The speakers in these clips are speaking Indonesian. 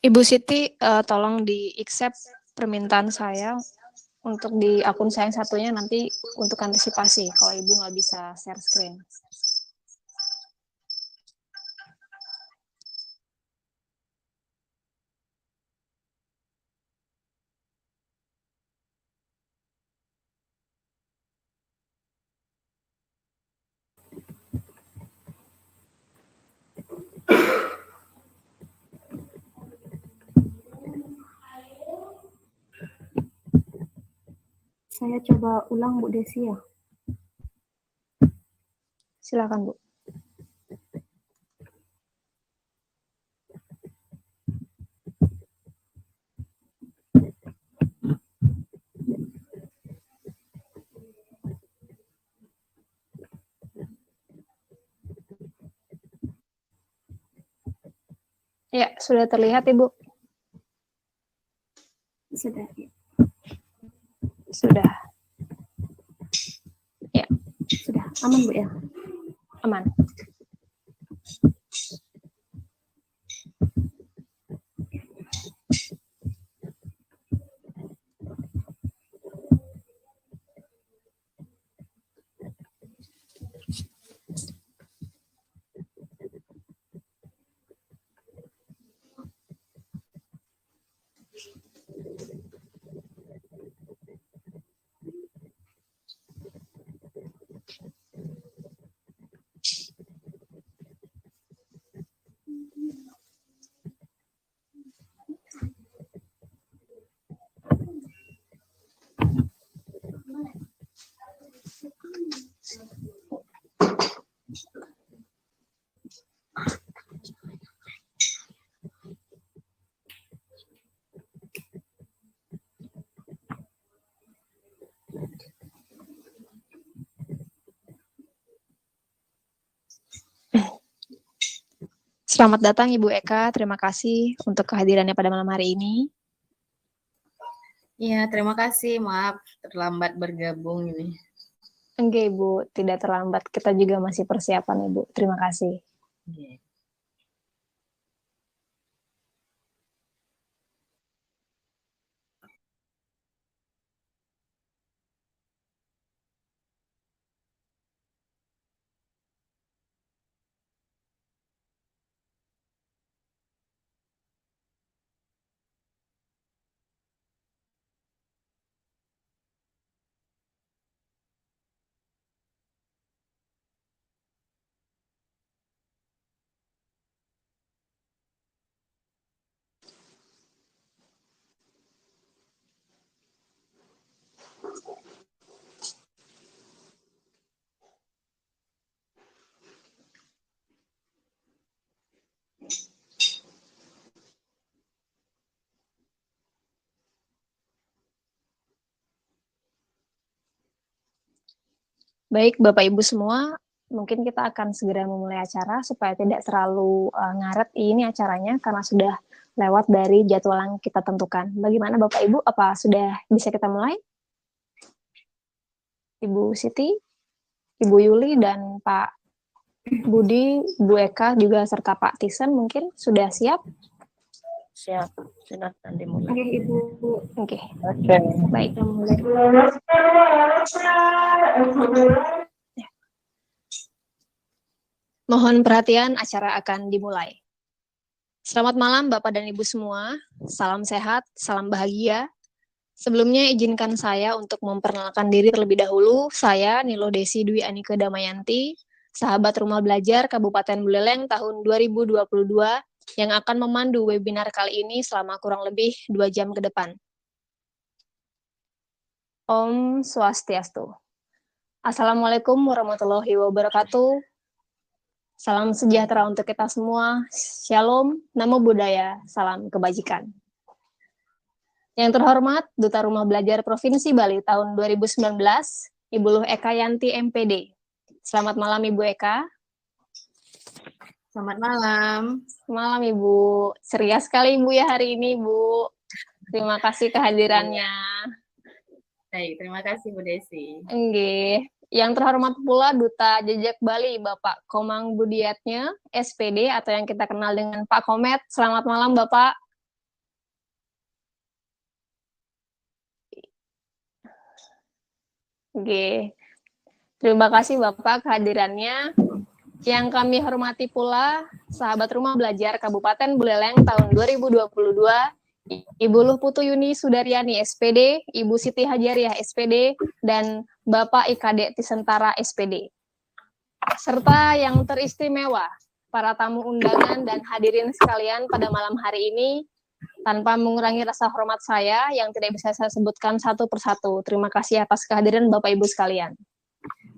Ibu Siti, tolong di-accept permintaan saya untuk di akun saya yang satunya nanti untuk antisipasi kalau Ibu nggak bisa share screen. Saya coba ulang Bu Desi ya. Silakan Bu. Ya, sudah terlihat Ibu? Sudah. Ya. Sudah. Ya. Sudah. Aman Bu ya? Aman. Selamat datang Ibu Eka, terima kasih untuk kehadirannya pada malam hari ini. Iya, terima kasih. Maaf terlambat bergabung ini. Enggak Ibu, tidak terlambat. Kita juga masih persiapan Ibu. Terima kasih. Okay. Baik, Bapak Ibu semua, mungkin kita akan segera memulai acara supaya tidak terlalu ngaret ini acaranya karena sudah lewat dari jadwal yang kita tentukan. Bagaimana Bapak Ibu, apa sudah bisa kita mulai? Ibu Siti, Ibu Yuli, dan Pak Budi, Bu Eka, juga serta Pak Tisen mungkin sudah siap? Siap, silakan dimulai. Oke Ibu. Oke. Oke. Baik. Kita mulai. Mohon perhatian, acara akan dimulai. Selamat malam Bapak dan Ibu semua, salam sehat, salam bahagia. Sebelumnya izinkan saya untuk memperkenalkan diri terlebih dahulu. Saya Nilo Desi Dwi Anike Damayanti, sahabat Rumah Belajar Kabupaten Buleleng tahun 2022 yang akan memandu webinar kali ini selama kurang lebih 2 jam ke depan. Om Swastiastu. Assalamualaikum warahmatullahi wabarakatuh. Salam sejahtera untuk kita semua. Shalom, namo buddhaya, salam kebajikan. Yang terhormat, Duta Rumah Belajar Provinsi Bali tahun 2019, Ibu Luh Eka Yanti MPD. Selamat malam Ibu Eka. Selamat malam. Malam Ibu. Ceria sekali Ibu ya hari ini Ibu. Terima kasih kehadirannya. Baik, terima kasih Bu Desi. Enggih. Yang terhormat pula Duta Jejak Bali Bapak Komang Budiatnya, SPD atau yang kita kenal dengan Pak Komet. Selamat malam Bapak. Oke. Terima kasih Bapak kehadirannya. Yang kami hormati pula sahabat rumah belajar Kabupaten Buleleng tahun 2022, Ibu Luh Putu Yuni Sudaryani SPD, Ibu Siti Hajariah SPD, dan Bapak IKD Tisentara SPD. Serta yang teristimewa, para tamu undangan dan hadirin sekalian pada malam hari ini, tanpa mengurangi rasa hormat saya yang tidak bisa saya sebutkan satu persatu. Terima kasih atas kehadiran Bapak Ibu sekalian.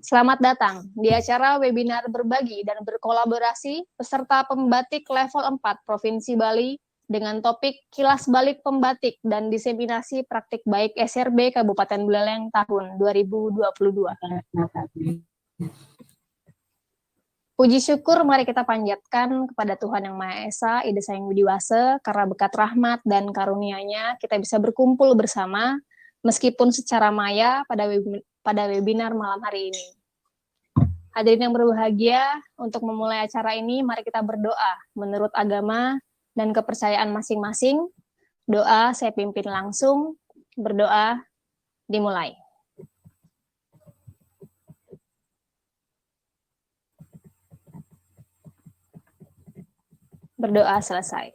Selamat datang di acara webinar berbagi dan berkolaborasi peserta pembatik level 4 Provinsi Bali dengan topik Kilas Balik Pembatik dan Diseminasi Praktik Baik SRB Kabupaten Buleleng tahun 2022. Puji syukur mari kita panjatkan kepada Tuhan Yang Maha Esa, Ida Sang Widiwase, karena berkat rahmat dan karunia-Nya kita bisa berkumpul bersama meskipun secara maya pada webinar malam hari ini. Hadirin yang berbahagia, untuk memulai acara ini, mari kita berdoa menurut agama dan kepercayaan masing-masing. Doa saya pimpin langsung, berdoa dimulai. Berdoa selesai.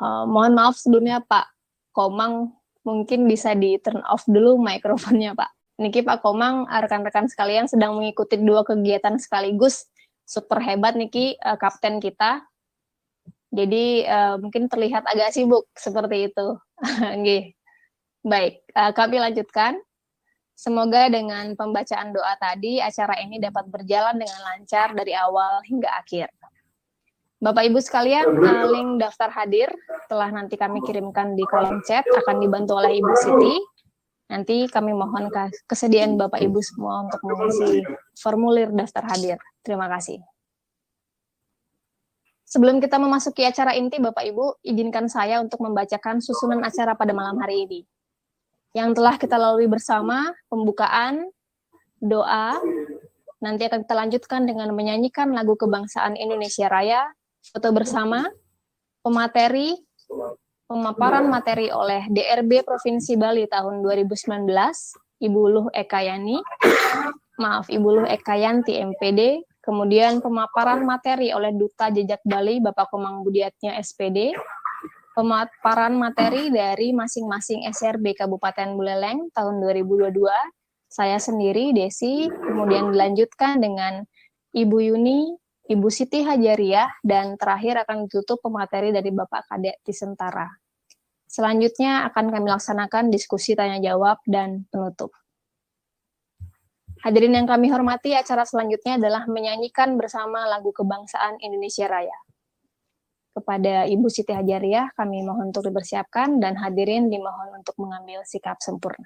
Mohon maaf sebelumnya Pak Komang, mungkin bisa di turn off dulu mikrofonnya Pak. Niki Pak Komang, rekan-rekan sekalian sedang mengikuti 2 kegiatan sekaligus. Super hebat Niki, kapten kita. Jadi mungkin terlihat agak sibuk seperti itu. Baik, kami lanjutkan. Semoga dengan pembacaan doa tadi, acara ini dapat berjalan dengan lancar dari awal hingga akhir. Bapak Ibu sekalian, link daftar hadir telah nanti kami kirimkan di kolom chat, akan dibantu oleh Ibu Siti. Nanti kami mohon kesediaan Bapak Ibu semua untuk mengisi formulir daftar hadir. Terima kasih. Sebelum kita memasuki acara inti, Bapak Ibu, izinkan saya untuk membacakan susunan acara pada malam hari ini. Yang telah kita lalui bersama, pembukaan, doa, nanti akan kita lanjutkan dengan menyanyikan lagu kebangsaan Indonesia Raya, foto bersama, pemateri, pemaparan materi oleh DRB Provinsi Bali tahun 2019, Ibu Luh Ekayanti, MPD, kemudian pemaparan materi oleh Duta Jejak Bali, Bapak Komang Budiatnya SPD, pemaparan materi dari masing-masing SRB Kabupaten Buleleng tahun 2022, saya sendiri, Desi, kemudian dilanjutkan dengan Ibu Yuni, Ibu Siti Hajariah, dan terakhir akan ditutup pemateri dari Bapak Kadek Tisentara. Selanjutnya akan kami laksanakan diskusi tanya-jawab dan penutup. Hadirin yang kami hormati, acara selanjutnya adalah menyanyikan bersama lagu kebangsaan Indonesia Raya. Kepada Ibu Siti Hajariah, kami mohon untuk dipersiapkan, dan hadirin dimohon untuk mengambil sikap sempurna.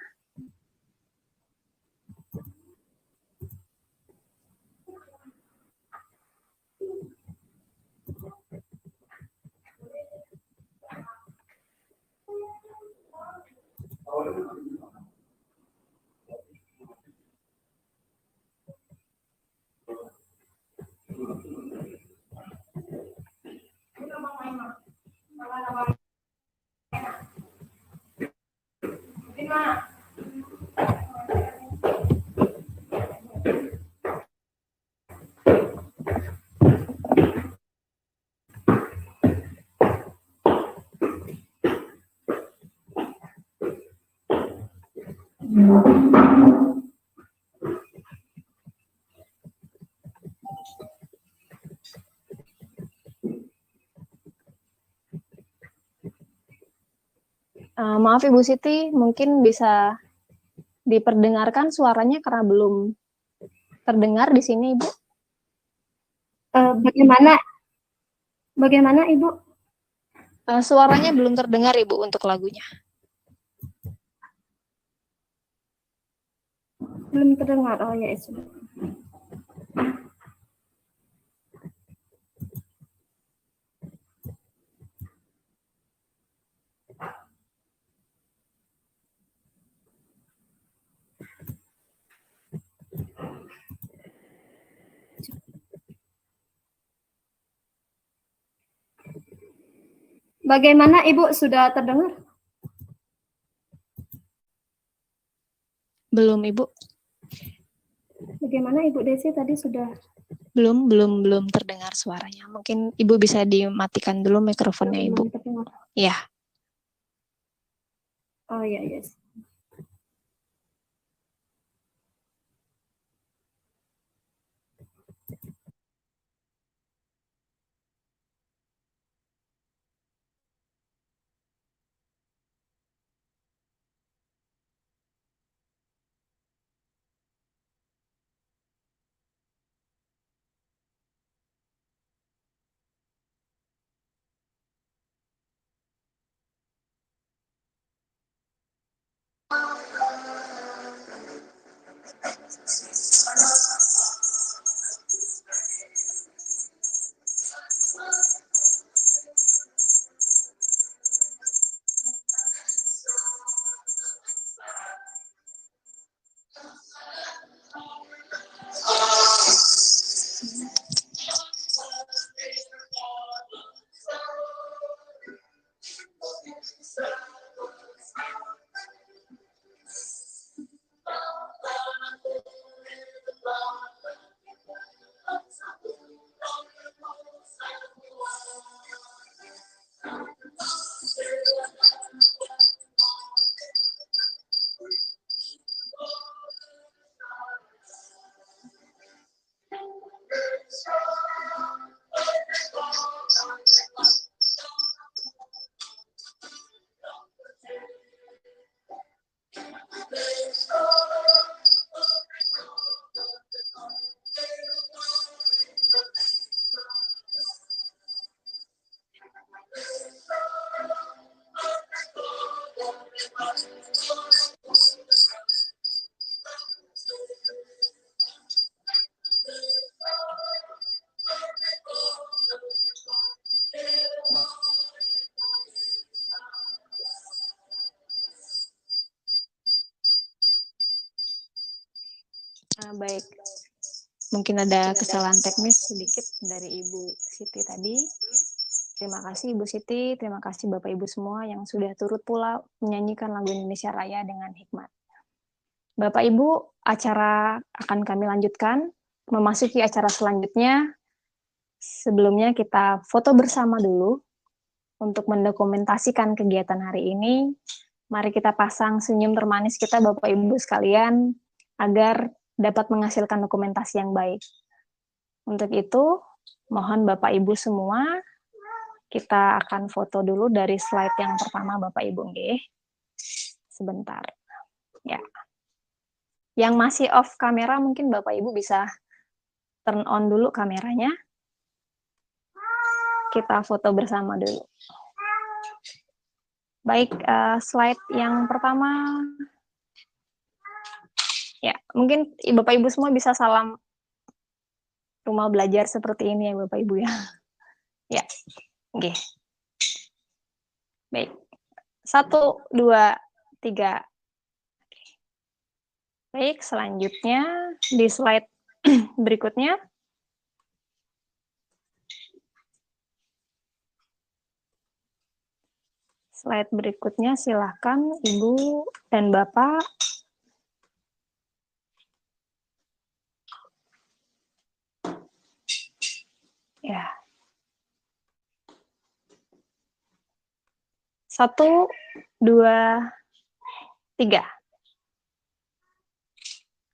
Maaf Ibu Siti, mungkin bisa diperdengarkan suaranya karena belum terdengar di sini Ibu. Bagaimana Ibu? Suaranya belum terdengar Ibu untuk lagunya. Belum terdengar. Oh ya, sudah. Bagaimana Ibu, sudah terdengar? Belum, Ibu. Bagaimana Ibu Desi tadi sudah? Belum terdengar suaranya. Mungkin Ibu bisa dimatikan dulu mikrofonnya, Ibu. Belum terdengar. Ya. Oh ya, yes. Baik. Mungkin ada kesalahan teknis sedikit dari Ibu Siti tadi. Terima kasih Ibu Siti, terima kasih Bapak Ibu semua yang sudah turut pula menyanyikan lagu Indonesia Raya dengan hikmat. Bapak Ibu, acara akan kami lanjutkan. Memasuki acara selanjutnya, sebelumnya kita foto bersama dulu untuk mendokumentasikan kegiatan hari ini. Mari kita pasang senyum termanis kita Bapak Ibu sekalian agar dapat menghasilkan dokumentasi yang baik. Untuk itu, mohon Bapak Ibu semua, kita akan foto dulu dari slide yang pertama Bapak Ibu. Sebentar. Ya. Yang masih off kamera mungkin Bapak Ibu bisa turn on dulu kameranya. Kita foto bersama dulu. Baik, slide yang pertama. Ya, mungkin Bapak Ibu semua bisa salam rumah belajar seperti ini ya Bapak Ibu ya. Ya, oke. Baik. 1, 2, 3. Baik, selanjutnya di slide berikutnya. Slide berikutnya silakan Ibu dan Bapak. Ya. 1, 2, 3.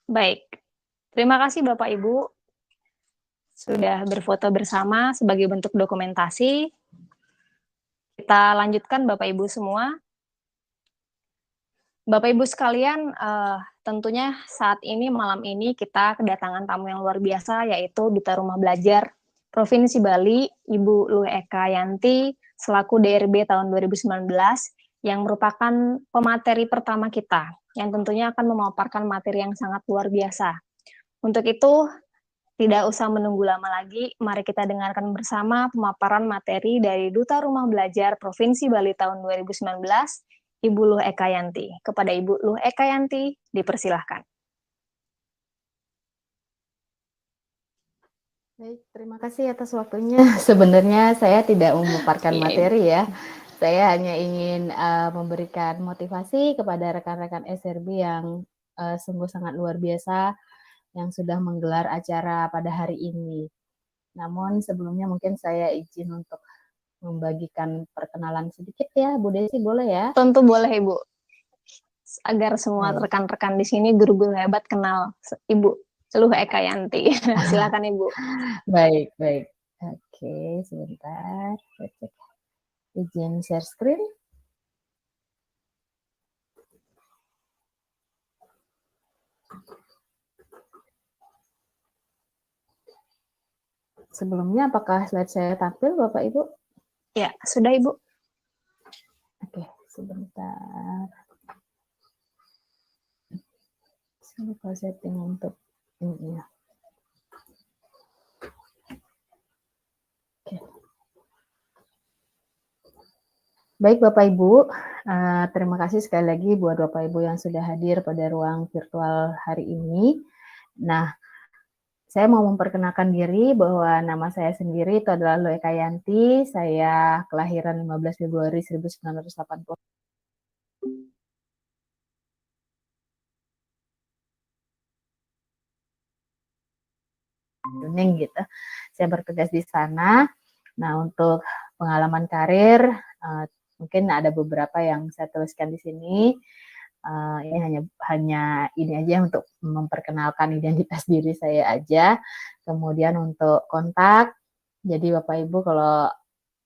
Baik. Terima kasih Bapak Ibu sudah berfoto bersama sebagai bentuk dokumentasi. Kita lanjutkan Bapak Ibu semua. Bapak Ibu sekalian, tentunya saat ini malam ini kita kedatangan tamu yang luar biasa yaitu Duta Rumah Belajar Provinsi Bali, Ibu Luh Eka Yanti selaku DRB tahun 2019 yang merupakan pemateri pertama kita yang tentunya akan memaparkan materi yang sangat luar biasa. Untuk itu, tidak usah menunggu lama lagi, mari kita dengarkan bersama pemaparan materi dari Duta Rumah Belajar Provinsi Bali tahun 2019, Ibu Luh Eka Yanti. Kepada Ibu Luh Eka Yanti, dipersilahkan. Baik, terima kasih atas waktunya. Sebenarnya saya tidak memaparkan materi ya, Saya hanya ingin memberikan motivasi kepada rekan-rekan SRB yang sungguh sangat luar biasa yang sudah menggelar acara pada hari ini. Namun sebelumnya mungkin saya izin untuk membagikan perkenalan sedikit ya, Bu Desi, boleh ya? Tentu boleh, Ibu. Agar semua Baik. rekan-rekan di sini guru-guru hebat kenal Ibu Celuh Eka Yanti. Silakan, Ibu. Baik, baik. Oke, sebentar. Saya cek. Izin share screen. Sebelumnya apakah slide saya tampil, Bapak Ibu? Ya, sudah, Ibu. Oke, sebentar. Saya lupa setting untuk ini ya. Oke. Baik Bapak Ibu, terima kasih sekali lagi buat Bapak Ibu yang sudah hadir pada ruang virtual hari ini. Nah, saya mau memperkenalkan diri bahwa nama saya sendiri itu adalah Lo Eka Yanti. Saya kelahiran 15 Februari 1980. Kuning gitu. Saya bertugas di sana. Nah, untuk pengalaman karir mungkin ada beberapa yang saya tuliskan di sini. Ini hanya ini aja untuk memperkenalkan identitas diri saya aja. Kemudian untuk kontak, jadi Bapak Ibu kalau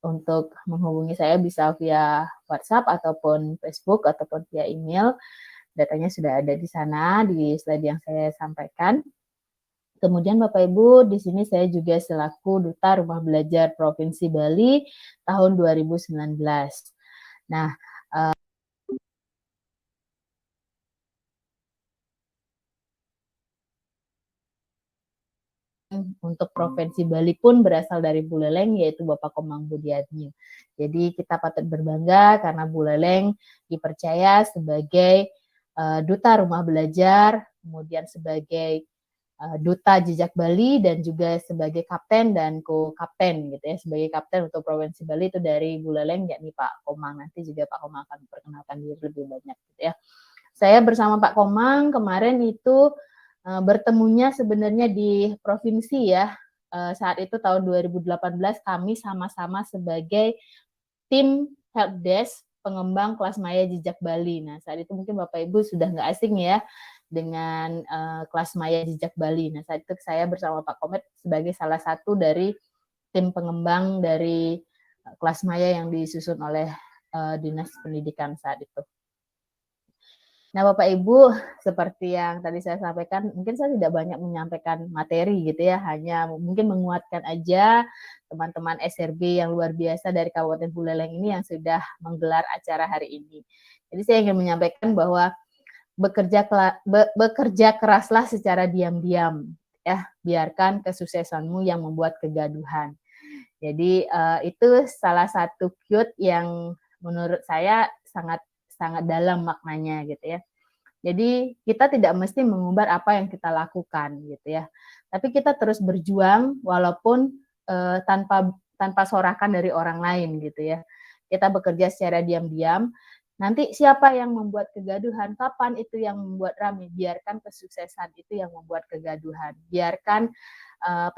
untuk menghubungi saya bisa via WhatsApp ataupun Facebook ataupun via email. Datanya sudah ada di sana di slide yang saya sampaikan. Kemudian Bapak Ibu, di sini saya juga selaku Duta Rumah Belajar Provinsi Bali tahun 2019. Nah, untuk Provinsi Bali pun berasal dari Buleleng, yaitu Bapak Komang Budiatmi. Jadi kita patut berbangga karena Buleleng dipercaya sebagai Duta Rumah Belajar, kemudian sebagai Duta Jejak Bali dan juga sebagai kapten dan co-kapten gitu ya. Sebagai kapten untuk Provinsi Bali itu dari Buleleng yakni Pak Komang. Nanti juga Pak Komang akan memperkenalkan diri lebih banyak gitu ya. Saya bersama Pak Komang kemarin itu bertemunya sebenarnya di provinsi ya. Saat itu tahun 2018 kami sama-sama sebagai tim helpdesk pengembang kelas maya jejak Bali. Nah, saat itu mungkin Bapak Ibu sudah nggak asing ya dengan kelas maya jejak Bali. Nah, saat itu saya bersama Pak Komet sebagai salah satu dari tim pengembang dari kelas maya yang disusun oleh Dinas Pendidikan saat itu. Nah, Bapak Ibu, seperti yang tadi saya sampaikan, mungkin saya tidak banyak menyampaikan materi gitu ya, hanya mungkin menguatkan aja teman-teman SRB yang luar biasa dari Kabupaten Buleleng ini yang sudah menggelar acara hari ini. Jadi saya ingin menyampaikan bahwa bekerja keraslah secara diam-diam, ya, biarkan kesuksesanmu yang membuat kegaduhan. Jadi itu salah satu quote yang menurut saya sangat dalam maknanya gitu ya. Jadi kita tidak mesti mengumbar apa yang kita lakukan gitu ya. Tapi kita terus berjuang walaupun tanpa sorakan dari orang lain gitu ya. Kita bekerja secara diam-diam. Nanti siapa yang membuat kegaduhan, kapan itu yang membuat ramai, biarkan kesuksesan itu yang membuat kegaduhan. Biarkan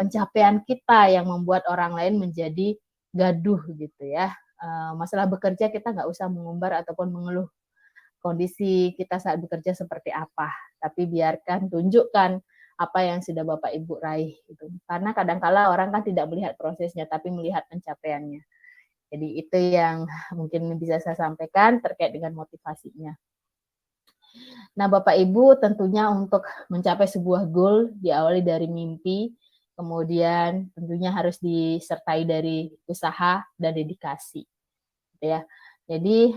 pencapaian kita yang membuat orang lain menjadi gaduh gitu ya. Masalah bekerja kita nggak usah mengumbar ataupun mengeluh kondisi kita saat bekerja seperti apa, tapi biarkan tunjukkan apa yang sudah Bapak Ibu raih gitu. Karena kadang-kala orang kan tidak melihat prosesnya tapi melihat pencapaiannya. Jadi itu yang mungkin bisa saya sampaikan terkait dengan motivasinya. Nah, Bapak Ibu tentunya untuk mencapai sebuah goal diawali dari mimpi, kemudian tentunya harus disertai dari usaha dan dedikasi. Gitu ya. Jadi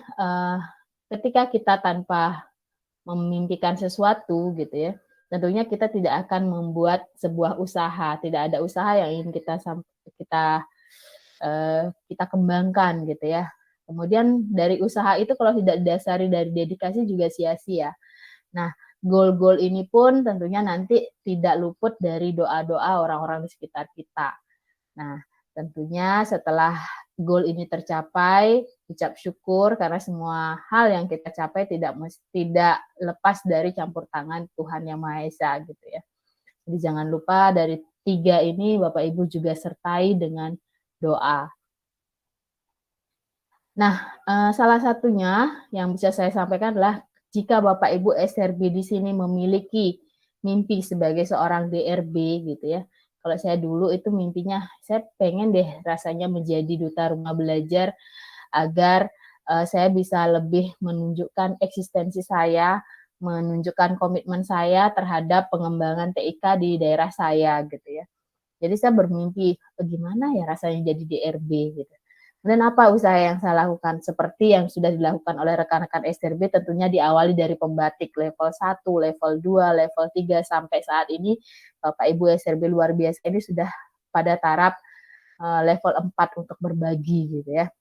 ketika kita tanpa memimpikan sesuatu gitu ya, tentunya kita tidak akan membuat sebuah usaha, tidak ada usaha yang ingin kita kembangkan gitu ya. Kemudian dari usaha itu kalau tidak didasari dari dedikasi juga sia-sia. Nah, goal-goal ini pun tentunya nanti tidak luput dari doa-doa orang-orang di sekitar kita. Nah, tentunya setelah goal ini tercapai, ucap syukur karena semua hal yang kita capai tidak lepas dari campur tangan Tuhan Yang Maha Esa gitu ya. Jadi jangan lupa dari 3 ini Bapak Ibu juga sertai dengan doa. Nah, salah satunya yang bisa saya sampaikan adalah jika Bapak Ibu SRB di sini memiliki mimpi sebagai seorang DRB gitu ya. Kalau saya dulu itu mimpinya, saya pengen deh rasanya menjadi duta rumah belajar agar saya bisa lebih menunjukkan eksistensi saya, menunjukkan komitmen saya terhadap pengembangan TIK di daerah saya gitu ya. Jadi saya bermimpi, gimana ya rasanya jadi DRB gitu. Dan apa usaha yang saya lakukan? Seperti yang sudah dilakukan oleh rekan-rekan SRB, tentunya diawali dari pembatik level 1, level 2, level 3, sampai saat ini Bapak Ibu SRB luar biasa ini sudah pada taraf level 4 untuk berbagi gitu ya.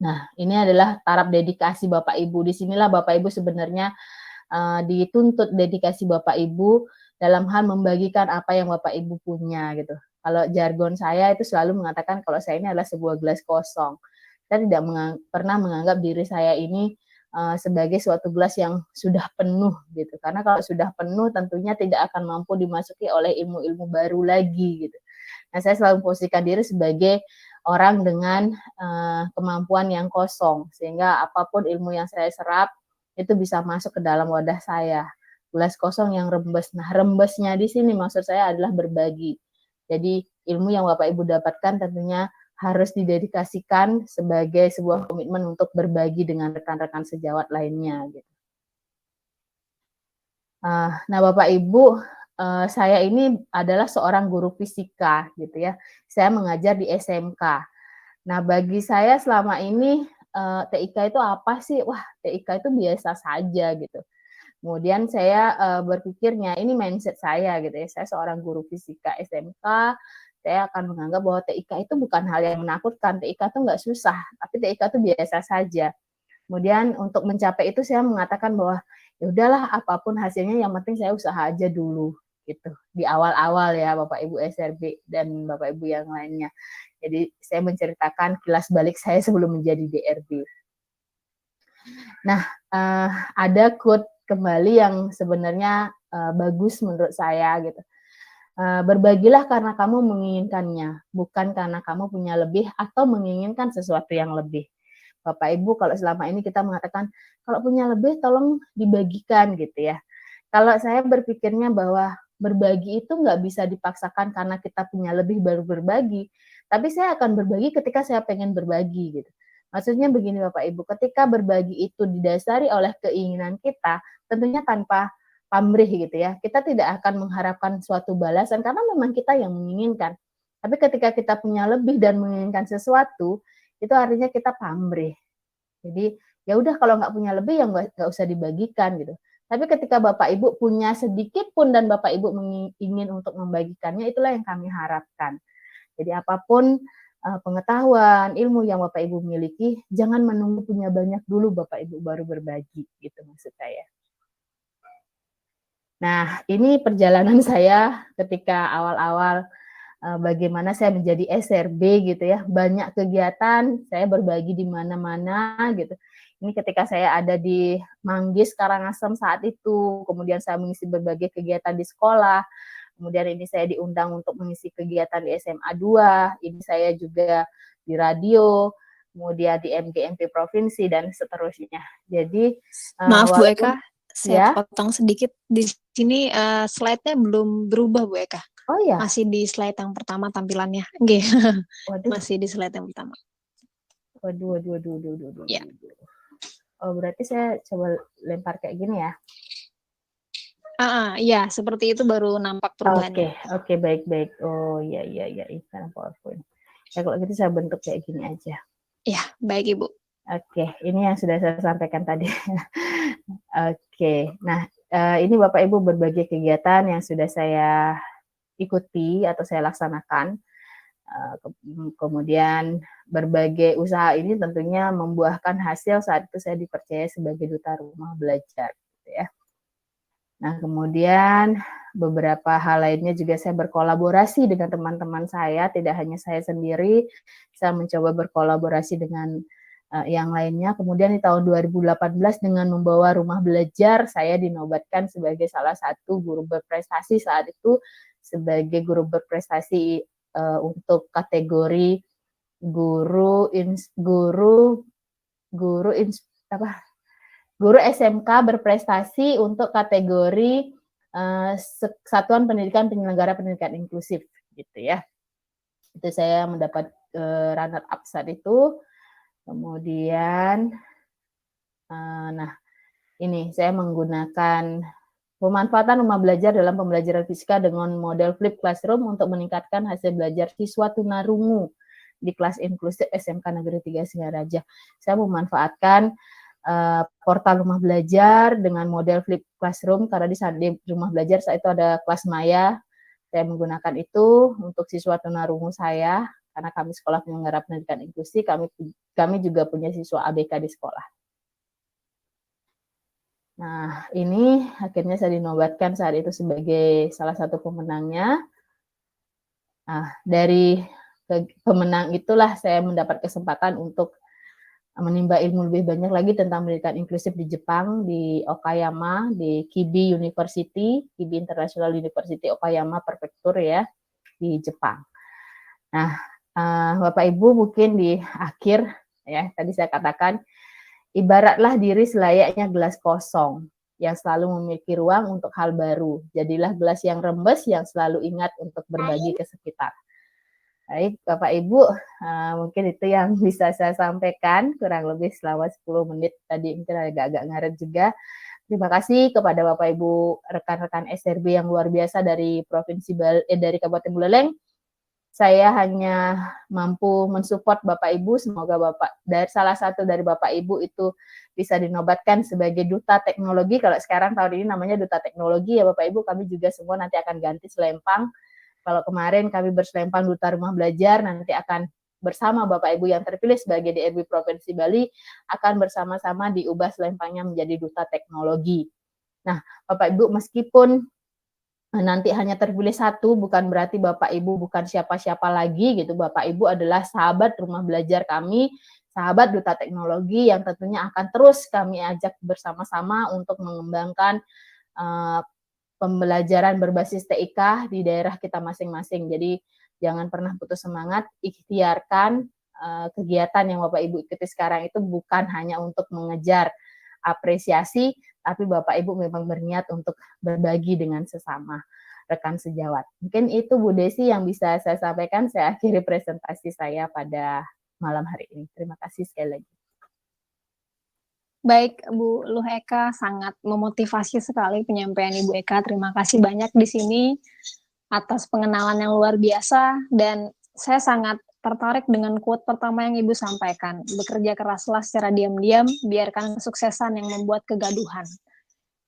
Nah, ini adalah taraf dedikasi Bapak Ibu. Di sinilah Bapak Ibu sebenarnya dituntut dedikasi Bapak Ibu dalam hal membagikan apa yang Bapak Ibu punya gitu. Kalau jargon saya itu selalu mengatakan kalau saya ini adalah sebuah gelas kosong. Saya tidak pernah menganggap diri saya ini sebagai suatu gelas yang sudah penuh gitu. Karena kalau sudah penuh tentunya tidak akan mampu dimasuki oleh ilmu-ilmu baru lagi gitu. Nah, saya selalu posisikan diri sebagai orang dengan kemampuan yang kosong sehingga apapun ilmu yang saya serap itu bisa masuk ke dalam wadah saya. Gelas kosong yang rembes. Nah, rembesnya di sini maksud saya adalah berbagi. Jadi ilmu yang Bapak Ibu dapatkan tentunya harus didedikasikan sebagai sebuah komitmen untuk berbagi dengan rekan-rekan sejawat lainnya. Gitu. Nah, Bapak Ibu, saya ini adalah seorang guru fisika, gitu ya. Saya mengajar di SMK. Nah, bagi saya selama ini TIK itu apa sih? Wah, TIK itu biasa saja gitu. Kemudian saya berpikirnya ini mindset saya gitu ya. Saya seorang guru fisika SMK, saya akan menganggap bahwa TIK itu bukan hal yang menakutkan. TIK itu nggak susah, tapi TIK itu biasa saja. Kemudian untuk mencapai itu saya mengatakan bahwa ya udahlah apapun hasilnya yang penting saya usaha aja dulu gitu. Di awal-awal ya Bapak Ibu SRB dan Bapak Ibu yang lainnya. Jadi saya menceritakan kilas balik saya sebelum menjadi DRB. Nah, ada quote kembali yang sebenarnya bagus menurut saya gitu. Berbagilah karena kamu menginginkannya, bukan karena kamu punya lebih atau menginginkan sesuatu yang lebih. Bapak Ibu, kalau selama ini kita mengatakan kalau punya lebih tolong dibagikan gitu ya. Kalau saya berpikirnya bahwa berbagi itu nggak bisa dipaksakan karena kita punya lebih baru berbagi, tapi saya akan berbagi ketika saya pengen berbagi gitu. Maksudnya begini Bapak Ibu, ketika berbagi itu didasari oleh keinginan kita, tentunya tanpa pamrih gitu ya. Kita tidak akan mengharapkan suatu balasan karena memang kita yang menginginkan. Tapi ketika kita punya lebih dan menginginkan sesuatu, itu artinya kita pamrih. Jadi ya udah kalau nggak punya lebih ya nggak usah dibagikan gitu. Tapi ketika Bapak Ibu punya sedikit pun dan Bapak Ibu ingin untuk membagikannya, itulah yang kami harapkan. Jadi apapun pengetahuan, ilmu yang Bapak Ibu miliki, jangan menunggu punya banyak dulu Bapak Ibu baru berbagi, gitu maksud saya. Nah, ini perjalanan saya ketika awal-awal bagaimana saya menjadi SRB gitu ya. Banyak kegiatan, saya berbagi di mana-mana gitu. Ini ketika saya ada di Manggis, Karangasem saat itu, kemudian saya mengisi berbagai kegiatan di sekolah, kemudian ini saya diundang untuk mengisi kegiatan di SMA 2, ini saya juga di radio, kemudian di MGMP Provinsi, dan seterusnya. Jadi, maaf Bu Eka, saya ya? potong sedikit. Di sini slide-nya belum berubah Bu Eka. Oh ya? Masih di slide yang pertama tampilannya. Nggih. Masih di slide yang pertama. Waduh. Ya. Oh, berarti saya coba lempar kayak gini ya? Iya, seperti itu baru nampak perubahannya. Oke, baik. Oh, iya, karena PowerPoint. Ya, kalau gitu saya bentuk kayak gini aja. Ya, baik Ibu. Oke, ini yang sudah saya sampaikan tadi. Oke, nah ini Bapak Ibu berbagai kegiatan yang sudah saya ikuti atau saya laksanakan. Kemudian berbagai usaha ini tentunya membuahkan hasil saat itu saya dipercaya sebagai duta rumah belajar, gitu ya. Nah, kemudian beberapa hal lainnya juga saya berkolaborasi dengan teman-teman saya, tidak hanya saya sendiri, saya mencoba berkolaborasi dengan yang lainnya. Kemudian di tahun 2018 dengan membawa rumah belajar, saya dinobatkan sebagai salah satu guru berprestasi saat itu, sebagai guru berprestasi untuk kategori guru SMK berprestasi untuk kategori Satuan Pendidikan Penyelenggara Pendidikan Inklusif gitu ya. Itu saya mendapat runner up saat itu. Kemudian nah ini saya menggunakan pemanfaatan rumah belajar dalam pembelajaran fisika dengan model flip classroom untuk meningkatkan hasil belajar siswa tunarungu di kelas inklusif SMK Negeri 3 Singaraja. Saya memanfaatkan portal rumah belajar dengan model flip classroom karena di rumah belajar saat itu ada kelas maya. Saya menggunakan itu untuk siswa tunarungu saya karena kami sekolah penyelenggara pendidikan inklusi, kami juga punya siswa ABK di sekolah. Nah, ini akhirnya saya dinobatkan saat itu sebagai salah satu pemenangnya. Nah, dari pemenang itulah saya mendapat kesempatan untuk menimba ilmu lebih banyak lagi tentang pendidikan inklusif di Jepang, di Okayama, di Kibi University, Kibi International University Okayama Prefecture ya, di Jepang. Nah, Bapak Ibu mungkin di akhir ya, tadi saya katakan, ibaratlah diri selayaknya gelas kosong yang selalu memiliki ruang untuk hal baru. Jadilah gelas yang rembes yang selalu ingat untuk berbagi ke sekitar. Baik, Bapak Ibu, mungkin itu yang bisa saya sampaikan, kurang lebih selama 10 menit tadi, mungkin agak-agak ngaret juga. Terima kasih kepada Bapak Ibu rekan-rekan SRB yang luar biasa dari dari Kabupaten Buleleng. Saya hanya mampu mensupport Bapak Ibu, semoga salah satu dari Bapak Ibu itu bisa dinobatkan sebagai duta teknologi. Kalau sekarang tahun ini namanya duta teknologi ya Bapak Ibu, kami juga semua nanti akan ganti selempang. Kalau kemarin kami berselempang duta rumah belajar, nanti akan bersama Bapak Ibu yang terpilih sebagai DRB Provinsi Bali, akan bersama-sama diubah selempangnya menjadi duta teknologi. Nah, Bapak Ibu meskipun nanti hanya terpilih satu, bukan berarti Bapak Ibu bukan siapa-siapa lagi gitu. Bapak Ibu adalah sahabat rumah belajar kami, sahabat duta teknologi yang tentunya akan terus kami ajak bersama-sama untuk mengembangkan pembelajaran berbasis TIK di daerah kita masing-masing. Jadi jangan pernah putus semangat, ikhtiarkan kegiatan yang Bapak Ibu ikuti sekarang itu bukan hanya untuk mengejar apresiasi, tapi Bapak Ibu memang berniat untuk berbagi dengan sesama rekan sejawat. Mungkin itu Bu Desi yang bisa saya sampaikan. Saya akhiri presentasi saya pada malam hari ini. Terima kasih sekali lagi. Baik, Bu Luh Eka, sangat memotivasi sekali penyampaian Ibu Eka. Terima kasih banyak di sini atas pengenalan yang luar biasa, dan saya sangat tertarik dengan quote pertama yang Ibu sampaikan. Bekerja keraslah secara diam-diam, biarkan kesuksesan yang membuat kegaduhan.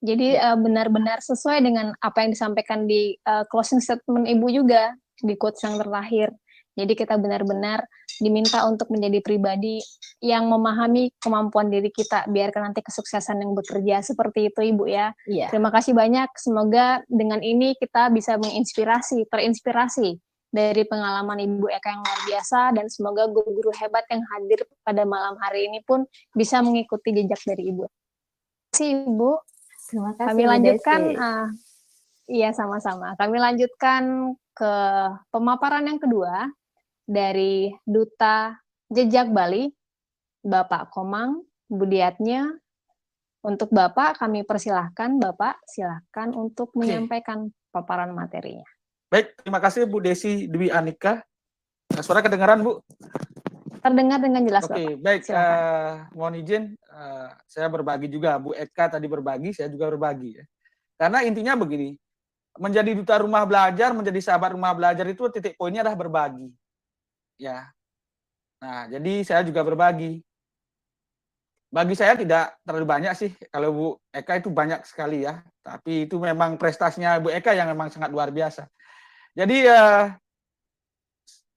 Jadi benar-benar sesuai dengan apa yang disampaikan di closing statement Ibu juga, di quotes yang terakhir. Jadi kita benar-benar diminta untuk menjadi pribadi yang memahami kemampuan diri kita, biarkan nanti kesuksesan yang bekerja, seperti itu Ibu ya. Iya. Terima kasih banyak, semoga dengan ini kita bisa terinspirasi dari pengalaman Ibu Eka yang luar biasa, dan semoga guru-guru hebat yang hadir pada malam hari ini pun bisa mengikuti jejak dari Ibu. Terima kasih Ibu. Terima kasih, Kami lanjutkan, iya sama-sama. Kami lanjutkan ke pemaparan yang kedua dari Duta Jejak Bali, Bapak Komang Budiatnya. Untuk Bapak, kami persilahkan, Bapak silahkan untuk menyampaikan paparan materinya. Baik, terima kasih Bu Desi Dwi Anika. Suara kedengaran Bu? Terdengar dengan jelas Bapak. Oke, baik. Mohon izin, saya berbagi juga. Bu Eka tadi berbagi, saya juga berbagi. Ya. Karena intinya begini, menjadi duta rumah belajar, menjadi sahabat rumah belajar itu titik poinnya adalah berbagi. Ya. Nah, jadi saya juga berbagi. Bagi saya tidak terlalu banyak sih. Kalau Bu Eka itu banyak sekali ya. Tapi itu memang prestasinya Bu Eka yang memang sangat luar biasa. Jadi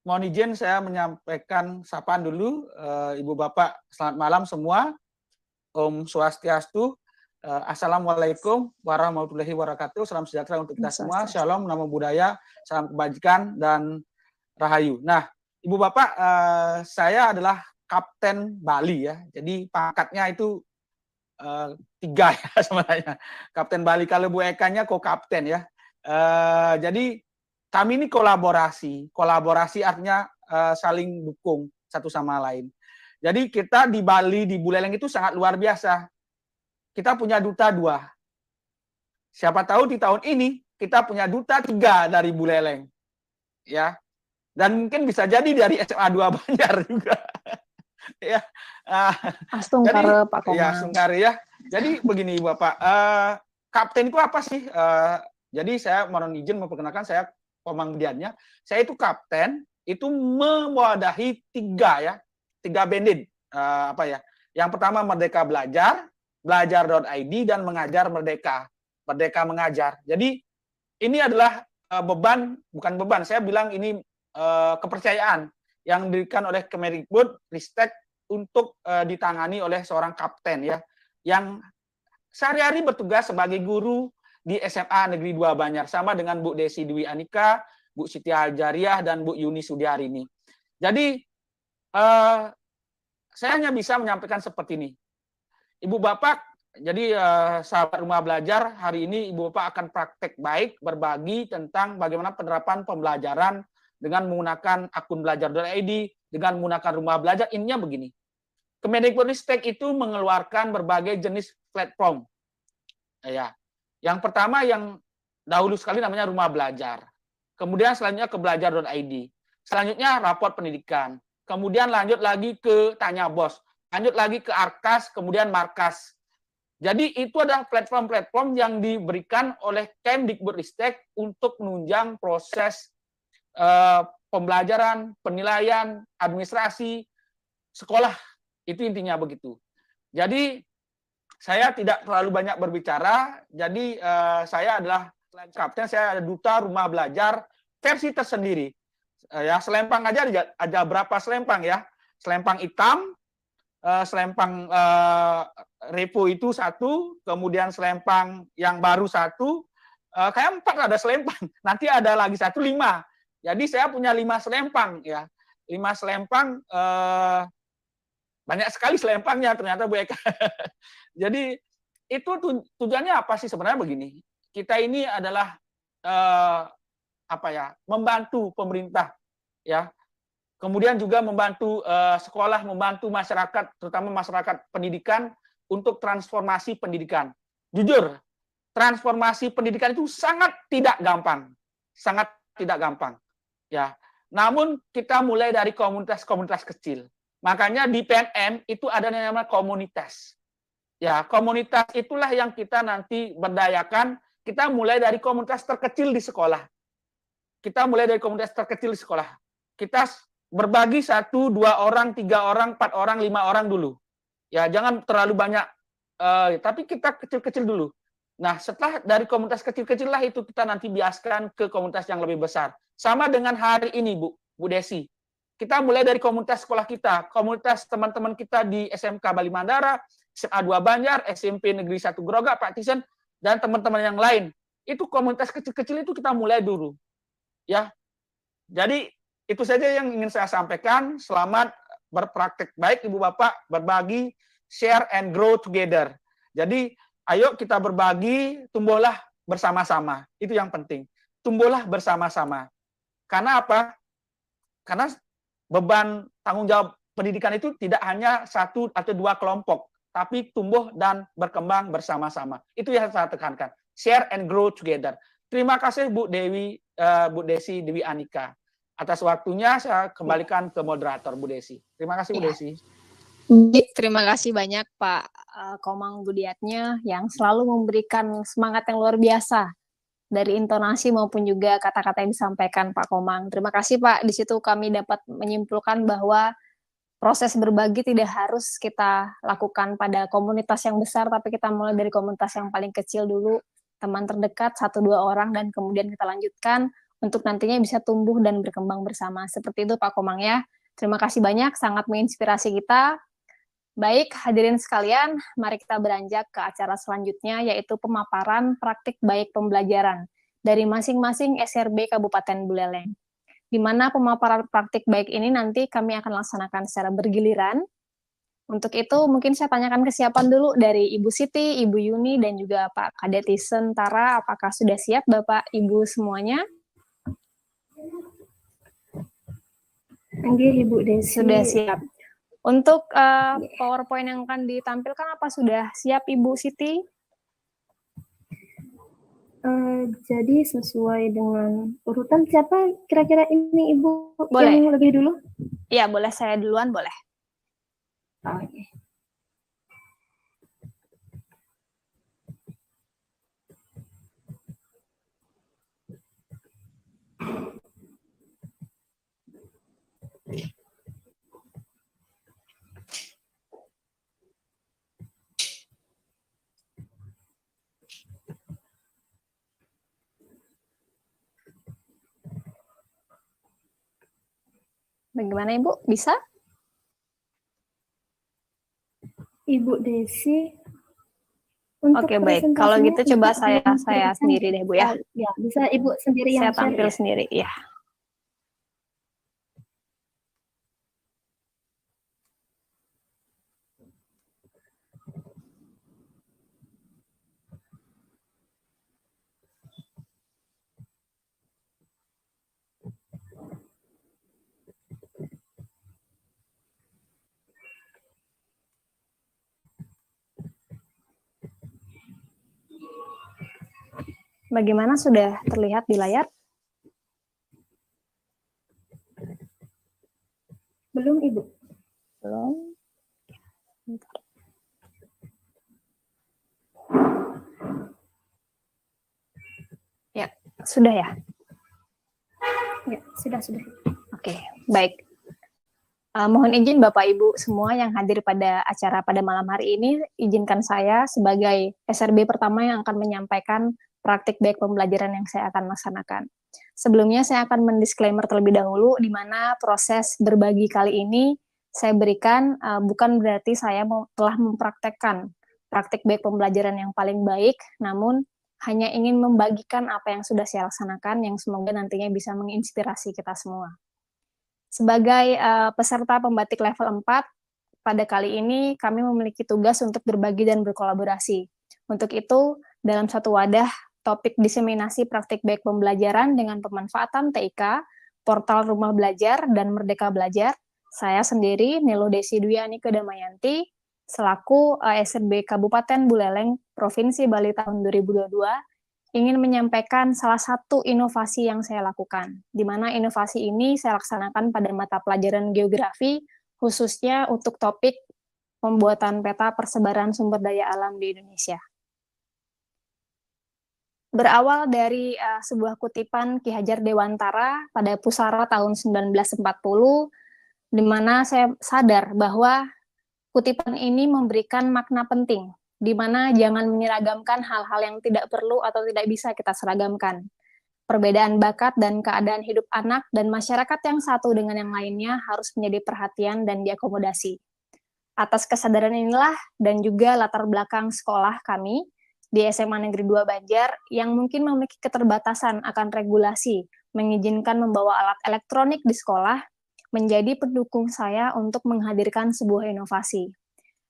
mohon izin saya menyampaikan sapaan dulu. Ibu Bapak, selamat malam semua. Om Swastiastu. Assalamualaikum warahmatullahi wabarakatuh. Salam sejahtera untuk kita semua. Shalom, namo buddhaya, salam kebajikan dan rahayu. Nah, Ibu Bapak, saya adalah Kapten Bali ya. Jadi pangkatnya itu 3 ya sebenarnya. Kapten Bali, kalau Bu Eka-nya co-kapten ya. Jadi kami ini kolaborasi. Kolaborasi artinya saling dukung satu sama lain. Jadi kita di Bali, di Buleleng itu sangat luar biasa. Kita punya duta 2. Siapa tahu di tahun ini kita punya duta 3 dari Buleleng. Ya. Dan mungkin bisa jadi dari SMA 2 Banjar juga. Ya. Astungkare Pak Komang. Ya, Astungkare ya. Jadi begini Bapak, kapten itu apa sih? Jadi saya mohon izin memperkenalkan, saya Komang Budiannya. Saya itu kapten, itu mewadahi 3 bandit. Yang pertama Merdeka Belajar, belajar.id, dan mengajar merdeka. Merdeka mengajar. Jadi ini adalah bukan beban, saya bilang ini kepercayaan yang diberikan oleh Kemendikbudristek untuk ditangani oleh seorang kapten ya, yang sehari-hari bertugas sebagai guru di SMA Negeri 2 Banjar, sama dengan Bu Desi Dwi Anika, Bu Siti Hajariah, dan Bu Yuni Sudiarini. Jadi saya hanya bisa menyampaikan seperti ini. Ibu Bapak, jadi sahabat Rumah Belajar, hari ini Ibu Bapak akan praktek baik, berbagi tentang bagaimana penerapan pembelajaran dengan menggunakan akun belajar.id, dengan menggunakan Rumah Belajar. Intinya begini, Kemendikbudristek itu mengeluarkan berbagai jenis platform. Ya. Yang pertama yang dahulu sekali namanya Rumah Belajar. Kemudian selanjutnya ke belajar.id. Selanjutnya raport pendidikan. Kemudian lanjut lagi ke Tanya Bos. Lanjut lagi ke Arkas, kemudian Markas. Jadi itu adalah platform-platform yang diberikan oleh Kemdikbudristek untuk menunjang proses pembelajaran, penilaian, administrasi, sekolah. Itu intinya begitu. Jadi saya tidak terlalu banyak berbicara. Jadi saya adalah kapten, saya ada duta Rumah Belajar versi tersendiri. Ya, selempang aja ada berapa selempang ya? Selempang hitam, selempang repo itu 1, kemudian selempang yang baru 1, kayak 4 ada selempang. Nanti ada lagi 1, 5. Jadi saya punya 5 selempang ya. 5 selempang, banyak sekali selempangnya ternyata Bu Eka. Jadi itu tujuannya apa sih sebenarnya begini. Kita ini adalah membantu pemerintah ya. Kemudian juga membantu sekolah, membantu masyarakat, terutama masyarakat pendidikan untuk transformasi pendidikan. Jujur, transformasi pendidikan itu sangat tidak gampang. Sangat tidak gampang. Ya. Namun kita mulai dari komunitas-komunitas kecil. Makanya di PNM itu ada yang namanya komunitas. Ya, komunitas itulah yang kita nanti berdayakan. Kita mulai dari komunitas terkecil di sekolah. Kita mulai dari komunitas terkecil di sekolah. Kita berbagi 1, 2 orang, 3 orang, 4 orang, 5 orang dulu. Ya, jangan terlalu banyak. Tapi kita kecil-kecil dulu. Nah, setelah dari komunitas kecil-kecil lah itu kita nanti biaskan ke komunitas yang lebih besar. Sama dengan hari ini, Bu Desi. Kita mulai dari komunitas sekolah kita, komunitas teman-teman kita di SMK Bali Mandara, SMA 2 Banjar, SMP Negeri 1 Grogak, Pak Tisen, dan teman-teman yang lain. Itu komunitas kecil-kecil itu kita mulai dulu. Ya. Jadi itu saja yang ingin saya sampaikan. Selamat berpraktek baik Ibu Bapak, berbagi, share and grow together. Jadi ayo kita berbagi, tumbuhlah bersama-sama. Itu yang penting. Tumbuhlah bersama-sama. Karena apa? Karena beban tanggung jawab pendidikan itu tidak hanya 1 atau 2 kelompok, tapi tumbuh dan berkembang bersama-sama. Itu yang saya tekankan. Share and grow together. Terima kasih Bu Desi Dwi Anika. Atas waktunya saya kembalikan ke moderator Bu Desi. Terima kasih Bu Desi. Terima kasih banyak Pak Komang Budiatnya yang selalu memberikan semangat yang luar biasa dari intonasi maupun juga kata-kata yang disampaikan Pak Komang. Terima kasih Pak. Di situ kami dapat menyimpulkan bahwa proses berbagi tidak harus kita lakukan pada komunitas yang besar, tapi kita mulai dari komunitas yang paling kecil dulu, teman terdekat 1-2 orang, dan kemudian kita lanjutkan untuk nantinya bisa tumbuh dan berkembang bersama. Seperti itu Pak Komang ya. Terima kasih banyak, sangat menginspirasi kita. Baik, hadirin sekalian, mari kita beranjak ke acara selanjutnya, yaitu pemaparan praktik baik pembelajaran dari masing-masing SRB Kabupaten Buleleng. Di mana pemaparan praktik baik ini nanti kami akan laksanakan secara bergiliran. Untuk itu, mungkin saya tanyakan kesiapan dulu dari Ibu Siti, Ibu Yuni, dan juga Pak Kadetisen Tara. Apakah sudah siap, Bapak, Ibu semuanya? Panggil Ibu Desi. Sudah siap. Untuk PowerPoint yang akan ditampilkan, apa sudah siap, Ibu Siti? Jadi sesuai dengan urutan siapa kira-kira ini Ibu Boleh. yang lebih dulu? Iya, boleh saya duluan, boleh. Oke. Bagaimana, Ibu? Bisa? Ibu Desi. Untuk Oke, baik. Kalau presentasinya, gitu coba Ibu saya berikan- sendiri deh, Bu, ya. Ya, bisa Ibu sendiri yang Saya tampil share, ya. sendiri, ya. Bagaimana, sudah terlihat di layar? Belum Ibu? Belum. Bentar. Ya, sudah ya? Ya, sudah. Oke, baik. Mohon izin Bapak Ibu semua yang hadir pada acara pada malam hari ini, izinkan saya sebagai SRB pertama yang akan menyampaikan praktik baik pembelajaran yang saya akan laksanakan. Sebelumnya saya akan mendisklaimer terlebih dahulu, di mana proses berbagi kali ini saya berikan bukan berarti saya telah mempraktekkan praktik baik pembelajaran yang paling baik, namun hanya ingin membagikan apa yang sudah saya laksanakan, yang semoga nantinya bisa menginspirasi kita semua. Sebagai peserta pembatik level 4, pada kali ini kami memiliki tugas untuk berbagi dan berkolaborasi. Untuk itu, dalam satu wadah topik diseminasi praktik baik pembelajaran dengan pemanfaatan TIK, portal Rumah Belajar, dan Merdeka Belajar, saya sendiri, Nilo Desi Duyani Kedamayanti, selaku SRB Kabupaten Buleleng, Provinsi Bali tahun 2022, ingin menyampaikan salah satu inovasi yang saya lakukan, di mana inovasi ini saya laksanakan pada mata pelajaran geografi, khususnya untuk topik pembuatan peta persebaran sumber daya alam di Indonesia. Berawal dari sebuah kutipan Ki Hajar Dewantara pada Pusara tahun 1940, di mana saya sadar bahwa kutipan ini memberikan makna penting, di mana jangan menyeragamkan hal-hal yang tidak perlu atau tidak bisa kita seragamkan. Perbedaan bakat dan keadaan hidup anak dan masyarakat yang satu dengan yang lainnya harus menjadi perhatian dan diakomodasi. Atas kesadaran inilah dan juga latar belakang sekolah kami di SMA Negeri 2 Banjar yang mungkin memiliki keterbatasan akan regulasi mengizinkan membawa alat elektronik di sekolah menjadi pendukung saya untuk menghadirkan sebuah inovasi.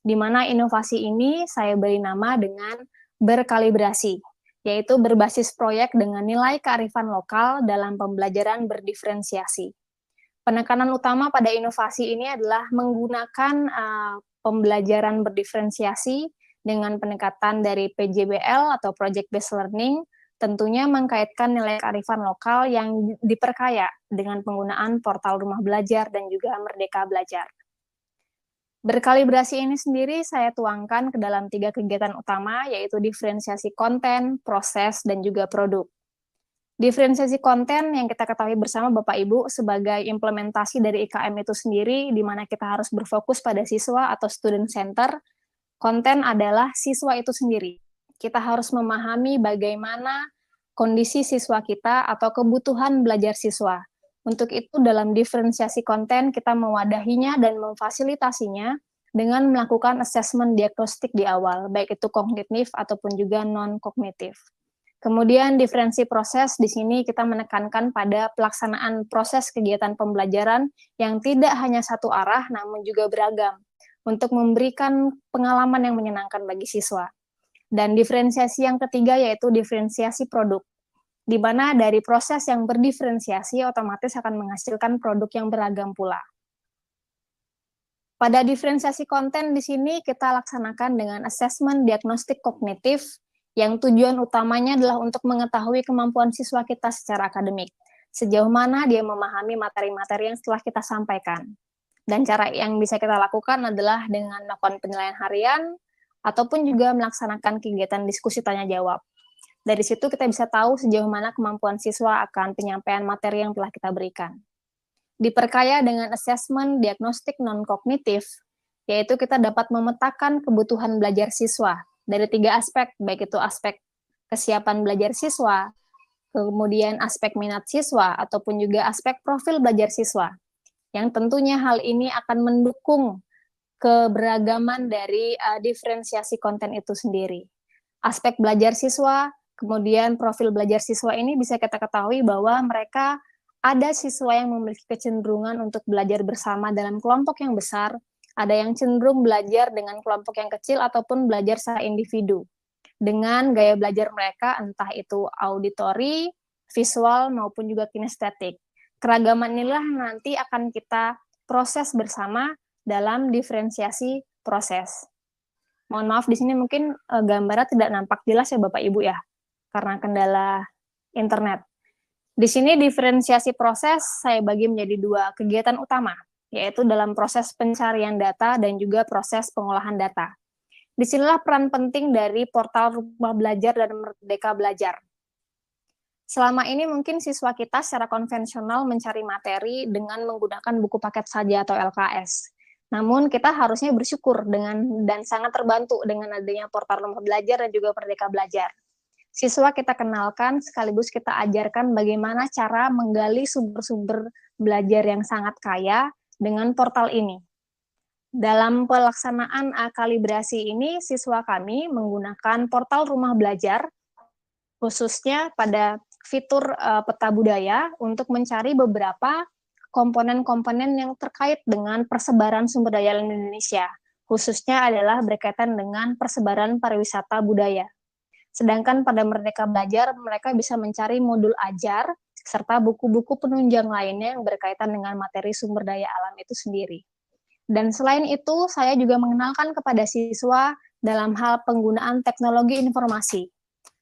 Di mana inovasi ini saya beri nama dengan berkalibrasi, yaitu berbasis proyek dengan nilai kearifan lokal dalam pembelajaran berdiferensiasi. Penekanan utama pada inovasi ini adalah menggunakan pembelajaran berdiferensiasi dengan pendekatan dari PJBL atau Project Based Learning, tentunya mengkaitkan nilai kearifan lokal yang diperkaya dengan penggunaan portal Rumah Belajar dan juga Merdeka Belajar. Berkalibrasi ini sendiri saya tuangkan ke dalam 3 kegiatan utama, yaitu diferensiasi konten, proses, dan juga produk. Diferensiasi konten yang kita ketahui bersama Bapak Ibu sebagai implementasi dari IKM itu sendiri, di mana kita harus berfokus pada siswa atau student center. Konten adalah siswa itu sendiri. Kita harus memahami bagaimana kondisi siswa kita atau kebutuhan belajar siswa. Untuk itu dalam diferensiasi konten kita mewadahinya dan memfasilitasinya dengan melakukan asesmen diagnostik di awal, baik itu kognitif ataupun juga non-kognitif. Kemudian diferensi proses, di sini kita menekankan pada pelaksanaan proses kegiatan pembelajaran yang tidak hanya satu arah, namun juga beragam, untuk memberikan pengalaman yang menyenangkan bagi siswa. Dan diferensiasi yang ketiga yaitu diferensiasi produk, di mana dari proses yang berdiferensiasi otomatis akan menghasilkan produk yang beragam pula. Pada diferensiasi konten di sini kita laksanakan dengan asesmen diagnostik kognitif yang tujuan utamanya adalah untuk mengetahui kemampuan siswa kita secara akademik, sejauh mana dia memahami materi-materi yang setelah kita sampaikan. Dan cara yang bisa kita lakukan adalah dengan melakukan penilaian harian ataupun juga melaksanakan kegiatan diskusi tanya jawab. Dari situ kita bisa tahu sejauh mana kemampuan siswa akan penyampaian materi yang telah kita berikan. Diperkaya dengan asesmen diagnostik non-kognitif, yaitu kita dapat memetakan kebutuhan belajar siswa dari 3 aspek, baik itu aspek kesiapan belajar siswa, kemudian aspek minat siswa, ataupun juga aspek profil belajar siswa. Yang tentunya hal ini akan mendukung keberagaman dari diferensiasi konten itu sendiri. Aspek belajar siswa, kemudian profil belajar siswa ini bisa kita ketahui bahwa mereka ada siswa yang memiliki kecenderungan untuk belajar bersama dalam kelompok yang besar, ada yang cenderung belajar dengan kelompok yang kecil ataupun belajar secara individu. Dengan gaya belajar mereka, entah itu auditori, visual, maupun juga kinestetik. Keragaman inilah nanti akan kita proses bersama dalam diferensiasi proses. Mohon maaf, di sini mungkin gambarnya tidak nampak jelas ya Bapak Ibu ya, karena kendala internet. Di sini diferensiasi proses saya bagi menjadi 2 kegiatan utama, yaitu dalam proses pencarian data dan juga proses pengolahan data. Disinilah peran penting dari portal Rumah Belajar dan Merdeka Belajar. Selama ini mungkin siswa kita secara konvensional mencari materi dengan menggunakan buku paket saja atau LKS. Namun kita harusnya bersyukur dan sangat terbantu dengan adanya portal Rumah Belajar dan juga Merdeka Belajar. Siswa kita kenalkan sekaligus kita ajarkan bagaimana cara menggali sumber-sumber belajar yang sangat kaya dengan portal ini. Dalam pelaksanaan kalibrasi ini, siswa kami menggunakan portal Rumah Belajar, khususnya pada fitur peta budaya untuk mencari beberapa komponen-komponen yang terkait dengan persebaran sumber daya Indonesia, khususnya adalah berkaitan dengan persebaran pariwisata budaya. Sedangkan pada Merdeka Belajar, mereka bisa mencari modul ajar, serta buku-buku penunjang lainnya yang berkaitan dengan materi sumber daya alam itu sendiri. Dan selain itu, saya juga mengenalkan kepada siswa dalam hal penggunaan teknologi informasi.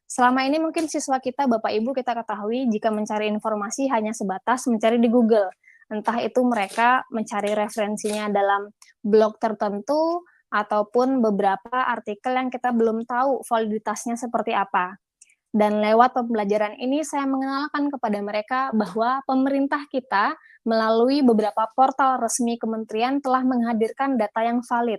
Selama ini mungkin siswa kita, Bapak Ibu, kita ketahui jika mencari informasi hanya sebatas mencari di Google. Entah itu mereka mencari referensinya dalam blog tertentu, ataupun beberapa artikel yang kita belum tahu validitasnya seperti apa. Dan lewat pembelajaran ini saya mengenalkan kepada mereka bahwa pemerintah kita melalui beberapa portal resmi kementerian telah menghadirkan data yang valid.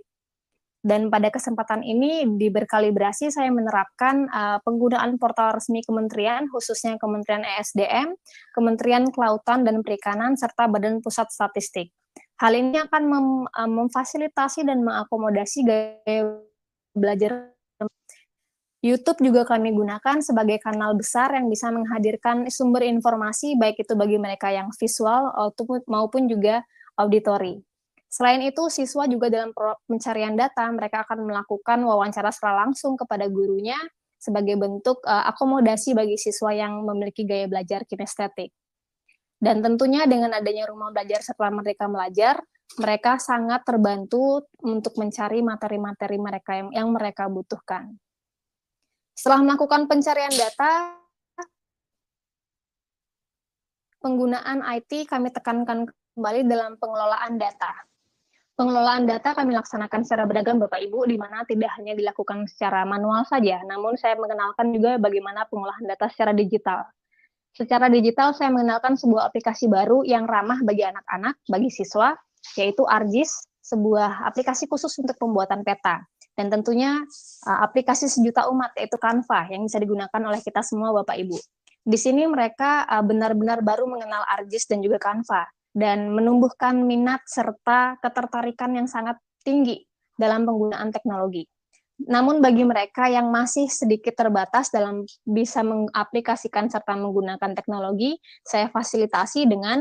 Dan pada kesempatan ini di Berkalibrasi saya menerapkan penggunaan portal resmi kementerian, khususnya Kementerian ESDM, Kementerian Kelautan dan Perikanan, serta Badan Pusat Statistik. Hal ini akan memfasilitasi dan mengakomodasi gaya belajar. YouTube juga kami gunakan sebagai kanal besar yang bisa menghadirkan sumber informasi, baik itu bagi mereka yang visual maupun juga auditori. Selain itu, siswa juga dalam pencarian data, mereka akan melakukan wawancara secara langsung kepada gurunya sebagai bentuk akomodasi bagi siswa yang memiliki gaya belajar kinestetik. Dan tentunya dengan adanya Rumah Belajar setelah Merdeka Belajar, mereka sangat terbantu untuk mencari materi-materi mereka yang mereka butuhkan. Setelah melakukan pencarian data, penggunaan IT kami tekankan kembali dalam pengelolaan data. Pengelolaan data kami laksanakan secara beragam, Bapak Ibu, di mana tidak hanya dilakukan secara manual saja, namun saya mengenalkan juga bagaimana pengolahan data secara digital. Secara digital, saya mengenalkan sebuah aplikasi baru yang ramah bagi anak-anak, bagi siswa, yaitu ARGIS, sebuah aplikasi khusus untuk pembuatan peta. Dan tentunya aplikasi sejuta umat, yaitu Canva, yang bisa digunakan oleh kita semua, Bapak Ibu. Di sini mereka benar-benar baru mengenal ARGIS dan juga Canva, dan menumbuhkan minat serta ketertarikan yang sangat tinggi dalam penggunaan teknologi. Namun bagi mereka yang masih sedikit terbatas dalam bisa mengaplikasikan serta menggunakan teknologi, saya fasilitasi dengan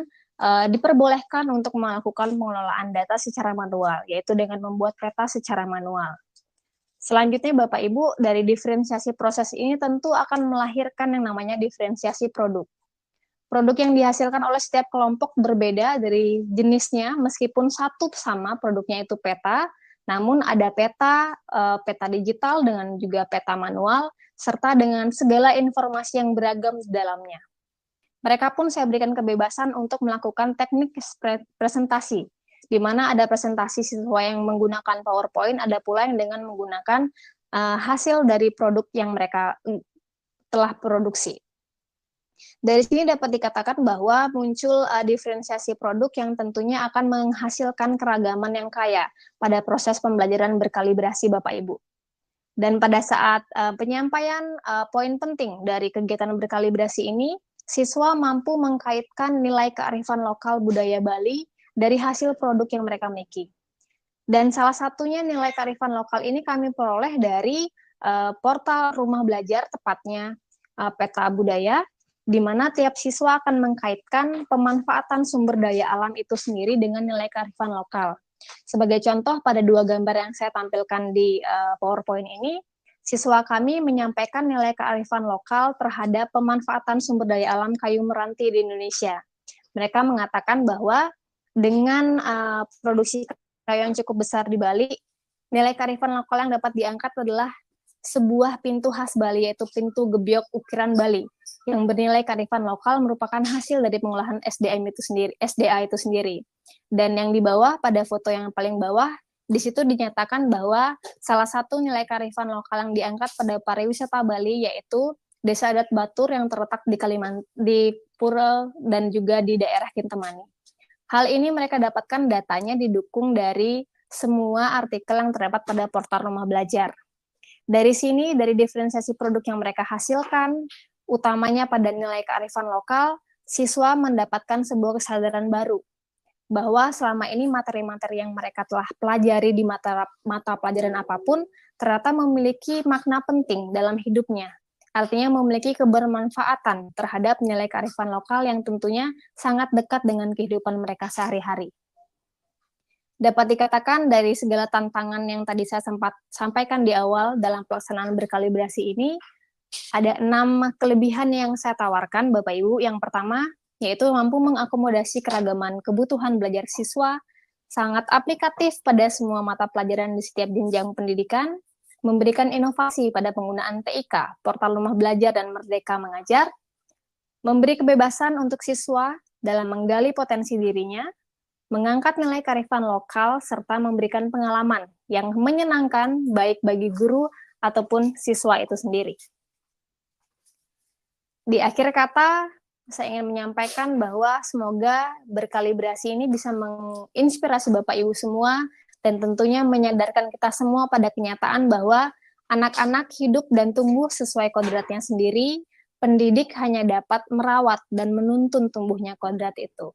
diperbolehkan untuk melakukan pengelolaan data secara manual, yaitu dengan membuat peta secara manual. Selanjutnya Bapak Ibu, dari diferensiasi proses ini tentu akan melahirkan yang namanya diferensiasi produk. Produk yang dihasilkan oleh setiap kelompok berbeda dari jenisnya, meskipun satu sama produknya itu peta, namun ada peta, peta digital dengan juga peta manual, serta dengan segala informasi yang beragam di dalamnya. Mereka pun saya berikan kebebasan untuk melakukan teknik presentasi, di mana ada presentasi siswa yang menggunakan PowerPoint, ada pula yang dengan menggunakan hasil dari produk yang mereka telah produksi. Dari sini dapat dikatakan bahwa muncul diferensiasi produk yang tentunya akan menghasilkan keragaman yang kaya pada proses pembelajaran berkalibrasi Bapak Ibu. Dan pada saat penyampaian poin penting dari kegiatan berkalibrasi ini, siswa mampu mengkaitkan nilai kearifan lokal budaya Bali dari hasil produk yang mereka miliki. Dan salah satunya nilai kearifan lokal ini kami peroleh dari portal Rumah Belajar, tepatnya Peta Budaya, di mana tiap siswa akan mengkaitkan pemanfaatan sumber daya alam itu sendiri dengan nilai kearifan lokal. Sebagai contoh, pada 2 gambar yang saya tampilkan di PowerPoint ini, siswa kami menyampaikan nilai kearifan lokal terhadap pemanfaatan sumber daya alam kayu meranti di Indonesia. Mereka mengatakan bahwa dengan produksi kayu yang cukup besar di Bali, nilai kearifan lokal yang dapat diangkat adalah sebuah pintu khas Bali, yaitu pintu gebyok ukiran Bali, yang bernilai kearifan lokal merupakan hasil dari pengolahan SDA itu sendiri. Dan yang di bawah, pada foto yang paling bawah, di situ dinyatakan bahwa salah satu nilai kearifan lokal yang diangkat pada pariwisata Bali yaitu Desa Adat Batur yang terletak di Pura dan juga di daerah Kintamani. Hal ini mereka dapatkan datanya didukung dari semua artikel yang terdapat pada portal Rumah Belajar. Dari sini, dari diferensiasi produk yang mereka hasilkan, utamanya pada nilai kearifan lokal, siswa mendapatkan sebuah kesadaran baru bahwa selama ini materi-materi yang mereka telah pelajari di mata pelajaran apapun ternyata memiliki makna penting dalam hidupnya. Artinya memiliki kebermanfaatan terhadap nilai kearifan lokal yang tentunya sangat dekat dengan kehidupan mereka sehari-hari. Dapat dikatakan dari segala tantangan yang tadi saya sempat sampaikan di awal dalam pelaksanaan berkalibrasi ini, ada 6 kelebihan yang saya tawarkan Bapak Ibu. Yang pertama, yaitu mampu mengakomodasi keragaman kebutuhan belajar siswa, sangat aplikatif pada semua mata pelajaran di setiap jenjang pendidikan, memberikan inovasi pada penggunaan TIK, Portal Rumah Belajar dan Merdeka Mengajar, memberi kebebasan untuk siswa dalam menggali potensi dirinya, mengangkat nilai kearifan lokal, serta memberikan pengalaman yang menyenangkan baik bagi guru ataupun siswa itu sendiri. Di akhir kata, saya ingin menyampaikan bahwa semoga berkalibrasi ini bisa menginspirasi Bapak Ibu semua dan tentunya menyadarkan kita semua pada kenyataan bahwa anak-anak hidup dan tumbuh sesuai kodratnya sendiri, pendidik hanya dapat merawat dan menuntun tumbuhnya kodrat itu.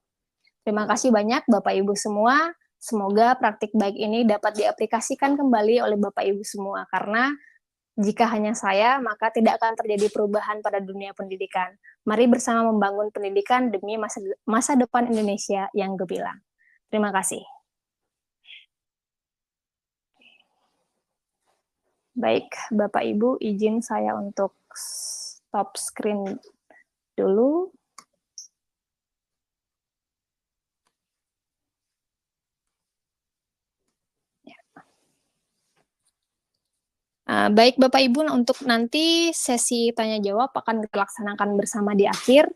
Terima kasih banyak Bapak Ibu semua, semoga praktik baik ini dapat diaplikasikan kembali oleh Bapak Ibu semua, karena jika hanya saya, maka tidak akan terjadi perubahan pada dunia pendidikan. Mari bersama membangun pendidikan demi masa depan Indonesia yang gemilang. Terima kasih. Baik, Bapak Ibu, izin saya untuk stop screen dulu. Baik Bapak Ibu, untuk nanti sesi tanya jawab akan kita laksanakan bersama di akhir.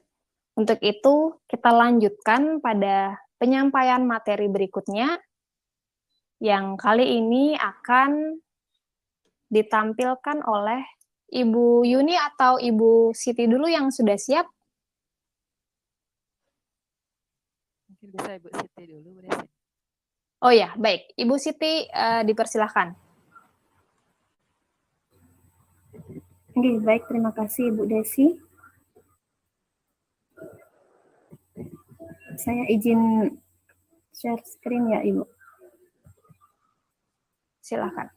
Untuk itu kita lanjutkan pada penyampaian materi berikutnya yang kali ini akan ditampilkan oleh Ibu Yuni atau Ibu Siti dulu yang sudah siap. Mungkin bisa Ibu Siti dulu, Bu Desi. Oh ya, baik. Ibu Siti dipersilahkan. Oke, baik. Terima kasih Ibu Desi. Saya izin share screen ya, Ibu. Silakan.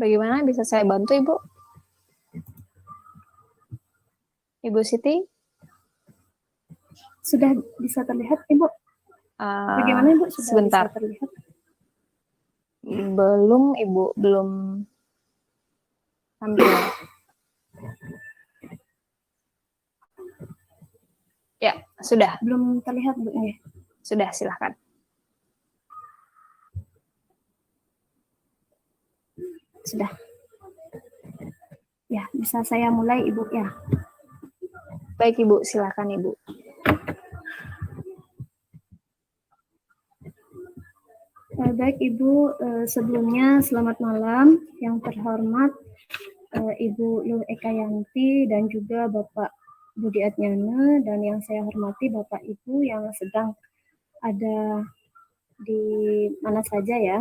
Bagaimana, bisa saya bantu, Ibu? Ibu Siti? Sudah bisa terlihat, Ibu? Bagaimana, Ibu? Sudah Sebentar. bisa terlihat? Belum, Ibu. Belum tampil. Ya, sudah. Belum terlihat, Bu? Ya. Sudah, silahkan. Sudah. Ya, bisa saya mulai, Ibu, ya. Baik, Ibu. Silahkan, Ibu. Baik, Ibu. Sebelumnya, selamat malam. Yang terhormat, Ibu Lu Ekayanti dan juga Bapak Budi Adnyana, dan yang saya hormati Bapak Ibu yang sedang ada di mana saja ya.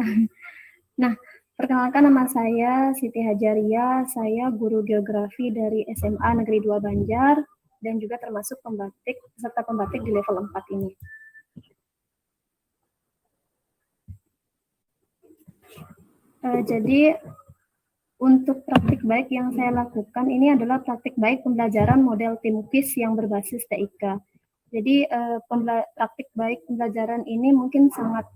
Nah, perkenalkan, nama saya Siti Hajaria, saya guru geografi dari SMA Negeri 2 Banjar, dan juga termasuk peserta pembatik di level 4 ini. Jadi, untuk praktik baik yang saya lakukan ini adalah praktik baik pembelajaran model tim quiz yang berbasis TIK. Jadi, praktik baik pembelajaran ini mungkin sangat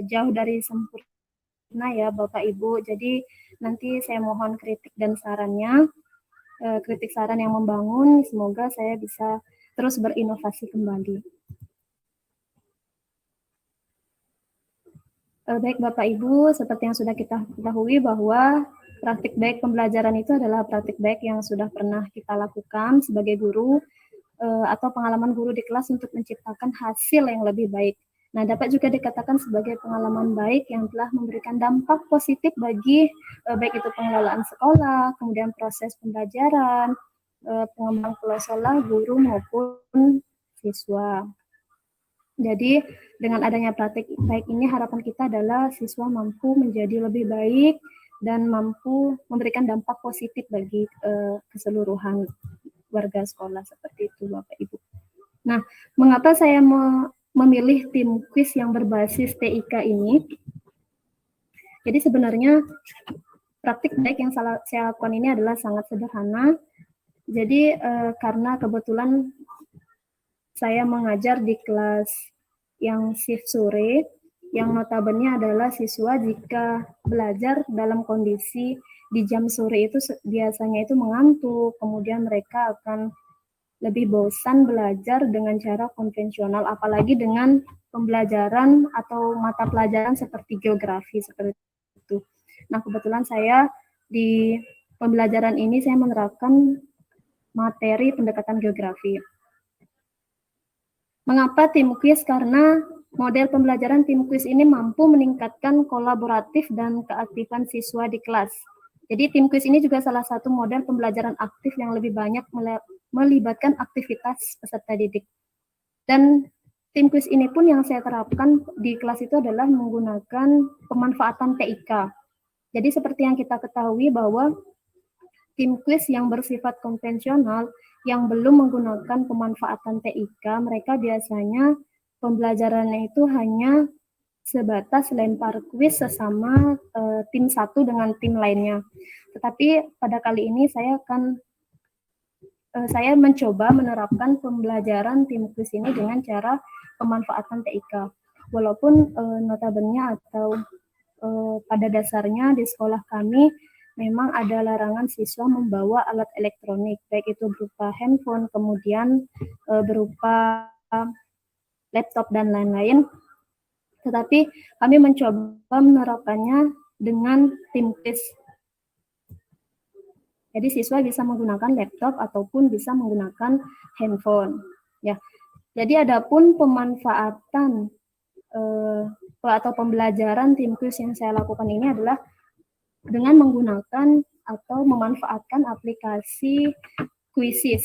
jauh dari sempurna ya Bapak Ibu. Jadi nanti saya mohon kritik dan sarannya, kritik saran yang membangun. Semoga saya bisa terus berinovasi kembali. Baik Bapak Ibu, seperti yang sudah kita ketahui bahwa praktik baik pembelajaran itu adalah praktik baik yang sudah pernah kita lakukan sebagai guru atau pengalaman guru di kelas untuk menciptakan hasil yang lebih baik. Nah, dapat juga dikatakan sebagai pengalaman baik yang telah memberikan dampak positif bagi baik itu pengelolaan sekolah, kemudian proses pembelajaran, pengembang pulau guru maupun siswa. Jadi, dengan adanya praktik baik ini, harapan kita adalah siswa mampu menjadi lebih baik dan mampu memberikan dampak positif bagi keseluruhan warga sekolah, seperti itu Bapak Ibu. Nah, mengapa saya memilih tim quiz yang berbasis TIK ini? Jadi sebenarnya praktik baik yang saya lakukan ini adalah sangat sederhana. Jadi karena kebetulan saya mengajar di kelas yang shift sore, yang notabene adalah siswa jika belajar dalam kondisi di jam sore itu biasanya itu mengantuk, kemudian mereka akan lebih bosan belajar dengan cara konvensional, apalagi dengan pembelajaran atau mata pelajaran seperti geografi, seperti itu. Nah, kebetulan saya di pembelajaran ini saya menerapkan materi pendekatan geografi. Mengapa tim quiz? Karena model pembelajaran tim quiz ini mampu meningkatkan kolaboratif dan keaktifan siswa di kelas. Jadi tim quiz ini juga salah satu model pembelajaran aktif yang lebih banyak melibatkan aktivitas peserta didik. Dan tim quiz ini pun yang saya terapkan di kelas itu adalah menggunakan pemanfaatan TIK. Jadi seperti yang kita ketahui bahwa tim quiz yang bersifat konvensional yang belum menggunakan pemanfaatan TIK, mereka biasanya pembelajarannya itu hanya sebatas lempar kuis sesama tim satu dengan tim lainnya. Tetapi pada kali ini saya mencoba menerapkan pembelajaran tim quiz ini dengan cara pemanfaatan TIK. Walaupun notabene atau pada dasarnya di sekolah kami memang ada larangan siswa membawa alat elektronik, baik itu berupa handphone, kemudian berupa laptop dan lain-lain. Tetapi kami mencoba menerapkannya dengan tim quiz. Jadi siswa bisa menggunakan laptop ataupun bisa menggunakan handphone. Ya. Jadi adapun pemanfaatan atau pembelajaran tim quiz yang saya lakukan ini adalah dengan menggunakan atau memanfaatkan aplikasi Quizzes.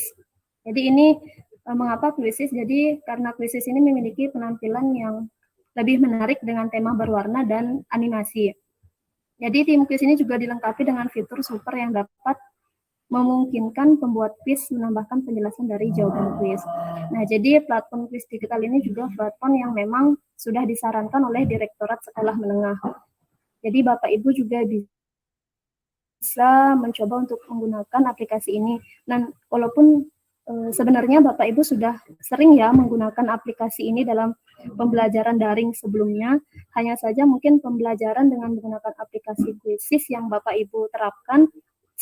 Jadi ini mengapa Quizzes? Jadi karena Quizzes ini memiliki penampilan yang lebih menarik dengan tema berwarna dan animasi. Jadi tim quiz ini juga dilengkapi dengan fitur super yang dapat memungkinkan pembuat quiz menambahkan penjelasan dari jawaban quiz. Nah, jadi platform quiz digital ini juga platform yang memang sudah disarankan oleh Direktorat Sekolah Menengah. Jadi Bapak Ibu juga bisa mencoba untuk menggunakan aplikasi ini. Dan walaupun sebenarnya Bapak Ibu sudah sering ya menggunakan aplikasi ini dalam pembelajaran daring sebelumnya, hanya saja mungkin pembelajaran dengan menggunakan aplikasi Quizzes yang Bapak Ibu terapkan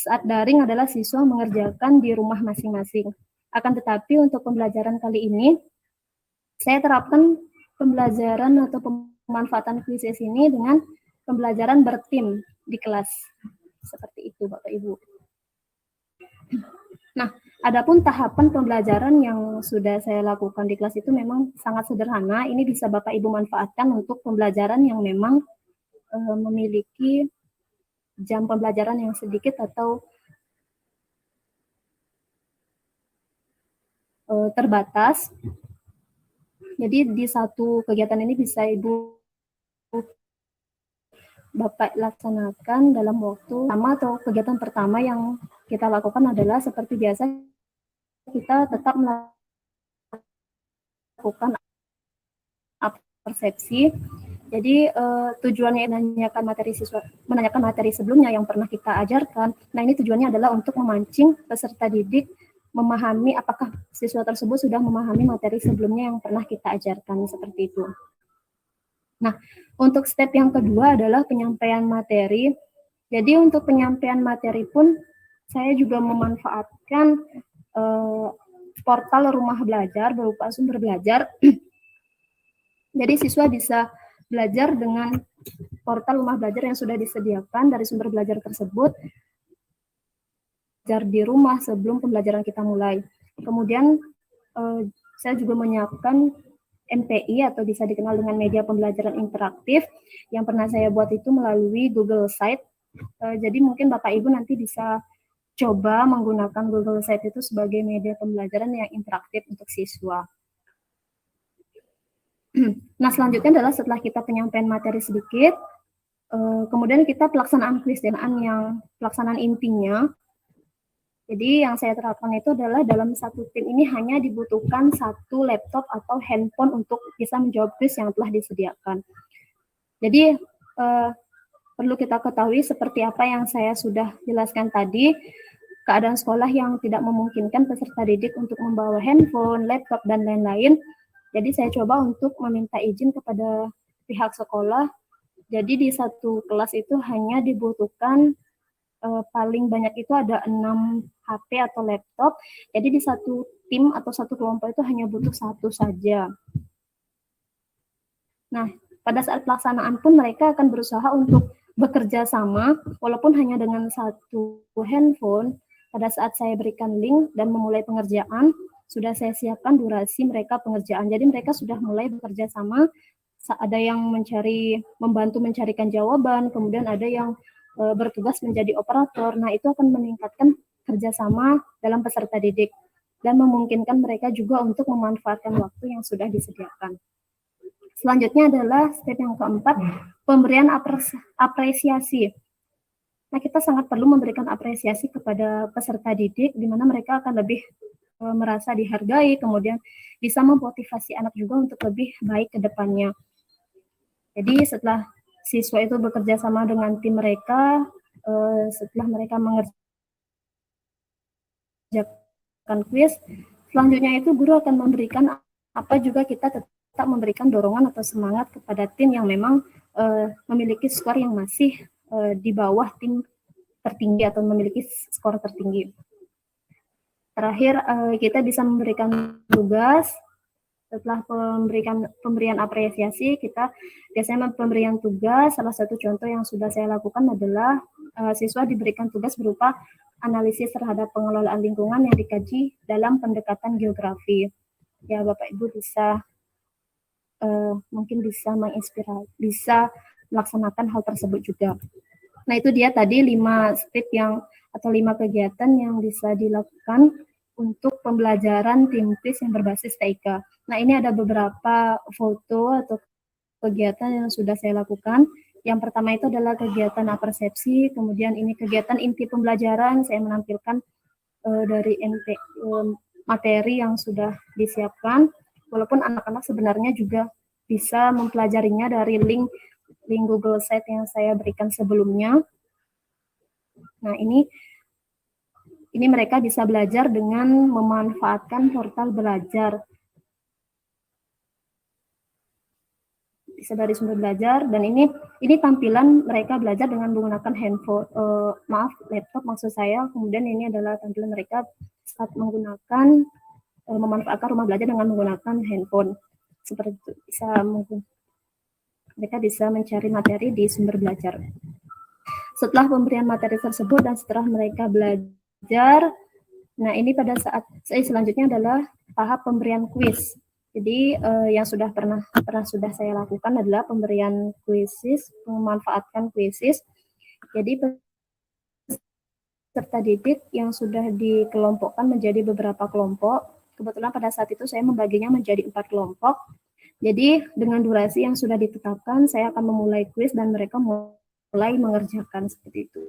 saat daring adalah siswa mengerjakan di rumah masing-masing. Akan tetapi untuk pembelajaran kali ini, saya terapkan pembelajaran atau pemanfaatan Quizzes ini dengan pembelajaran bertim di kelas. Seperti itu Bapak Ibu. Nah, adapun tahapan pembelajaran yang sudah saya lakukan di kelas itu memang sangat sederhana. Ini bisa Bapak Ibu manfaatkan untuk pembelajaran yang memang memiliki jam pembelajaran yang sedikit atau terbatas. Jadi di satu kegiatan ini bisa Ibu Bapak laksanakan dalam waktu sama atau kegiatan pertama yang kita lakukan adalah seperti biasa kita tetap melakukan persepsi. Jadi tujuannya menanyakan materi sebelumnya yang pernah kita ajarkan. Nah, ini tujuannya adalah untuk memancing peserta didik memahami apakah siswa tersebut sudah memahami materi sebelumnya yang pernah kita ajarkan, seperti itu. Nah, untuk step yang kedua adalah penyampaian materi. Jadi untuk penyampaian materi pun saya juga memanfaatkan portal Rumah Belajar berupa sumber belajar. Jadi siswa bisa belajar dengan portal Rumah Belajar yang sudah disediakan dari sumber belajar tersebut, belajar di rumah sebelum pembelajaran kita mulai. Kemudian saya juga menyiapkan MPI atau bisa dikenal dengan media pembelajaran interaktif yang pernah saya buat itu melalui Google Site. Jadi mungkin Bapak Ibu nanti bisa coba menggunakan Google Site itu sebagai media pembelajaran yang interaktif untuk siswa. Nah, selanjutnya adalah setelah kita penyampaian materi sedikit, kemudian kita pelaksanaan kuis yang pelaksanaan intinya. Jadi yang saya terapkan itu adalah dalam satu tim ini hanya dibutuhkan satu laptop atau handphone untuk bisa menjawab kuis yang telah disediakan. Jadi perlu kita ketahui seperti apa yang saya sudah jelaskan tadi, keadaan sekolah yang tidak memungkinkan peserta didik untuk membawa handphone, laptop, dan lain-lain. Jadi saya coba untuk meminta izin kepada pihak sekolah. Jadi di satu kelas itu hanya dibutuhkan paling banyak itu ada 6 HP atau laptop. Jadi di satu tim atau satu kelompok itu hanya butuh satu saja. Nah, pada saat pelaksanaan pun mereka akan berusaha untuk bekerja sama, walaupun hanya dengan satu handphone. Pada saat saya berikan link dan memulai pengerjaan, sudah saya siapkan durasi mereka pengerjaan. Jadi mereka sudah mulai bekerja sama. Ada yang membantu mencarikan jawaban, kemudian ada yang bertugas menjadi operator. Nah, itu akan meningkatkan kerjasama dalam peserta didik dan memungkinkan mereka juga untuk memanfaatkan waktu yang sudah disediakan. Selanjutnya adalah step yang keempat, pemberian apresiasi. Nah, kita sangat perlu memberikan apresiasi kepada peserta didik, di mana mereka akan lebih merasa dihargai, kemudian bisa memotivasi anak juga untuk lebih baik ke depannya. Jadi setelah siswa itu bekerja sama dengan tim mereka, setelah mereka mengerjakan kuis, selanjutnya itu guru akan memberikan apa juga kita tetap memberikan dorongan atau semangat kepada tim yang memang memiliki skor yang masih di bawah tim tertinggi atau memiliki skor tertinggi. Terakhir, kita bisa memberikan tugas. Setelah pemberian apresiasi, kita biasanya pemberian tugas. Salah satu contoh yang sudah saya lakukan adalah siswa diberikan tugas berupa analisis terhadap pengelolaan lingkungan yang dikaji dalam pendekatan geografi. Ya, Bapak Ibu bisa mungkin bisa menginspirasi, bisa melaksanakan hal tersebut juga. Nah, itu dia tadi 5 step atau 5 kegiatan yang bisa dilakukan untuk pembelajaran tim quiz yang berbasis TIK. Nah, ini ada beberapa foto atau kegiatan yang sudah saya lakukan. Yang pertama itu adalah kegiatan apersepsi, kemudian ini kegiatan inti pembelajaran, saya menampilkan dari materi yang sudah disiapkan, walaupun anak-anak sebenarnya juga bisa mempelajarinya dari link Google Site yang saya berikan sebelumnya. Nah, ini mereka bisa belajar dengan memanfaatkan portal belajar. Bisa dari sumber belajar, dan ini tampilan mereka belajar dengan menggunakan handphone, laptop maksud saya. Kemudian ini adalah tampilan mereka saat menggunakan memanfaatkan rumah belajar dengan menggunakan handphone. Seperti itu, mereka bisa mencari materi di sumber belajar. Setelah pemberian materi tersebut dan setelah mereka belajar, nah ini pada saat selanjutnya adalah tahap pemberian kuis. Jadi yang pernah saya lakukan adalah pemberian kuisis, memanfaatkan kuisis. Jadi peserta didik yang sudah dikelompokkan menjadi beberapa kelompok. Kebetulan pada saat itu saya membaginya menjadi 4 kelompok. Jadi dengan durasi yang sudah ditetapkan, saya akan memulai kuis dan mereka mulai mengerjakan seperti itu.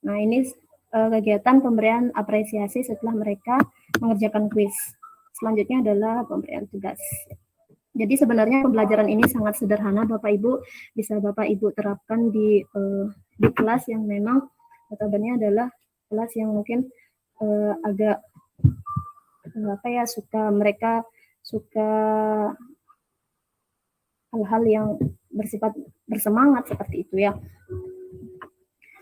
Nah, ini kegiatan pemberian apresiasi setelah mereka mengerjakan kuis. Selanjutnya adalah pemberian tugas. Jadi sebenarnya pembelajaran ini sangat sederhana, Bapak Ibu. Bisa Bapak Ibu terapkan di kelas yang memang notabene adalah kelas yang mungkin agak mereka suka hal-hal yang bersifat bersemangat seperti itu ya.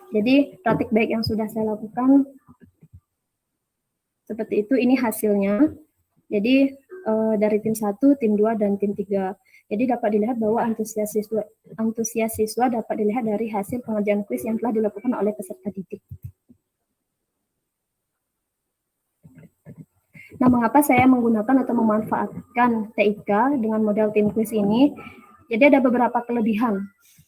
Jadi praktik baik yang sudah saya lakukan seperti itu, ini hasilnya. Jadi dari tim 1, tim 2, dan tim 3. Jadi dapat dilihat bahwa antusias siswa dapat dilihat dari hasil pengerjaan kuis yang telah dilakukan oleh peserta didik. Nah, mengapa saya menggunakan atau memanfaatkan TIK dengan model tim kuis ini? Jadi ada beberapa kelebihan.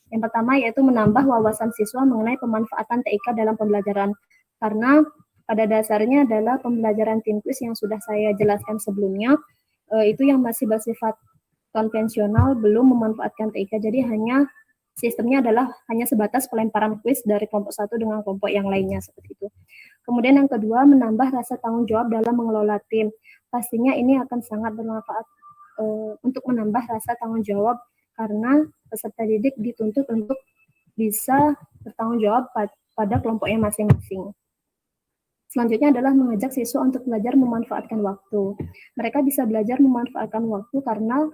Yang pertama yaitu menambah wawasan siswa mengenai pemanfaatan TIK dalam pembelajaran. Karena pada dasarnya adalah pembelajaran tim quiz yang sudah saya jelaskan sebelumnya, itu yang masih bersifat konvensional, belum memanfaatkan TIK. Jadi sistemnya adalah hanya sebatas pelemparan kuis dari kelompok satu dengan kelompok yang lainnya, seperti itu. Kemudian yang kedua, menambah rasa tanggung jawab dalam mengelola tim. Pastinya ini akan sangat bermanfaat untuk menambah rasa tanggung jawab, karena peserta didik dituntut untuk bisa bertanggung jawab pada kelompoknya masing-masing. Selanjutnya adalah mengajak siswa untuk belajar memanfaatkan waktu. Mereka bisa belajar memanfaatkan waktu karena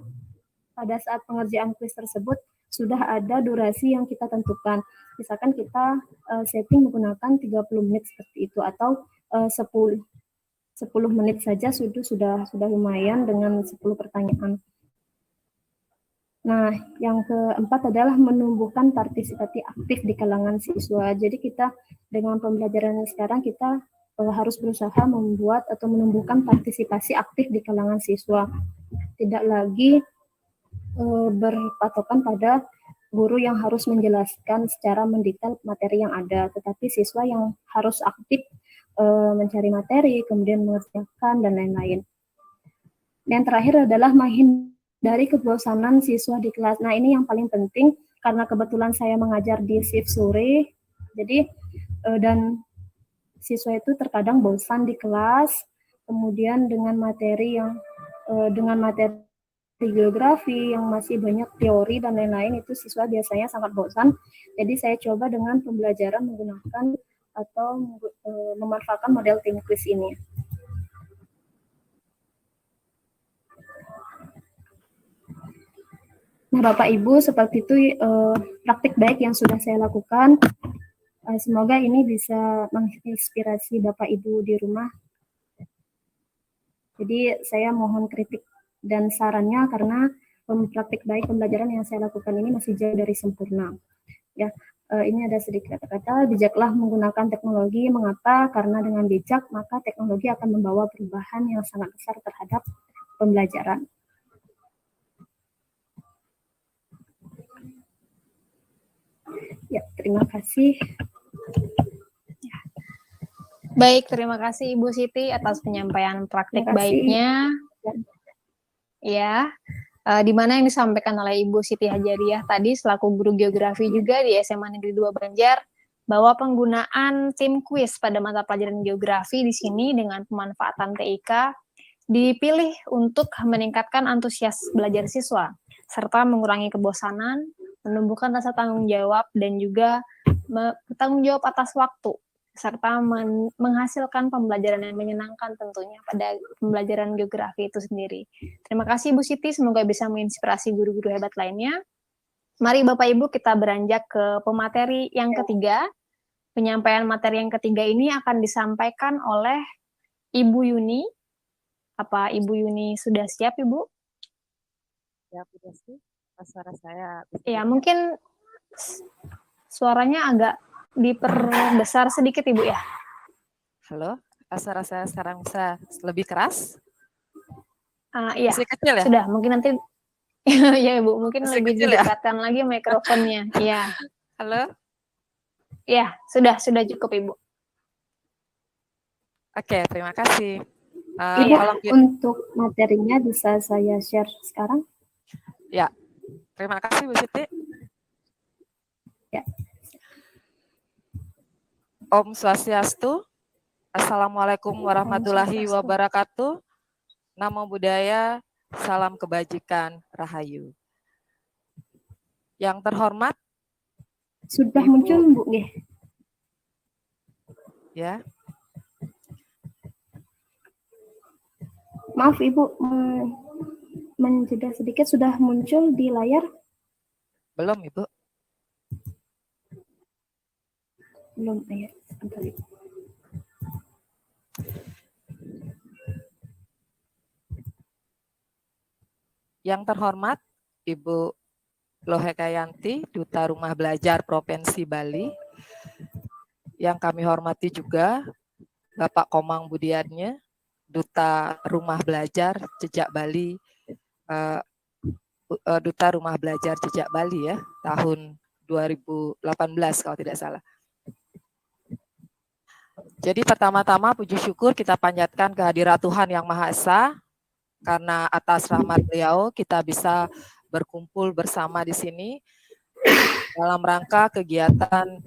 pada saat pengerjaan kuis tersebut sudah ada durasi yang kita tentukan. Misalkan kita setting menggunakan 30 menit seperti itu, atau 10 menit saja sudah lumayan dengan 10 pertanyaan. Nah, yang keempat adalah menumbuhkan partisipasi aktif di kalangan siswa. Jadi kita dengan pembelajaran sekarang kita harus berusaha membuat atau menumbuhkan partisipasi aktif di kalangan siswa. Tidak lagi berpatokan pada guru yang harus menjelaskan secara mendetail materi yang ada, tetapi siswa yang harus aktif mencari materi, kemudian mengerjakan, dan lain-lain. Yang terakhir adalah menghindari kebosanan siswa di kelas. Nah, ini yang paling penting, karena kebetulan saya mengajar di shift sore, jadi dan siswa itu terkadang bosan di kelas, kemudian dengan materi geografi yang masih banyak teori dan lain-lain, itu siswa biasanya sangat bosan. Jadi saya coba dengan pembelajaran menggunakan atau memanfaatkan model tim quiz ini. Nah, Bapak Ibu, seperti itu praktik baik yang sudah saya lakukan. Semoga ini bisa menginspirasi Bapak Ibu di rumah. Jadi saya mohon kritik dan sarannya, karena praktik baik pembelajaran yang saya lakukan ini masih jauh dari sempurna. Ya, Ini ada sedikit kata-kata, bijaklah menggunakan teknologi. Mengapa? Karena dengan bijak, maka teknologi akan membawa perubahan yang sangat besar terhadap pembelajaran. Ya, terima kasih. Baik, terima kasih Ibu Siti atas penyampaian praktik Terima kasih. baiknya. Ya, di mana yang disampaikan oleh Ibu Siti Hajariah tadi selaku guru geografi juga di SMA Negeri 2 Banjar, bahwa penggunaan tim kuis pada mata pelajaran geografi di sini dengan pemanfaatan TIK dipilih untuk meningkatkan antusias belajar siswa, serta mengurangi kebosanan, menumbuhkan rasa tanggung jawab, dan juga tanggung jawab atas waktu, serta menghasilkan pembelajaran yang menyenangkan tentunya pada pembelajaran geografi itu sendiri. Terima kasih Bu Siti, semoga bisa menginspirasi guru-guru hebat lainnya. Mari Bapak Ibu kita beranjak ke pemateri yang ketiga. Penyampaian materi yang ketiga ini akan disampaikan oleh Ibu Yuni. Apa Ibu Yuni sudah siap, Ibu? Ya, udah sih. Suara saya. Ya, mungkin suaranya agak diperbesar sedikit, Ibu ya. Halo, suara saya sekarang bisa lebih keras? Iya, Masih kecil ya? sudah. Mungkin nanti, ya Ibu, mungkin Masih lebih kecil ya? didekatkan lagi mikrofonnya. Iya, Halo? ya sudah cukup Ibu. Oke, terima kasih. Ibu, Kalau untuk materinya bisa saya share sekarang? ya, terima kasih Bu Siti. Ya. Om Swastiastu. Assalamualaikum warahmatullahi wabarakatuh. Namo Buddhaya, salam kebajikan, rahayu. Yang terhormat, Sudah Ibu, muncul, Bu? ya. Maaf Ibu, menjeda sedikit, sudah muncul di layar? Belum Ibu. Belum, ya. Sebentar, Ibu. Yang terhormat, Ibu Lohekayanti, Duta Rumah Belajar Provinsi Bali. Yang kami hormati juga Bapak Komang Budiarnya, Duta Rumah Belajar Jejak Bali, Duta Rumah Belajar Jejak Bali ya, tahun 2018 kalau tidak salah. Jadi pertama-tama puji syukur kita panjatkan kehadirat Tuhan Yang Maha Esa, karena atas rahmat beliau kita bisa berkumpul bersama di sini dalam rangka kegiatan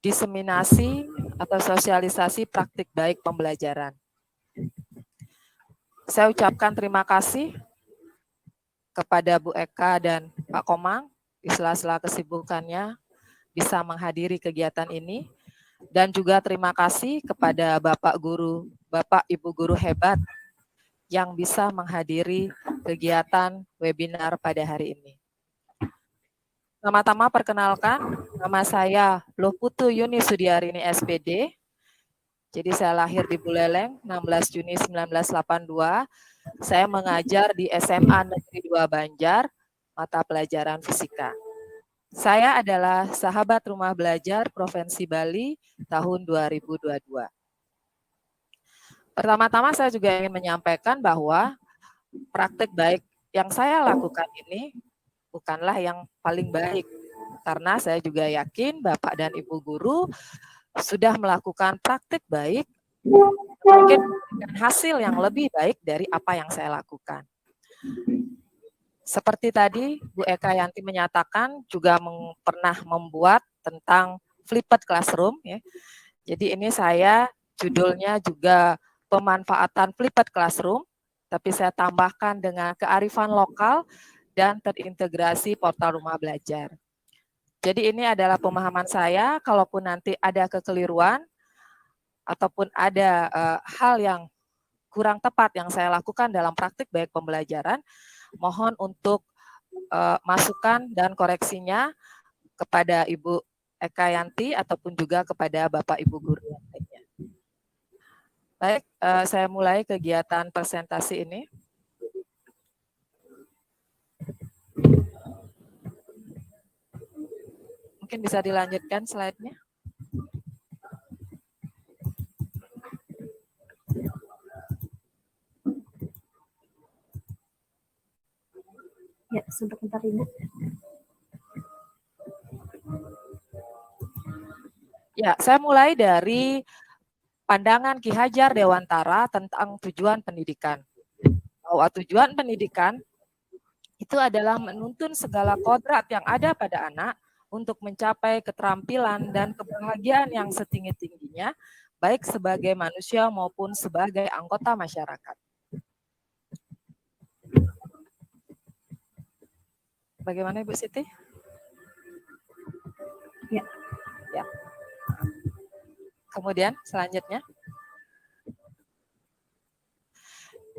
diseminasi atau sosialisasi praktik baik pembelajaran. Saya ucapkan terima kasih kepada Bu Eka dan Pak Komang di sela-sela kesibukannya bisa menghadiri kegiatan ini, dan juga terima kasih kepada Bapak Guru, Bapak Ibu Guru hebat yang bisa menghadiri kegiatan webinar pada hari ini. Pertama-tama perkenalkan, nama saya Lohputu Yuni Sudiarini SPD. Jadi saya lahir di Buleleng 16 Juni 1982. Saya mengajar di SMA Negeri 2 Banjar, mata pelajaran fisika. Saya adalah sahabat rumah belajar Provinsi Bali tahun 2022. Pertama-tama saya juga ingin menyampaikan bahwa praktik baik yang saya lakukan ini bukanlah yang paling baik. Karena saya juga yakin Bapak dan Ibu Guru sudah melakukan praktik baik, mungkin dengan hasil yang lebih baik dari apa yang saya lakukan. Seperti tadi Bu Eka Yanti menyatakan juga pernah membuat tentang flipped classroom. Ya. Jadi ini saya judulnya juga pemanfaatan flipped classroom, tapi saya tambahkan dengan kearifan lokal dan terintegrasi portal rumah belajar. Jadi ini adalah pemahaman saya, kalaupun nanti ada kekeliruan ataupun ada hal yang kurang tepat yang saya lakukan dalam praktik baik pembelajaran, mohon untuk masukan dan koreksinya kepada Ibu Eka Yanti ataupun juga kepada Bapak Ibu Guru yang lainnya. Baik, saya mulai kegiatan presentasi ini. mungkin bisa dilanjutkan slide-nya. Ya, sebentar Ibu. Ya, saya mulai dari pandangan Ki Hajar Dewantara tentang tujuan pendidikan. Bahwa tujuan pendidikan itu adalah menuntun segala kodrat yang ada pada anak untuk mencapai keterampilan dan kebahagiaan yang setinggi-tingginya, baik sebagai manusia maupun sebagai anggota masyarakat. Bagaimana Ibu Siti? Ya. Ya. Kemudian selanjutnya.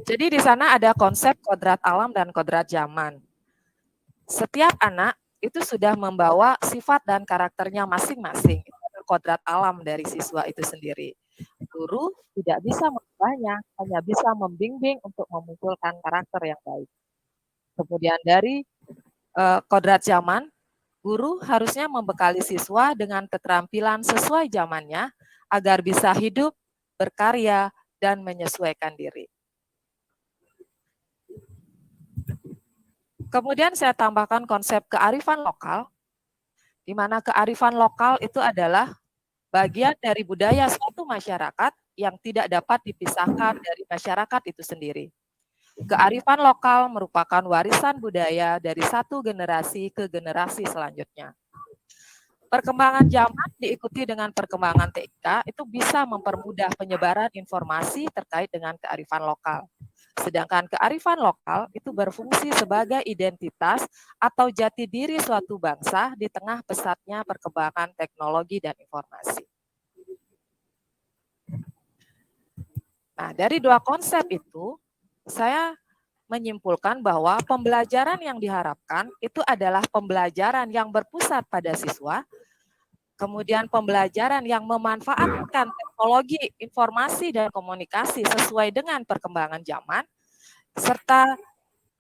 Jadi di sana ada konsep kodrat alam dan kodrat zaman. Setiap anak itu sudah membawa sifat dan karakternya masing-masing. Itu adalah kodrat alam dari siswa itu sendiri. Guru tidak bisa mengubahnya, hanya bisa membimbing untuk memunculkan karakter yang baik. Kemudian dari kodrat zaman, guru harusnya membekali siswa dengan keterampilan sesuai zamannya agar bisa hidup, berkarya, dan menyesuaikan diri. Kemudian saya tambahkan konsep kearifan lokal, di mana kearifan lokal itu adalah bagian dari budaya suatu masyarakat yang tidak dapat dipisahkan dari masyarakat itu sendiri. Kearifan lokal merupakan warisan budaya dari satu generasi ke generasi selanjutnya. Perkembangan zaman diikuti dengan perkembangan TIK itu bisa mempermudah penyebaran informasi terkait dengan kearifan lokal. Sedangkan kearifan lokal itu berfungsi sebagai identitas atau jati diri suatu bangsa di tengah pesatnya perkembangan teknologi dan informasi. Nah, dari dua konsep itu, saya menyimpulkan bahwa pembelajaran yang diharapkan itu adalah pembelajaran yang berpusat pada siswa, kemudian pembelajaran yang memanfaatkan teknologi, informasi, dan komunikasi sesuai dengan perkembangan zaman, serta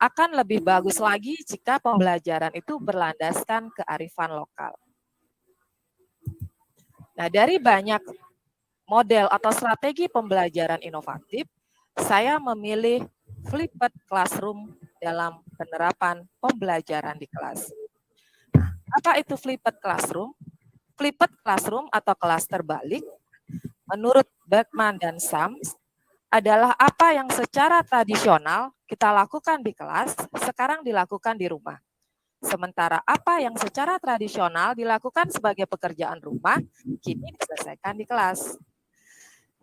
akan lebih bagus lagi jika pembelajaran itu berlandaskan kearifan lokal. Nah, dari banyak model atau strategi pembelajaran inovatif, saya memilih flipped classroom dalam penerapan pembelajaran di kelas. Nah, apa itu flipped classroom? Flipped classroom atau kelas terbalik, menurut Beckman dan Sams, adalah apa yang secara tradisional kita lakukan di kelas, sekarang dilakukan di rumah. Sementara apa yang secara tradisional dilakukan sebagai pekerjaan rumah, kini diselesaikan di kelas.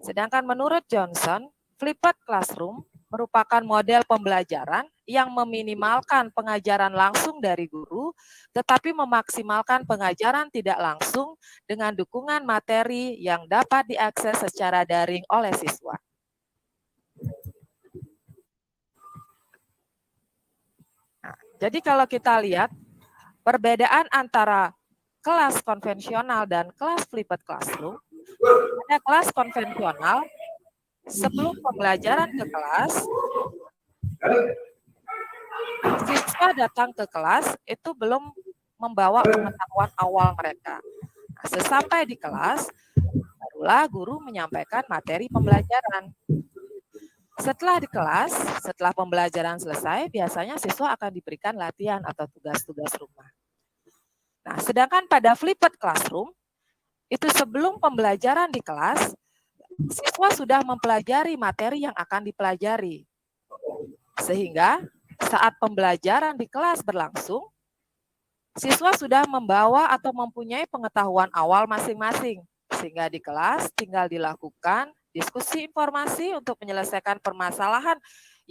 Sedangkan menurut Johnson, flipped classroom merupakan model pembelajaran yang meminimalkan pengajaran langsung dari guru, tetapi memaksimalkan pengajaran tidak langsung dengan dukungan materi yang dapat diakses secara daring oleh siswa. Nah, jadi kalau kita lihat perbedaan antara kelas konvensional dan kelas flipped classroom, pada kelas konvensional, sebelum pembelajaran ke kelas, siswa datang ke kelas itu belum membawa pengetahuan awal mereka. Nah, sesampai di kelas, barulah guru menyampaikan materi pembelajaran. Setelah di kelas, setelah pembelajaran selesai, biasanya siswa akan diberikan latihan atau tugas-tugas rumah. Nah, sedangkan pada flipped classroom, itu sebelum pembelajaran di kelas, siswa sudah mempelajari materi yang akan dipelajari. Sehingga saat pembelajaran di kelas berlangsung, siswa sudah membawa atau mempunyai pengetahuan awal masing-masing. Sehingga di kelas tinggal dilakukan diskusi informasi untuk menyelesaikan permasalahan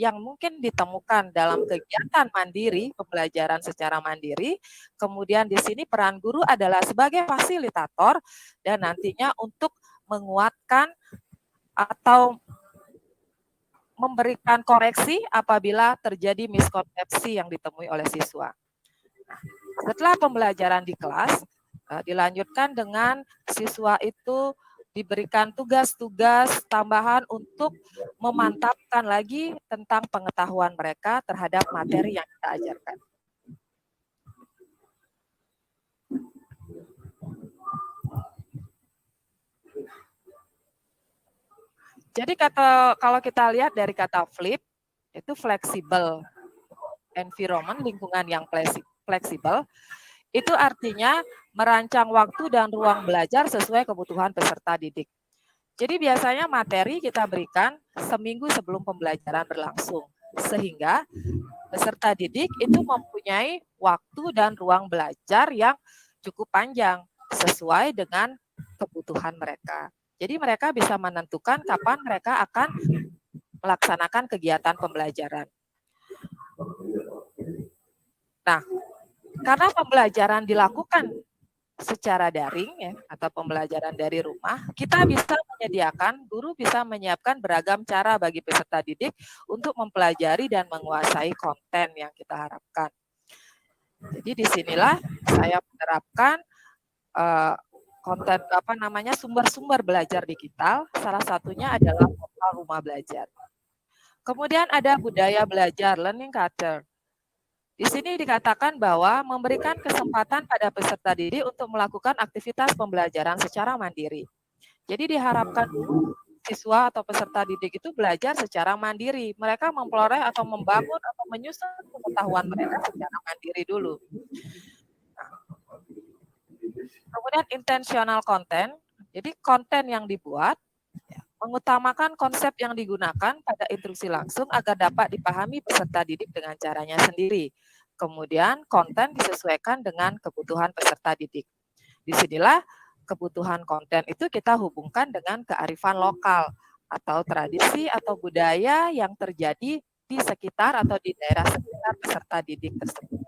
yang mungkin ditemukan dalam kegiatan mandiri, pembelajaran secara mandiri. Kemudian di sini peran guru adalah sebagai fasilitator dan nantinya untuk menguatkan atau memberikan koreksi apabila terjadi miskonsepsi yang ditemui oleh siswa. Nah, setelah pembelajaran di kelas, dilanjutkan dengan siswa itu diberikan tugas-tugas tambahan untuk memantapkan lagi tentang pengetahuan mereka terhadap materi yang kita ajarkan. Jadi kalau kita lihat dari kata flip, itu fleksibel. Environment, lingkungan yang fleksibel, itu artinya merancang waktu dan ruang belajar sesuai kebutuhan peserta didik. Jadi biasanya materi kita berikan seminggu sebelum pembelajaran berlangsung, sehingga peserta didik itu mempunyai waktu dan ruang belajar yang cukup panjang sesuai dengan kebutuhan mereka. Jadi mereka bisa menentukan kapan mereka akan melaksanakan kegiatan pembelajaran. Nah, karena pembelajaran dilakukan secara daring ya, atau pembelajaran dari rumah, kita bisa menyediakan, guru bisa menyiapkan beragam cara bagi peserta didik untuk mempelajari dan menguasai konten yang kita harapkan. Jadi disinilah saya menerapkan konten sumber-sumber belajar digital, salah satunya adalah portal Rumah Belajar. Kemudian ada budaya belajar, learning culture. Di sini dikatakan bahwa memberikan kesempatan pada peserta didik untuk melakukan aktivitas pembelajaran secara mandiri. Jadi diharapkan siswa atau peserta didik itu belajar secara mandiri. Mereka memperoleh atau membangun atau menyusun pengetahuan mereka secara mandiri dulu. Kemudian intentional content. Jadi konten yang dibuat mengutamakan konsep yang digunakan pada instruksi langsung agar dapat dipahami peserta didik dengan caranya sendiri. Kemudian konten disesuaikan dengan kebutuhan peserta didik. Disinilah kebutuhan konten itu kita hubungkan dengan kearifan lokal atau tradisi atau budaya yang terjadi di sekitar atau di daerah sekitar peserta didik tersebut.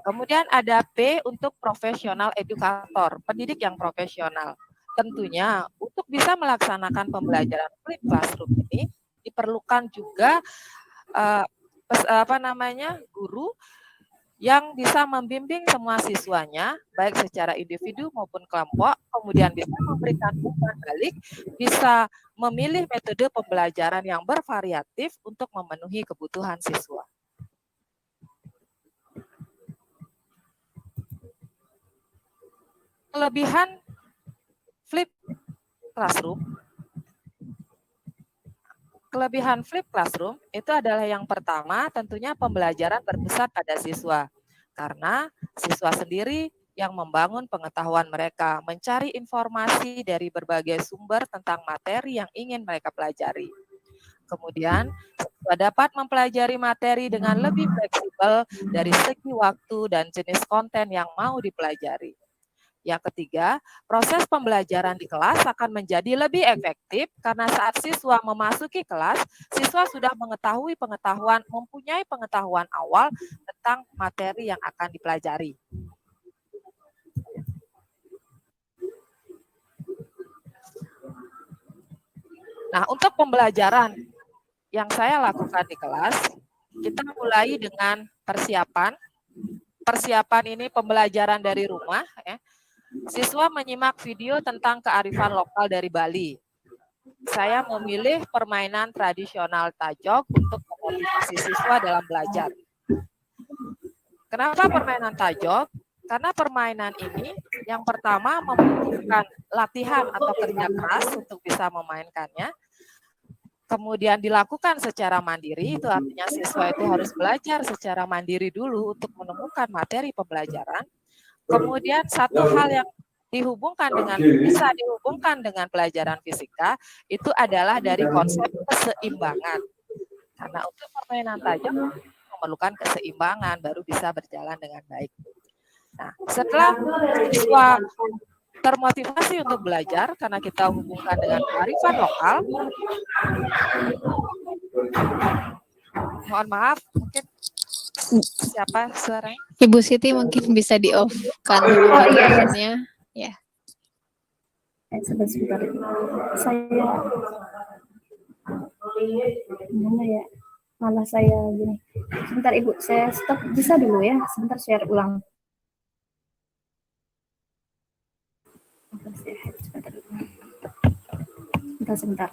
Kemudian ada P untuk profesional edukator, pendidik yang profesional. Tentunya untuk bisa melaksanakan pembelajaran flip classroom ini diperlukan juga guru yang bisa membimbing semua siswanya baik secara individu maupun kelompok, kemudian bisa memberikan umpan balik, bisa memilih metode pembelajaran yang bervariatif untuk memenuhi kebutuhan siswa. Kelebihan flip classroom. Kelebihan flip classroom itu adalah yang pertama tentunya pembelajaran berpusat pada siswa. Karena siswa sendiri yang membangun pengetahuan mereka, mencari informasi dari berbagai sumber tentang materi yang ingin mereka pelajari. Kemudian, siswa dapat mempelajari materi dengan lebih fleksibel dari segi waktu dan jenis konten yang mau dipelajari. Yang ketiga, proses pembelajaran di kelas akan menjadi lebih efektif karena saat siswa memasuki kelas, siswa sudah mempunyai pengetahuan awal tentang materi yang akan dipelajari. Nah, untuk pembelajaran yang saya lakukan di kelas, kita mulai dengan persiapan. Persiapan ini pembelajaran dari rumah, ya. Siswa menyimak video tentang kearifan lokal dari Bali. Saya memilih permainan tradisional tajok untuk memotivasi siswa dalam belajar. Kenapa permainan tajok? Karena permainan ini yang pertama membutuhkan latihan atau kerja keras untuk bisa memainkannya. Kemudian dilakukan secara mandiri, itu artinya siswa itu harus belajar secara mandiri dulu untuk menemukan materi pembelajaran. Kemudian satu hal yang bisa dihubungkan dengan pelajaran fisika itu adalah dari konsep keseimbangan. Karena untuk permainan tajam memerlukan keseimbangan baru bisa berjalan dengan baik. Nah, setelah siswa termotivasi untuk belajar karena kita hubungkan dengan kearifan lokal. Mohon maaf, mungkin siapa suaranya? Ibu Siti mungkin bisa di-off-kan mikrofonnya. Ya. Sebentar. Saya gimana ya? Malah saya gini. Sebentar Ibu, saya stop bisa dulu ya. Sebentar share ulang. Sebentar.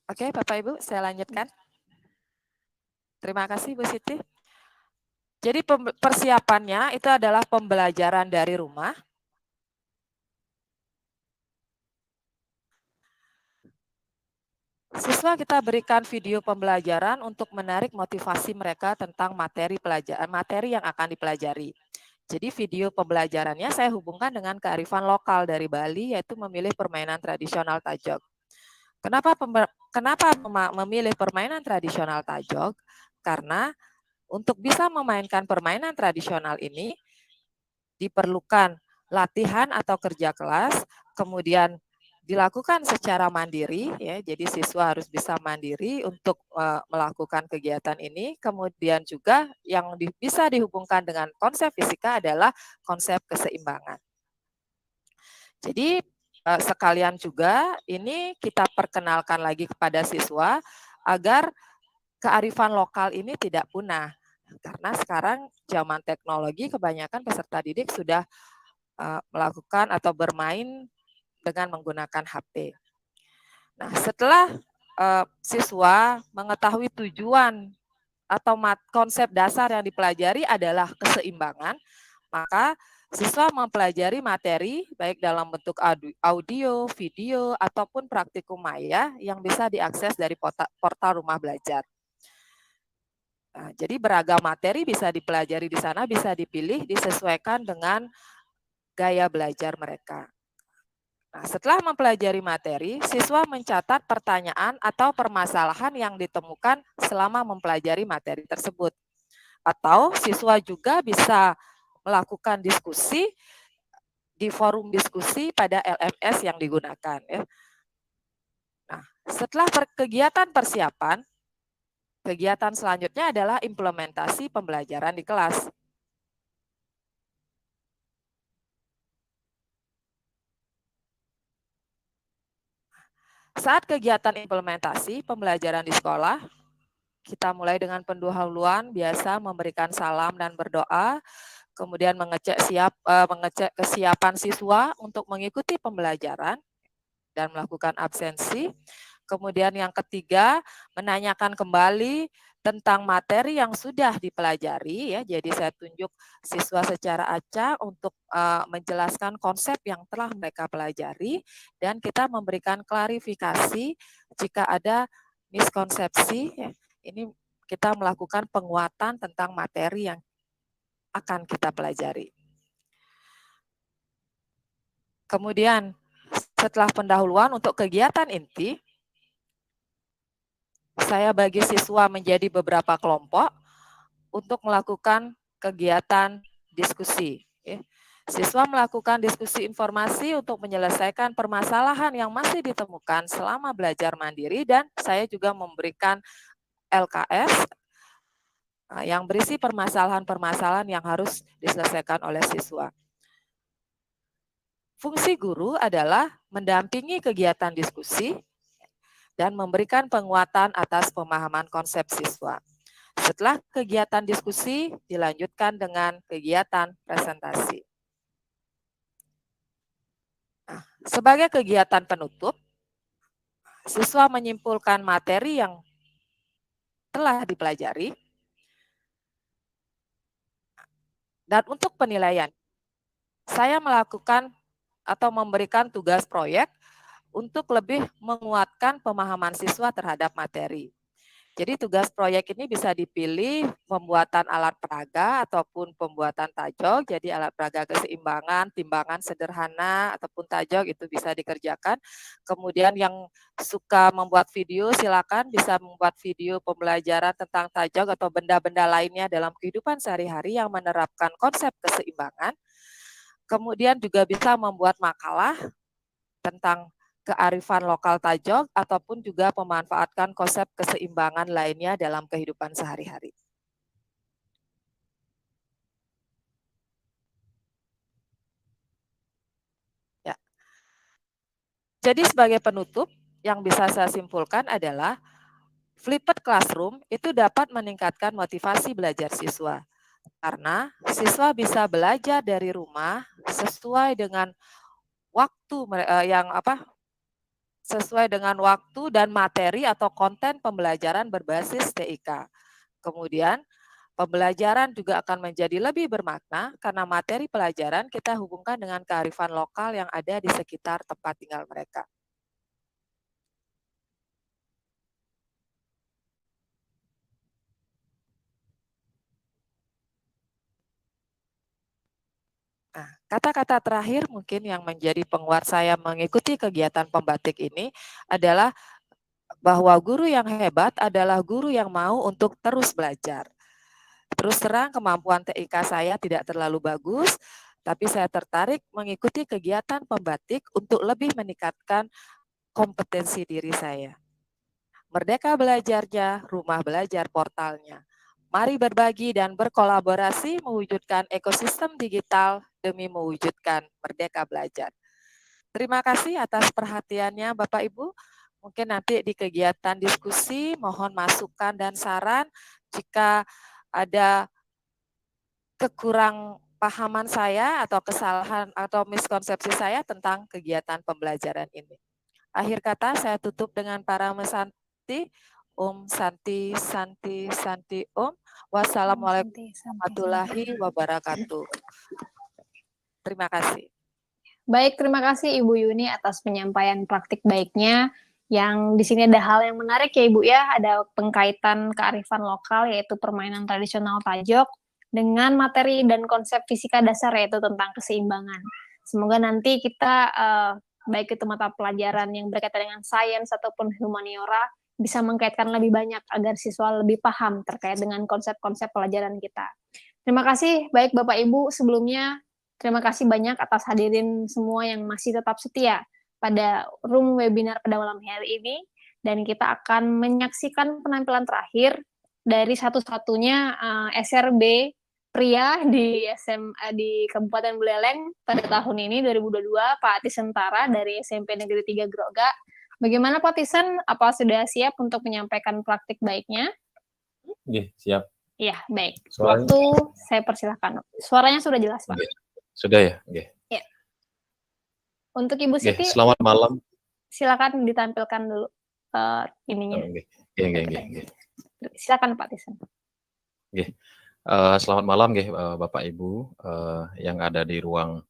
Oke, Bapak Ibu, saya lanjutkan. Terima kasih, Bu Siti. Jadi persiapannya itu adalah pembelajaran dari rumah. Siswa kita berikan video pembelajaran untuk menarik motivasi mereka tentang materi pelajaran, materi yang akan dipelajari. Jadi video pembelajarannya saya hubungkan dengan kearifan lokal dari Bali, yaitu memilih permainan tradisional Tajog. Kenapa memilih permainan tradisional Tajog? Karena untuk bisa memainkan permainan tradisional ini diperlukan latihan atau kerja kelas, kemudian dilakukan secara mandiri, ya. Jadi siswa harus bisa mandiri untuk melakukan kegiatan ini. Kemudian juga yang bisa dihubungkan dengan konsep fisika adalah konsep keseimbangan. Jadi sekalian juga ini kita perkenalkan lagi kepada siswa agar kearifan lokal ini tidak punah. Karena sekarang zaman teknologi kebanyakan peserta didik sudah melakukan atau bermain dengan menggunakan HP. Nah, setelah siswa mengetahui tujuan atau konsep dasar yang dipelajari adalah keseimbangan, maka siswa mempelajari materi baik dalam bentuk audio, video, ataupun praktikum maya yang bisa diakses dari portal Rumah Belajar. Nah, jadi beragam materi bisa dipelajari di sana, bisa dipilih, disesuaikan dengan gaya belajar mereka. Nah, setelah mempelajari materi, siswa mencatat pertanyaan atau permasalahan yang ditemukan selama mempelajari materi tersebut. Atau siswa juga bisa melakukan diskusi di forum diskusi pada LMS yang digunakan. Ya. Nah, setelah kegiatan persiapan, kegiatan selanjutnya adalah implementasi pembelajaran di kelas. Saat kegiatan implementasi pembelajaran di sekolah, kita mulai dengan pendahuluan biasa memberikan salam dan berdoa, kemudian mengecek kesiapan siswa untuk mengikuti pembelajaran dan melakukan absensi. Kemudian yang ketiga, menanyakan kembali tentang materi yang sudah dipelajari, ya. Jadi saya tunjuk siswa secara acak untuk menjelaskan konsep yang telah mereka pelajari, dan kita memberikan klarifikasi jika ada miskonsepsi. Ya. Ini kita melakukan penguatan tentang materi yang akan kita pelajari. Kemudian setelah pendahuluan untuk kegiatan inti, saya bagi siswa menjadi beberapa kelompok untuk melakukan kegiatan diskusi. Siswa melakukan diskusi informasi untuk menyelesaikan permasalahan yang masih ditemukan selama belajar mandiri, dan saya juga memberikan LKS yang berisi permasalahan-permasalahan yang harus diselesaikan oleh siswa. Fungsi guru adalah mendampingi kegiatan diskusi dan memberikan penguatan atas pemahaman konsep siswa. Setelah kegiatan diskusi, dilanjutkan dengan kegiatan presentasi. Nah, sebagai kegiatan penutup, siswa menyimpulkan materi yang telah dipelajari, dan untuk penilaian, saya melakukan atau memberikan tugas proyek untuk lebih menguatkan pemahaman siswa terhadap materi. Jadi tugas proyek ini bisa dipilih pembuatan alat peraga ataupun pembuatan tajog. Jadi alat peraga keseimbangan, timbangan sederhana ataupun tajog itu bisa dikerjakan. Kemudian yang suka membuat video silakan bisa membuat video pembelajaran tentang tajog atau benda-benda lainnya dalam kehidupan sehari-hari yang menerapkan konsep keseimbangan. Kemudian juga bisa membuat makalah tentang kearifan lokal tajog ataupun juga memanfaatkan konsep keseimbangan lainnya dalam kehidupan sehari-hari. Ya. Jadi sebagai penutup yang bisa saya simpulkan adalah flipped classroom itu dapat meningkatkan motivasi belajar siswa. Karena siswa bisa belajar dari rumah sesuai dengan waktu yang sesuai dengan waktu dan materi atau konten pembelajaran berbasis TIK. Kemudian, pembelajaran juga akan menjadi lebih bermakna karena materi pelajaran kita hubungkan dengan kearifan lokal yang ada di sekitar tempat tinggal mereka. Nah, kata-kata terakhir mungkin yang menjadi penguat saya mengikuti kegiatan pembatik ini adalah bahwa guru yang hebat adalah guru yang mau untuk terus belajar. Terus terang kemampuan TIK saya tidak terlalu bagus, tapi saya tertarik mengikuti kegiatan pembatik untuk lebih meningkatkan kompetensi diri saya. Merdeka belajarnya, rumah belajar portalnya. Mari berbagi dan berkolaborasi mewujudkan ekosistem digital demi mewujudkan merdeka belajar. Terima kasih atas perhatiannya Bapak Ibu. Mungkin nanti di kegiatan diskusi mohon masukan dan saran jika ada kekurang pahaman saya atau kesalahan atau miskonsepsi saya tentang kegiatan pembelajaran ini. Akhir kata saya tutup dengan para mesanti. Om Santi, Santi, Santi Om. Wassalamualaikum warahmatullahi wabarakatuh. Terima kasih. Baik, terima kasih Ibu Yuni atas penyampaian praktik baiknya. Yang di sini ada hal yang menarik ya Ibu ya, ada pengkaitan kearifan lokal yaitu permainan tradisional Tajok dengan materi dan konsep fisika dasar yaitu tentang keseimbangan. Semoga nanti kita baik itu mata pelajaran yang berkaitan dengan sains ataupun humaniora bisa mengkaitkan lebih banyak agar siswa lebih paham terkait dengan konsep-konsep pelajaran kita. Terima kasih baik Bapak Ibu sebelumnya. Terima kasih banyak atas hadirin semua yang masih tetap setia pada room webinar pada malam hari ini. Dan kita akan menyaksikan penampilan terakhir dari satu-satunya SRB pria di di Kabupaten Buleleng pada tahun ini 2022, Pak Tisen Tara dari SMP Negeri 3 Groga. Bagaimana Pak Tisen? Apa sudah siap untuk menyampaikan praktik baiknya? Oke, siap. Iya, baik. Suaranya? Waktu saya persilahkan. Suaranya sudah jelas, Pak. Oke. Sudah ya? Oke. Ya. Untuk Ibu Oke, Siti, selamat malam. silakan ditampilkan dulu ininya. Oke. Oke. Silakan Pak Tisen. Oke. Selamat malam Bapak Ibu yang ada di ruang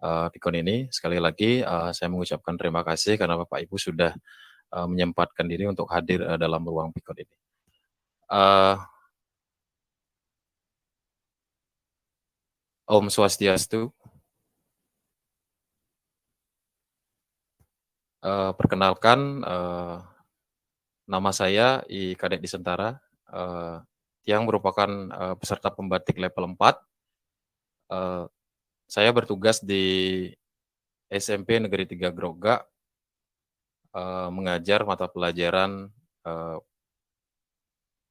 Pikon ini. Sekali lagi saya mengucapkan terima kasih karena Bapak Ibu sudah menyempatkan diri untuk hadir dalam ruang Pikon ini. Om Swastiastu. Perkenalkan, nama saya I Kadek Disentara, yang merupakan peserta pembatik level 4. Saya bertugas di SMP Negeri 3 Groga, mengajar mata pelajaran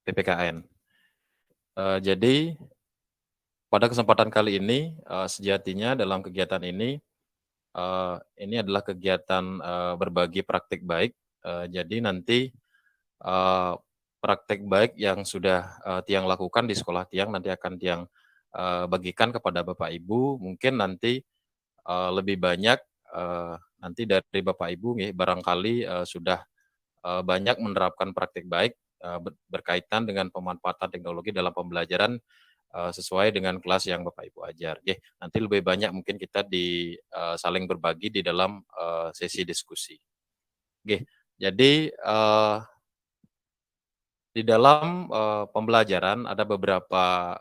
PPKN. Jadi pada kesempatan kali ini, sejatinya dalam kegiatan ini adalah kegiatan berbagi praktik baik. Jadi nanti praktik baik yang sudah Tiang lakukan di sekolah Tiang nanti akan Tiang bagikan kepada Bapak Ibu. Mungkin nanti lebih banyak nanti dari Bapak Ibu barangkali sudah banyak menerapkan praktik baik berkaitan dengan pemanfaatan teknologi dalam pembelajaran sesuai dengan kelas yang Bapak Ibu ajar. Nanti lebih banyak mungkin kita saling berbagi di dalam sesi diskusi. Jadi di dalam pembelajaran ada beberapa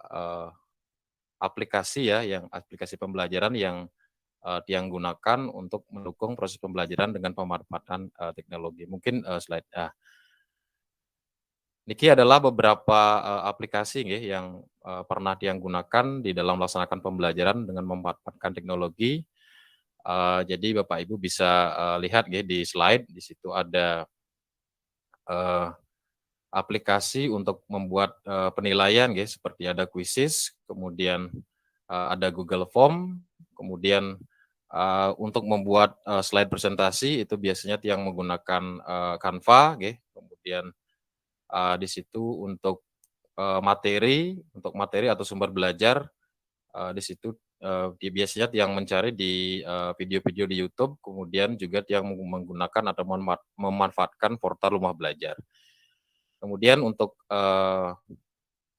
aplikasi aplikasi pembelajaran yang Tiang gunakan untuk mendukung proses pembelajaran dengan pemanfaatan teknologi. Mungkin slide niki adalah beberapa aplikasi yang pernah Tiang gunakan di dalam melaksanakan pembelajaran dengan memanfaatkan teknologi. Jadi Bapak Ibu bisa lihat di slide, di situ ada aplikasi untuk membuat penilaian seperti ada Quizzes, kemudian ada Google Form, kemudian untuk membuat slide presentasi itu biasanya Tiang menggunakan Canva, kemudian di situ untuk materi atau sumber belajar di situ dia biasanya yang mencari di video-video di YouTube, kemudian juga yang menggunakan atau memanfaatkan portal Rumah Belajar. Kemudian untuk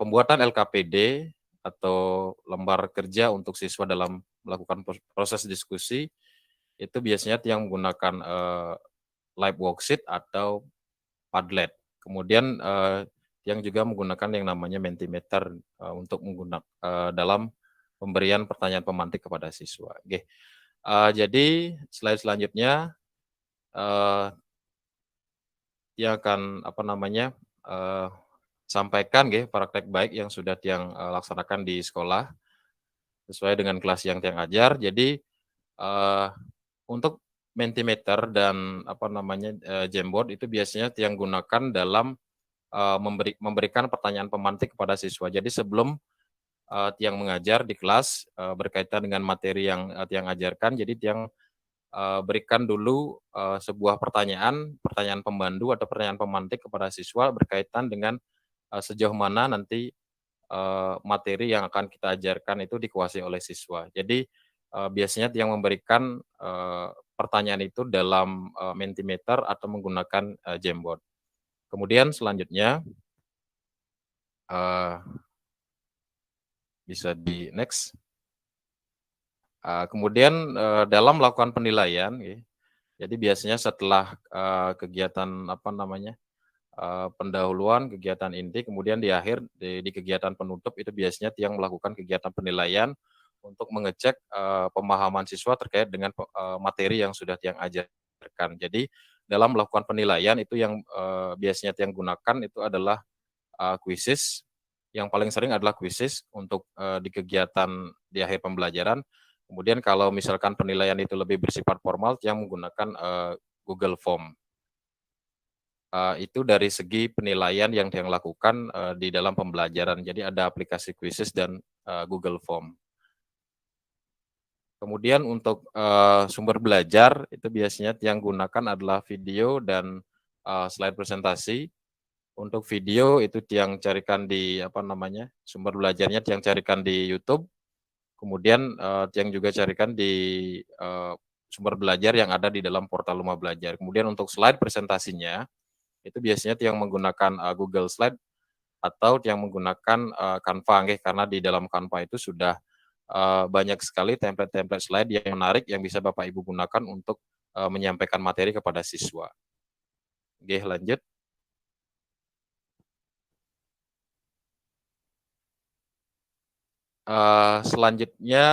pembuatan LKPD atau lembar kerja untuk siswa dalam melakukan proses diskusi, itu biasanya yang menggunakan live worksheet atau Padlet. Kemudian yang juga menggunakan yang namanya Mentimeter untuk menggunakan dalam pemberian pertanyaan pemantik kepada siswa. Oke. Jadi slide selanjutnya yang akan sampaikan praktek baik yang sudah yang laksanakan di sekolah sesuai dengan kelas yang tiang ajar. Jadi untuk Mentimeter dan Jamboard itu biasanya yang gunakan dalam memberikan pertanyaan pemantik kepada siswa. Jadi sebelum tiang mengajar di kelas berkaitan dengan materi yang tiang ajarkan, jadi tiang berikan dulu sebuah pertanyaan pembantu atau pertanyaan pemantik kepada siswa berkaitan dengan sejauh mana nanti materi yang akan kita ajarkan itu dikuasai oleh siswa. Jadi biasanya yang memberikan pertanyaan itu dalam Mentimeter atau menggunakan Jamboard. Kemudian selanjutnya bisa di next. Kemudian dalam melakukan penilaian, jadi biasanya setelah kegiatan pendahuluan, kegiatan inti, kemudian di akhir di kegiatan penutup itu biasanya yang melakukan kegiatan penilaian untuk mengecek pemahaman siswa terkait dengan materi yang sudah yang ajarkan. Jadi dalam melakukan penilaian itu yang biasanya yang gunakan itu adalah quizzes. Yang paling sering adalah quizzes untuk di kegiatan di akhir pembelajaran. Kemudian kalau misalkan penilaian itu lebih bersifat formal, yang menggunakan Google Form. Itu dari segi penilaian yang lakukan di dalam pembelajaran. Jadi ada aplikasi quizzes dan Google Form. Kemudian untuk sumber belajar itu biasanya yang gunakan adalah video dan slide presentasi. Untuk video itu yang carikan di sumber belajarnya yang carikan di YouTube. Kemudian yang juga carikan di sumber belajar yang ada di dalam portal Rumah Belajar. Kemudian untuk slide presentasinya itu biasanya yang menggunakan Google Slide atau yang menggunakan Canva, karena di dalam Canva itu sudah banyak sekali template-template slide yang menarik yang bisa Bapak Ibu gunakan untuk menyampaikan materi kepada siswa. Oke, lanjut. Selanjutnya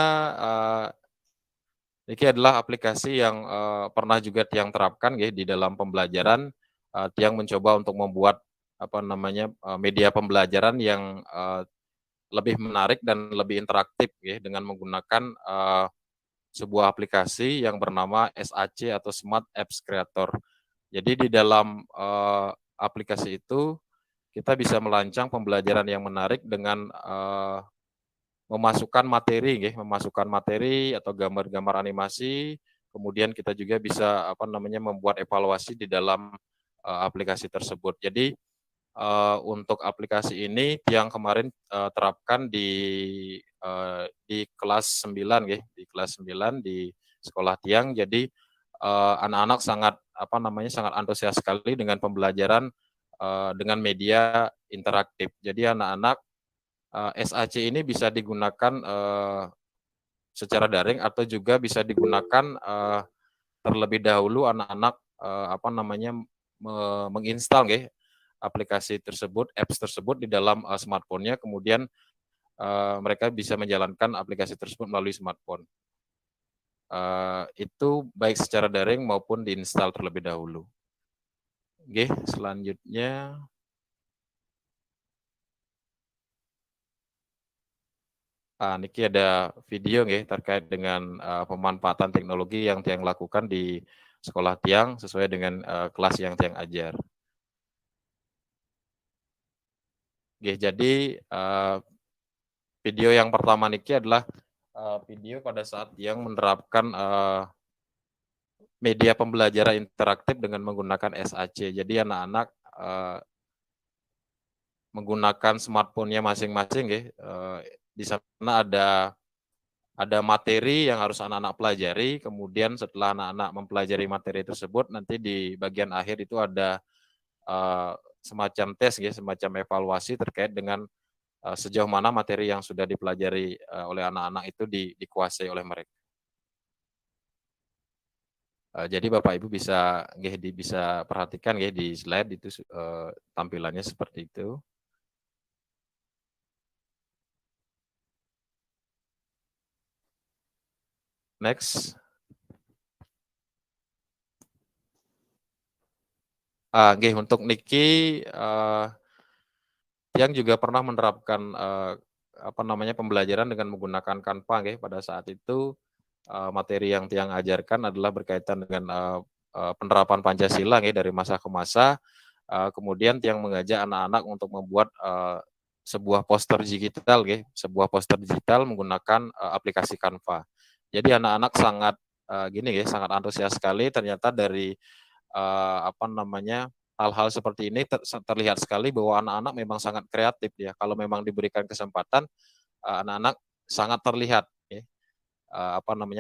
ini adalah aplikasi yang pernah juga yang terapkan di dalam pembelajaran, yang mencoba untuk membuat media pembelajaran yang lebih menarik dan lebih interaktif dengan menggunakan sebuah aplikasi yang bernama SAC atau Smart Apps Creator. Jadi di dalam aplikasi itu kita bisa merancang pembelajaran yang menarik dengan memasukkan materi atau gambar-gambar animasi. Kemudian kita juga bisa membuat evaluasi di dalam aplikasi tersebut. Jadi untuk aplikasi ini yang kemarin terapkan di kelas 9 di kelas 9 di sekolah tiang. Jadi anak-anak sangat sangat antusias sekali dengan pembelajaran dengan media interaktif. Jadi anak-anak SAC ini bisa digunakan secara daring atau juga bisa digunakan terlebih dahulu anak-anak menginstal aplikasi tersebut, apps tersebut di dalam smartphone-nya, kemudian mereka bisa menjalankan aplikasi tersebut melalui smartphone. Itu baik secara daring maupun diinstal terlebih dahulu. Oke, selanjutnya. Ini ada video terkait dengan pemanfaatan teknologi yang tiang lakukan di sekolah tiang sesuai dengan kelas yang tiang ajar. Jadi video yang pertama niki adalah video pada saat tiang menerapkan media pembelajaran interaktif dengan menggunakan SAC. Jadi anak-anak menggunakan smartphone-nya masing-masing. Di sana ada ada materi yang harus anak-anak pelajari, kemudian setelah anak-anak mempelajari materi tersebut, nanti di bagian akhir itu ada semacam tes, ya, semacam evaluasi terkait dengan sejauh mana materi yang sudah dipelajari oleh anak-anak itu dikuasai oleh mereka. Jadi Bapak Ibu bisa bisa perhatikan ya di slide itu tampilannya seperti itu. Next. Untuk Niki yang juga pernah menerapkan pembelajaran dengan menggunakan Canva pada saat itu materi yang Tiang ajarkan adalah berkaitan dengan penerapan Pancasila dari masa ke masa. Kemudian Tiang mengajak anak-anak untuk membuat sebuah poster digital menggunakan aplikasi Canva. Jadi anak-anak sangat sangat antusias sekali. Ternyata dari hal-hal seperti ini terlihat sekali bahwa anak-anak memang sangat kreatif ya. Kalau memang diberikan kesempatan, anak-anak sangat terlihat ya,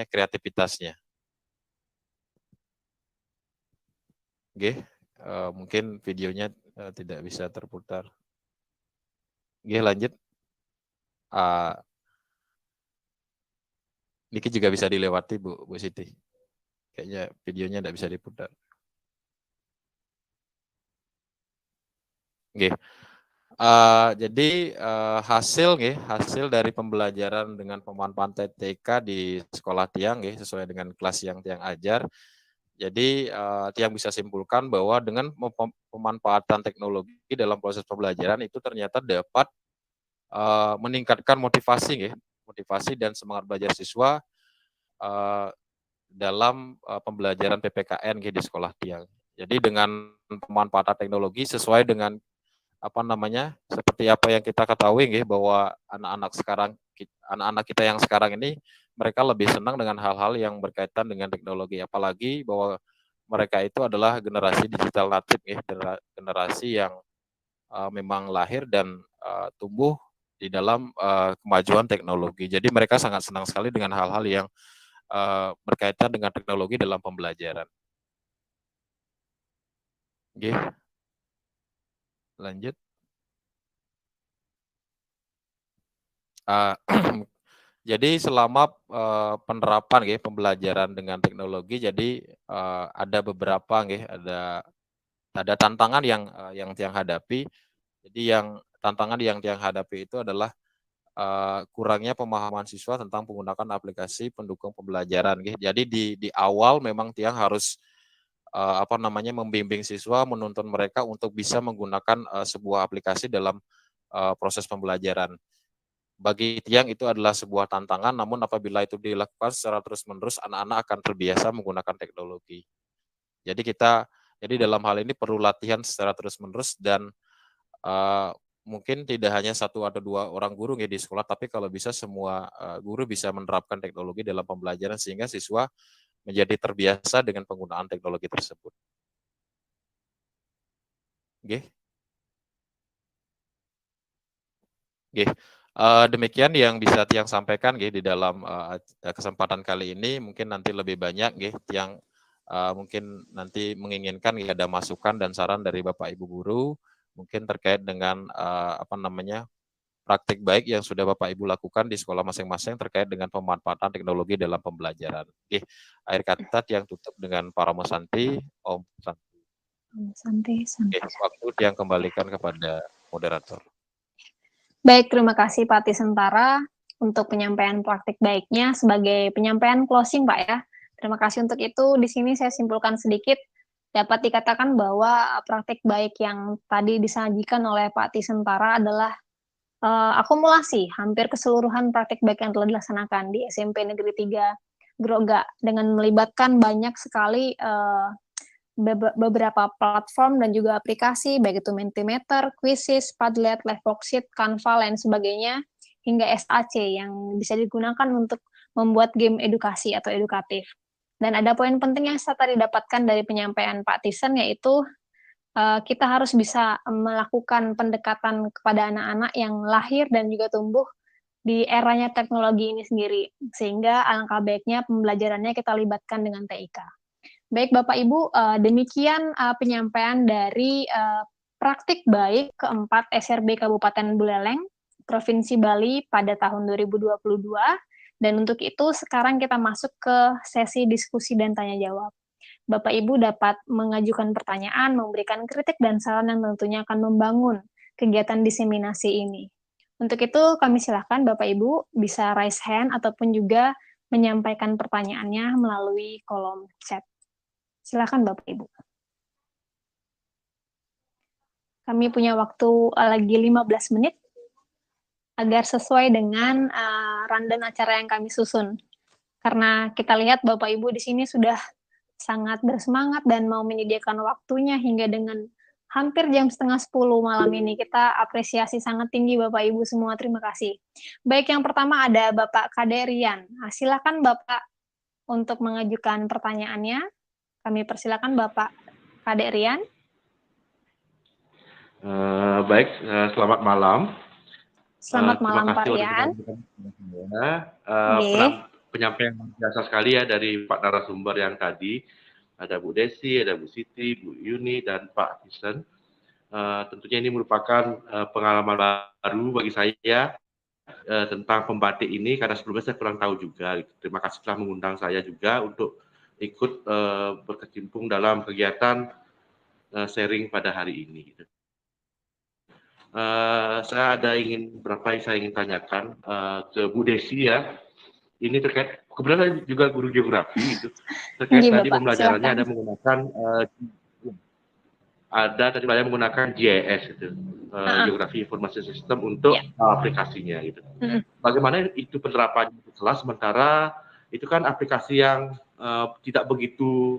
kreativitasnya. Mungkin videonya tidak bisa terputar. Lanjut. Niki juga bisa dilewati Bu Siti. Kayaknya videonya tidak bisa diputar. Jadi hasil dari pembelajaran dengan pemanfaatan TK di sekolah Tiang sesuai dengan kelas yang Tiang ajar. Jadi Tiang bisa simpulkan bahwa dengan pemanfaatan teknologi dalam proses pembelajaran itu ternyata dapat meningkatkan motivasi dan semangat belajar siswa dalam pembelajaran PPKN di sekolah Tiang. Jadi dengan pemanfaatan teknologi sesuai dengan seperti apa yang kita ketahui bahwa anak-anak kita yang sekarang ini mereka lebih senang dengan hal-hal yang berkaitan dengan teknologi, apalagi bahwa mereka itu adalah generasi digital native generasi yang memang lahir dan tumbuh di dalam kemajuan teknologi. Jadi mereka sangat senang sekali dengan hal-hal yang berkaitan dengan teknologi dalam pembelajaran. Lanjut. Jadi selama penerapan pembelajaran dengan teknologi, jadi ada beberapa ada tantangan yang Tiang hadapi. Jadi tantangan yang Tiang hadapi itu adalah kurangnya pemahaman siswa tentang penggunaan aplikasi pendukung pembelajaran. Jadi di awal memang Tiang harus membimbing siswa, menuntun mereka untuk bisa menggunakan sebuah aplikasi dalam proses pembelajaran. Bagi Tiang itu adalah sebuah tantangan, namun apabila itu dilakukan secara terus-menerus, anak-anak akan terbiasa menggunakan teknologi. Jadi dalam hal ini perlu latihan secara terus-menerus dan mungkin tidak hanya 1 atau 2 orang guru di sekolah, tapi kalau bisa semua guru bisa menerapkan teknologi dalam pembelajaran sehingga siswa menjadi terbiasa dengan penggunaan teknologi tersebut. Demikian yang bisa Tiang sampaikan di dalam kesempatan kali ini. Mungkin nanti lebih banyak Tiang mungkin nanti menginginkan ada masukan dan saran dari Bapak Ibu guru mungkin terkait dengan praktik baik yang sudah Bapak Ibu lakukan di sekolah masing-masing terkait dengan pemanfaatan teknologi dalam pembelajaran. Akhir kata Tiang tutup dengan Paramo Santi, Om Santi. Santi. Waktu Tiang kembalikan kepada moderator. Baik, terima kasih Pak Tisentara untuk penyampaian praktik baiknya sebagai penyampaian closing Pak ya. Terima kasih untuk itu. Di sini saya simpulkan sedikit, dapat dikatakan bahwa praktik baik yang tadi disajikan oleh Pak Tisentara adalah akumulasi hampir keseluruhan praktik baik yang telah dilaksanakan di SMP Negeri 3 Groga dengan melibatkan banyak sekali beberapa platform dan juga aplikasi, baik itu Mentimeter, Quizizz, Padlet, Liveworksheet, Canva, lain sebagainya, hingga SAC yang bisa digunakan untuk membuat game edukasi atau edukatif. Dan ada poin penting yang saya tadi dapatkan dari penyampaian Pak Tisen, yaitu kita harus bisa melakukan pendekatan kepada anak-anak yang lahir dan juga tumbuh di eranya teknologi ini sendiri, sehingga alangkah baiknya pembelajarannya kita libatkan dengan TIK. Baik Bapak Ibu, demikian penyampaian dari praktik baik keempat SRB Kabupaten Buleleng, Provinsi Bali pada tahun 2022. Dan untuk itu sekarang kita masuk ke sesi diskusi dan tanya jawab. Bapak Ibu dapat mengajukan pertanyaan, memberikan kritik dan saran yang tentunya akan membangun kegiatan diseminasi ini. Untuk itu kami silakan Bapak Ibu bisa raise hand ataupun juga menyampaikan pertanyaannya melalui kolom chat. Silakan Bapak Ibu. Kami punya waktu lagi 15 menit agar sesuai dengan rundown acara yang kami susun. Karena kita lihat Bapak Ibu di sini sudah sangat bersemangat dan mau menyediakan waktunya hingga dengan hampir jam 9:30 malam ini. Kita apresiasi sangat tinggi Bapak Ibu semua, terima kasih. Baik, yang pertama ada Bapak Kaderian. Silakan Bapak untuk mengajukan pertanyaannya. Kami persilakan Bapak Kaderian. Baik, selamat malam. Selamat malam Terima Pak kasih Rian. Penyampaian biasa sekali ya dari Pak narasumber yang tadi. Ada Bu Desi, ada Bu Siti, Bu Yuni, dan Pak Vincent. Tentunya ini merupakan pengalaman baru bagi saya tentang pembatik ini, karena sebelumnya saya kurang tahu juga. Terima kasih telah mengundang saya juga untuk ikut berkecimpung dalam kegiatan sharing pada hari ini. Saya beberapa yang saya ingin tanyakan ke Bu Desi ya. Ini terkait, kebetulan juga guru geografi itu. Terkait tadi pembelajarannya ada menggunakan tadi menggunakan GIS itu, Geografi Informasi Sistem untuk aplikasinya gitu. Bagaimana itu penerapannya di kelas, sementara itu kan aplikasi yang tidak begitu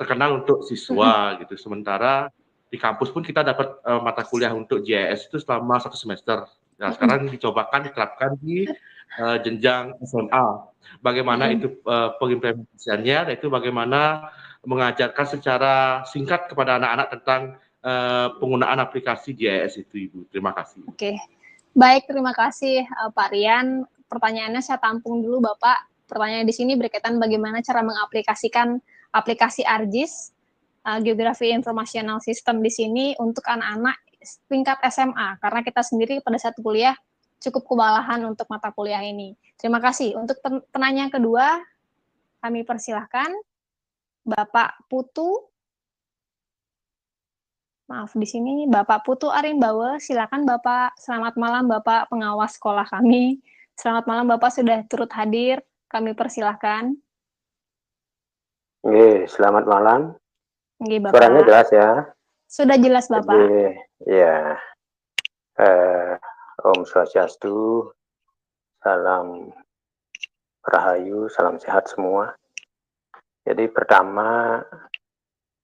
terkenal untuk siswa gitu. Sementara di kampus pun kita dapat mata kuliah untuk GIS itu selama 1 semester. Nah, sekarang dicobakan diterapkan di jenjang SMA. Bagaimana itu pengimplementasiannya, yaitu bagaimana mengajarkan secara singkat kepada anak-anak tentang penggunaan aplikasi GIS itu, Ibu. Terima kasih. Oke, baik, terima kasih Pak Rian. Pertanyaannya saya tampung dulu Bapak. Pertanyaan di sini berkaitan bagaimana cara mengaplikasikan aplikasi ARGIS, Geografi Informational System di sini untuk anak-anak tingkat SMA, karena kita sendiri pada saat kuliah cukup kewalahan untuk mata kuliah ini. Terima kasih. Untuk penanya kedua, kami persilahkan Bapak Putu. Maaf, di sini Bapak Putu Arimbawe. Silakan Bapak. Selamat malam Bapak pengawas sekolah kami. Selamat malam Bapak sudah turut hadir. Kami persilahkan. Selamat malam. Bapak. Suaranya jelas ya? Sudah jelas Bapak. Ya. Om Swastiastu, salam rahayu, salam sehat semua. Jadi pertama,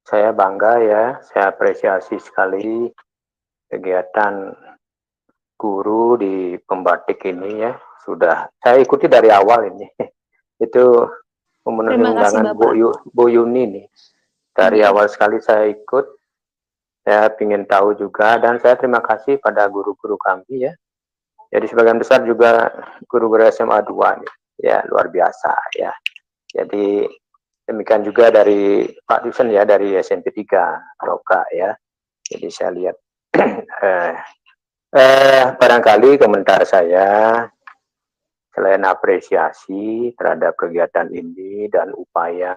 saya bangga ya, saya apresiasi sekali kegiatan guru di pembatik ini ya. Sudah saya ikuti dari awal ini. Itu memenuhi undangan Bu Yuni nih. Dari awal sekali saya ikut. Saya ingin tahu juga, dan saya terima kasih pada guru-guru kami ya. Jadi sebagian besar juga guru-guru SMA 2 nih. Ya, luar biasa ya. Jadi demikian juga dari Pak Dusen ya, dari SMP 3 Roka ya. Jadi saya lihat barangkali komentar saya, selain apresiasi terhadap kegiatan ini dan upaya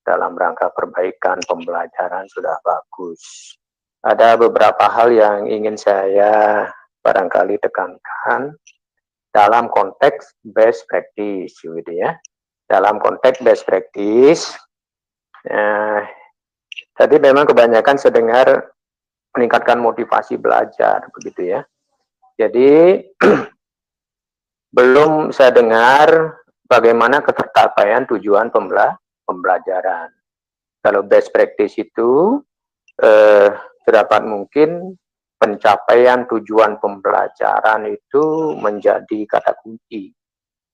dalam rangka perbaikan pembelajaran sudah bagus. Ada beberapa hal yang ingin saya barangkali tekankan dalam konteks best practice, gitu ya. Dalam konteks best practice, tadi memang kebanyakan saya dengar meningkatkan motivasi belajar, begitu ya. Jadi belum saya dengar bagaimana ketercapaian tujuan pembelajaran. Kalau best practice itu sedapat mungkin pencapaian tujuan pembelajaran itu menjadi kata kunci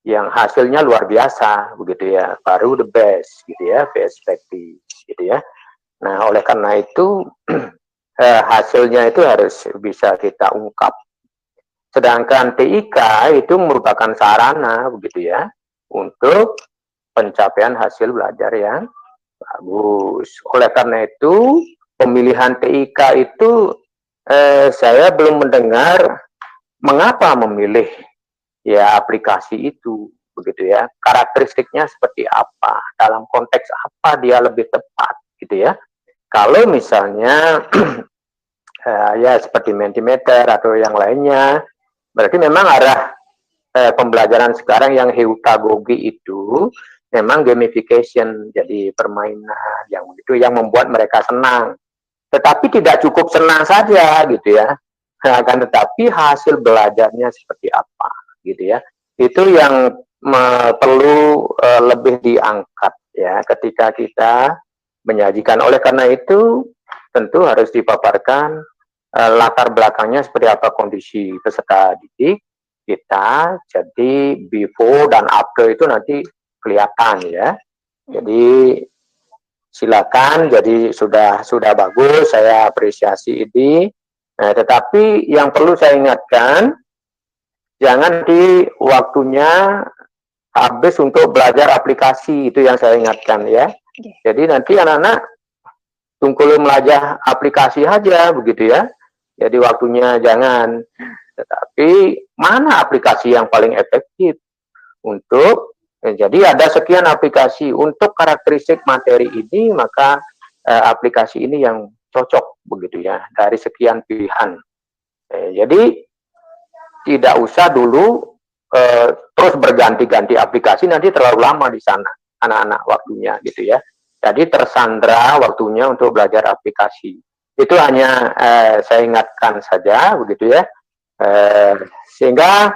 yang hasilnya luar biasa, begitu ya, baru the best, gitu ya, best practice, gitu ya. Nah, oleh karena itu hasilnya itu harus bisa kita ungkap Sedangkan TIK itu merupakan sarana begitu ya untuk pencapaian hasil belajar yang bagus. Oleh karena itu pemilihan TIK itu saya belum mendengar mengapa memilih ya aplikasi itu begitu ya. Karakteristiknya seperti apa, dalam konteks apa dia lebih tepat gitu ya. Kalau misalnya ya seperti Mentimeter atau yang lainnya, berarti memang arah pembelajaran sekarang yang heutagogi itu memang gamification, jadi permainan yang itu yang membuat mereka senang. Tetapi tidak cukup senang saja gitu ya. Akan tetapi hasil belajarnya seperti apa gitu ya. Itu yang perlu lebih diangkat ya ketika kita menyajikan. Oleh karena itu tentu harus dipaparkan latar belakangnya seperti apa kondisi peserta didik kita, jadi before dan after itu nanti kelihatan ya. Jadi silakan, jadi sudah bagus, saya apresiasi ini. Tetapi yang perlu saya ingatkan, jangan di waktunya habis untuk belajar aplikasi, itu yang saya ingatkan ya. Jadi nanti anak-anak tungkul belajar aplikasi aja begitu ya. Jadi waktunya jangan. Tetapi mana aplikasi yang paling efektif untuk jadi ada sekian aplikasi untuk karakteristik materi ini, maka aplikasi ini yang cocok begitu ya dari sekian pilihan. Jadi tidak usah dulu terus berganti-ganti aplikasi, nanti terlalu lama di sana anak-anak waktunya gitu ya. Jadi tersandra waktunya untuk belajar aplikasi. Itu hanya saya ingatkan saja begitu ya. Sehingga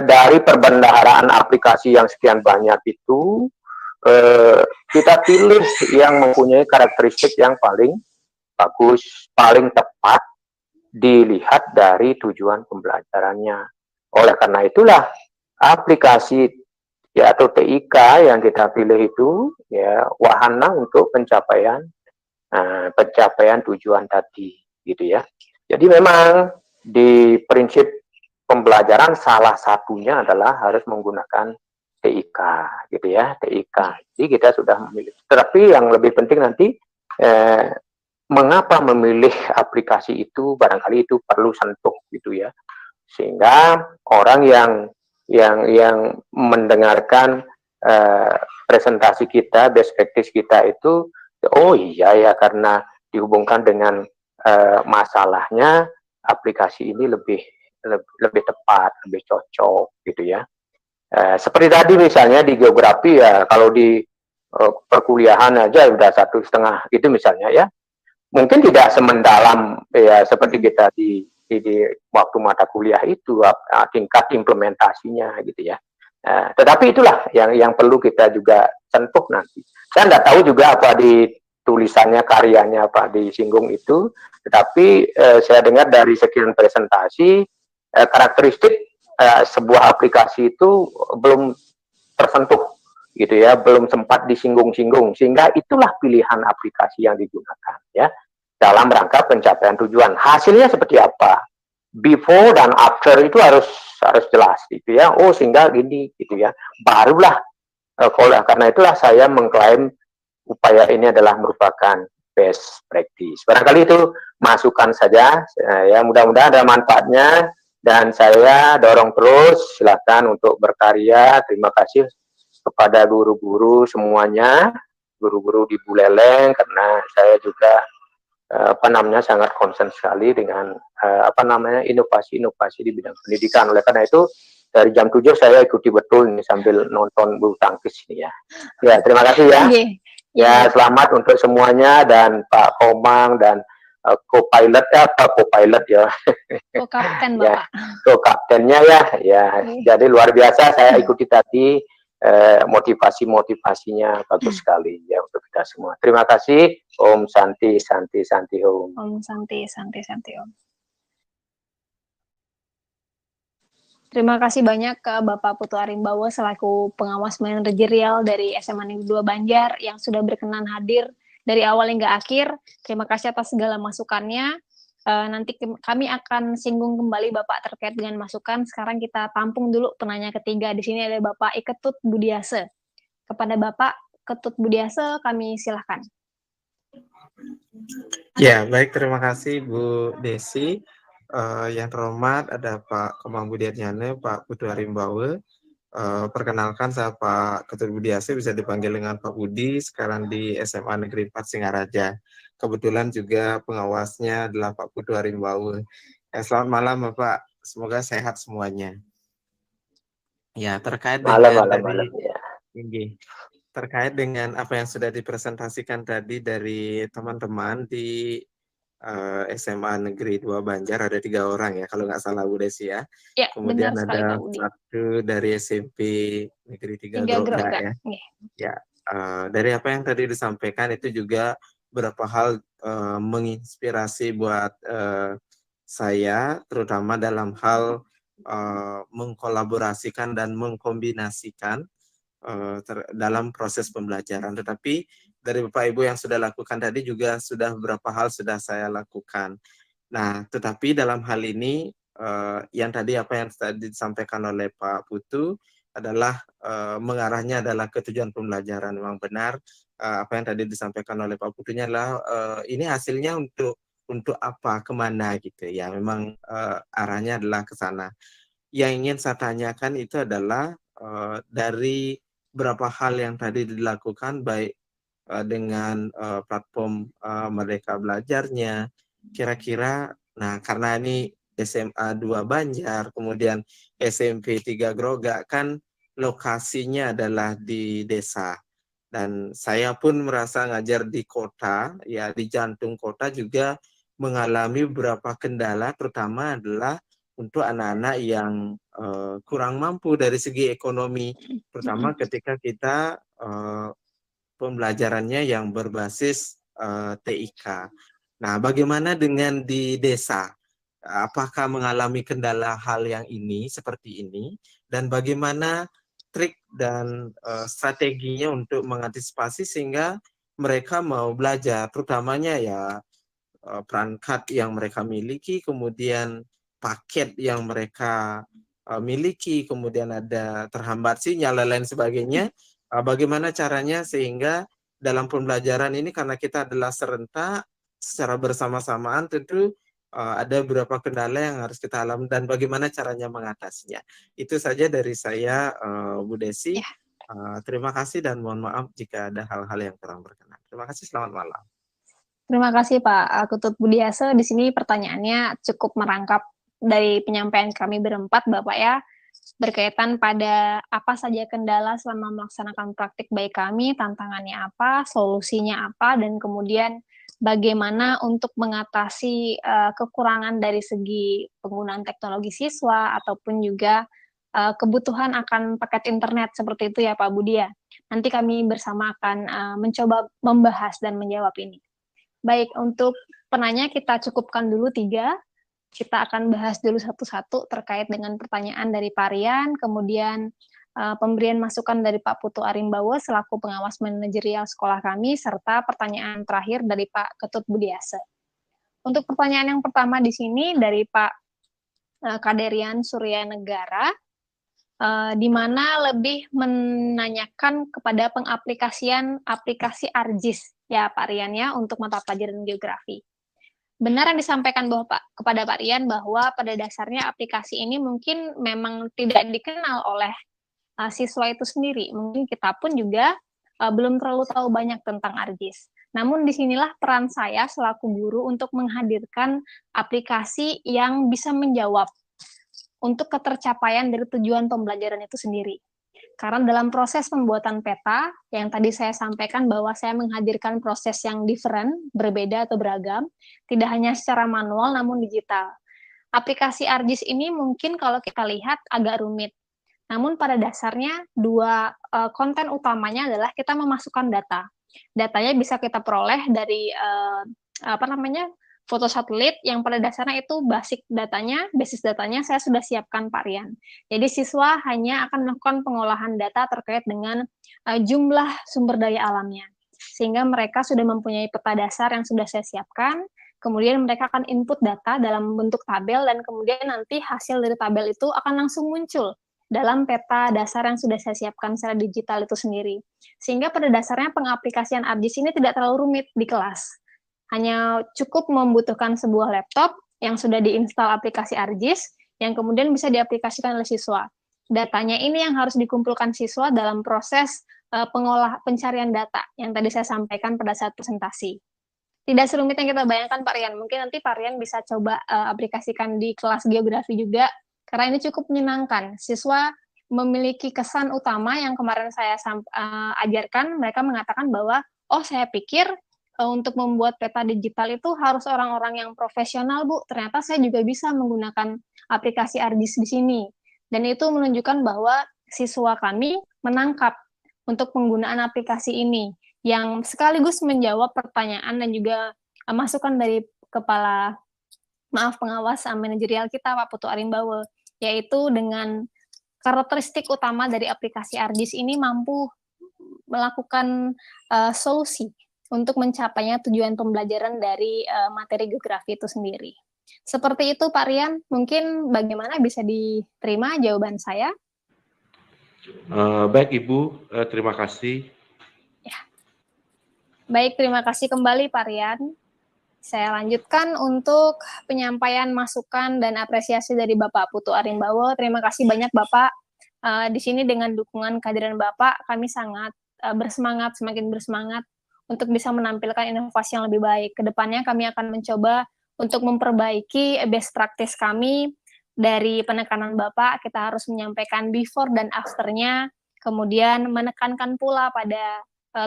dari perbendaharaan aplikasi yang sekian banyak itu kita pilih yang mempunyai karakteristik yang paling bagus, paling tepat dilihat dari tujuan pembelajarannya. Oleh karena itulah aplikasi ya atau TIK yang kita pilih itu ya wahana untuk pencapaian tujuan tadi gitu ya. Jadi memang di prinsip pembelajaran salah satunya adalah harus menggunakan TIK gitu ya, TIK. Jadi kita sudah memilih. Tetapi yang lebih penting nanti mengapa memilih aplikasi itu, barangkali itu perlu sentuh gitu ya. Sehingga orang yang mendengarkan presentasi kita, best practice kita itu, oh iya ya karena dihubungkan dengan masalahnya aplikasi ini lebih tepat, lebih cocok gitu ya. Seperti tadi misalnya di geografi ya, kalau di perkuliahan aja udah 1,5 gitu misalnya ya, mungkin tidak semendalam ya seperti kita di waktu mata kuliah itu tingkat implementasinya gitu ya. Tetapi itulah yang perlu kita juga sentuh nanti. Saya nggak tahu juga apa di tulisannya, karyanya Pak disinggung itu, tetapi saya dengar dari sekian presentasi karakteristik sebuah aplikasi itu belum tersentuh gitu ya, belum sempat disinggung-singgung, sehingga itulah pilihan aplikasi yang digunakan ya dalam rangka pencapaian tujuan. Hasilnya seperti apa? Before dan after itu harus jelas gitu ya. Oh sehingga gini gitu ya. Barulah karena itulah saya mengklaim upaya ini adalah merupakan best practice. Barangkali itu masukan saja ya, mudah-mudahan ada manfaatnya dan saya dorong terus, silakan untuk berkarya. Terima kasih kepada guru-guru semuanya, guru-guru di Buleleng, karena saya juga sangat concern sekali dengan inovasi-inovasi di bidang pendidikan. Oleh karena itu dari jam 7 saya ikuti betul ini sambil nonton bulu tangkis ini ya. Ya, terima kasih ya. Ya, selamat untuk semuanya dan Pak Komang dan co-pilot ya. Co-kapten ya, Bapak. Co-kaptennya ya. Jadi luar biasa saya ikuti tadi motivasinya bagus sekali ya untuk kita semua. Terima kasih. Om Santi Santi Santi Om. Om Santi Santi Santi Om. Terima kasih banyak ke Bapak Putu Arimbawo selaku pengawas manajerial dari SMA Negeri 2 Banjar yang sudah berkenan hadir dari awal hingga akhir. Terima kasih atas segala masukannya. nanti kami akan singgung kembali Bapak terkait dengan masukan. Sekarang kita tampung dulu penanya ketiga. Di sini ada Bapak Iketut Budiase. Kepada Bapak Ketut Budiase, kami silahkan. Ya, baik, terima kasih Bu Desi. Yang terhormat ada Pak Komang Budiarnyane, Pak Putu Arimbawe. Perkenalkan, saya Pak Ketut Budiase, bisa dipanggil dengan Pak Budi, sekarang di SMA Negeri 4 Singaraja. Kebetulan juga pengawasnya adalah Pak Putu Arimbawe. Ya, selamat malam Bapak, semoga sehat semuanya. Ya, terkait dengan terkait dengan apa yang sudah dipresentasikan tadi dari teman-teman di SMA Negeri 2 Banjar, ada 3 orang ya, kalau nggak salah Bu Desi ya. Ya, kemudian benar sekali, ada Pak Budi. 1 dari SMP Negeri 3 Tiga Grogga Grogga. ya. Ya, dari apa yang tadi disampaikan itu juga beberapa hal menginspirasi buat saya, terutama dalam hal mengkolaborasikan dan mengkombinasikan dalam proses pembelajaran. Tetapi dari Bapak Ibu yang sudah lakukan tadi juga sudah beberapa hal sudah saya lakukan. Nah, tetapi dalam hal ini yang tadi apa yang tadi disampaikan oleh Pak Putu adalah mengarahnya adalah ke tujuan pembelajaran. Memang benar apa yang tadi disampaikan oleh Pak Putunya adalah ini hasilnya untuk apa, kemana gitu ya. Memang arahnya adalah ke sana. Yang ingin saya tanyakan itu adalah dari beberapa hal yang tadi dilakukan, baik dengan platform Merdeka Belajarnya, kira-kira, nah karena ini SMA 2 Banjar, kemudian SMP 3 Grogga, kan lokasinya adalah di desa. Dan saya pun merasa ngajar di kota, ya di jantung kota juga mengalami beberapa kendala, terutama adalah untuk anak-anak yang kurang mampu dari segi ekonomi, terutama ketika kita pembelajarannya yang berbasis TIK. Nah, bagaimana dengan di desa? Apakah mengalami kendala hal yang ini, seperti ini? Dan bagaimana trik dan strateginya untuk mengantisipasi sehingga mereka mau belajar, terutamanya ya perangkat yang mereka miliki, kemudian paket yang mereka miliki, kemudian ada terhambat sinyal dan lain sebagainya. Bagaimana caranya sehingga dalam pembelajaran ini, karena kita adalah serentak secara bersamaan tentu ada beberapa kendala yang harus kita alami dan bagaimana caranya mengatasinya. Itu saja dari saya, Bu Desi. Terima kasih dan mohon maaf jika ada hal-hal yang kurang berkenan. Terima kasih, selamat malam. Terima kasih Pak Ketut Budiase. Di sini pertanyaannya cukup merangkap dari penyampaian kami berempat, Bapak ya, berkaitan pada apa saja kendala selama melaksanakan praktik baik kami, tantangannya apa, solusinya apa, dan kemudian bagaimana untuk mengatasi kekurangan dari segi penggunaan teknologi siswa ataupun juga kebutuhan akan paket internet seperti itu ya Pak Budi ya. Nanti kami bersama akan mencoba membahas dan menjawab ini. Baik, untuk penanya kita cukupkan dulu 3. Kita akan bahas dulu satu-satu terkait dengan pertanyaan dari Pak Rian, kemudian pemberian masukan dari Pak Putu Arimbawe selaku pengawas manajerial sekolah kami, serta pertanyaan terakhir dari Pak Ketut Budiase. Untuk pertanyaan yang pertama di sini dari Pak Kaderian Surya Negara, di mana lebih menanyakan kepada pengaplikasian aplikasi ARJIS, ya Pak Rian ya, untuk mata pelajaran geografi. Benar yang disampaikan kepada Pak Rian bahwa pada dasarnya aplikasi ini mungkin memang tidak dikenal oleh siswa itu sendiri. Mungkin kita pun juga belum terlalu tahu banyak tentang ARJIS. Namun disinilah peran saya selaku guru untuk menghadirkan aplikasi yang bisa menjawab untuk ketercapaian dari tujuan pembelajaran itu sendiri. Karena dalam proses pembuatan peta, yang tadi saya sampaikan bahwa saya menghadirkan proses yang different, berbeda atau beragam, tidak hanya secara manual namun digital. Aplikasi ARJIS ini mungkin kalau kita lihat agak rumit. Namun pada dasarnya dua konten utamanya adalah kita memasukkan data. Datanya bisa kita peroleh dari foto satelit yang pada dasarnya itu basis datanya saya sudah siapkan Pak Rian. Jadi siswa hanya akan melakukan pengolahan data terkait dengan jumlah sumber daya alamnya. Sehingga mereka sudah mempunyai peta dasar yang sudah saya siapkan, Kemudian mereka akan input data dalam bentuk tabel dan kemudian nanti hasil dari tabel itu akan langsung muncul dalam peta dasar yang sudah saya siapkan secara digital itu sendiri. Sehingga pada dasarnya pengaplikasian ArcGIS ini tidak terlalu rumit di kelas. Hanya cukup membutuhkan sebuah laptop yang sudah diinstal aplikasi ArcGIS yang kemudian bisa diaplikasikan oleh siswa. Datanya ini yang harus dikumpulkan siswa dalam proses pencarian data yang tadi saya sampaikan pada saat presentasi. Tidak serumit yang kita bayangkan, Pak Rian. Mungkin nanti Pak Rian bisa coba aplikasikan di kelas geografi juga, karena ini cukup menyenangkan. Siswa memiliki kesan utama yang kemarin saya ajarkan, mereka mengatakan bahwa, oh saya pikir untuk membuat peta digital itu harus orang-orang yang profesional, Bu. Ternyata saya juga bisa menggunakan aplikasi ArcGIS di sini. Dan itu menunjukkan bahwa siswa kami menangkap untuk penggunaan aplikasi ini, yang sekaligus menjawab pertanyaan dan juga masukan dari pengawas manajerial kita, Pak Putu Arimbawa, yaitu dengan karakteristik utama dari aplikasi ArcGIS ini mampu melakukan solusi untuk mencapainya tujuan pembelajaran dari materi geografi itu sendiri. Seperti itu, Pak Rian. Mungkin bagaimana bisa diterima jawaban saya? Baik, Ibu. Terima kasih. Ya. Baik, terima kasih kembali, Pak Rian. Saya lanjutkan untuk penyampaian masukan dan apresiasi dari Bapak Putu Arimbawa. Terima kasih banyak, Bapak. Di sini dengan dukungan kehadiran Bapak, kami sangat semakin bersemangat untuk bisa menampilkan inovasi yang lebih baik. Kedepannya kami akan mencoba untuk memperbaiki best practice kami. Dari penekanan Bapak, kita harus menyampaikan before dan after-nya, kemudian menekankan pula pada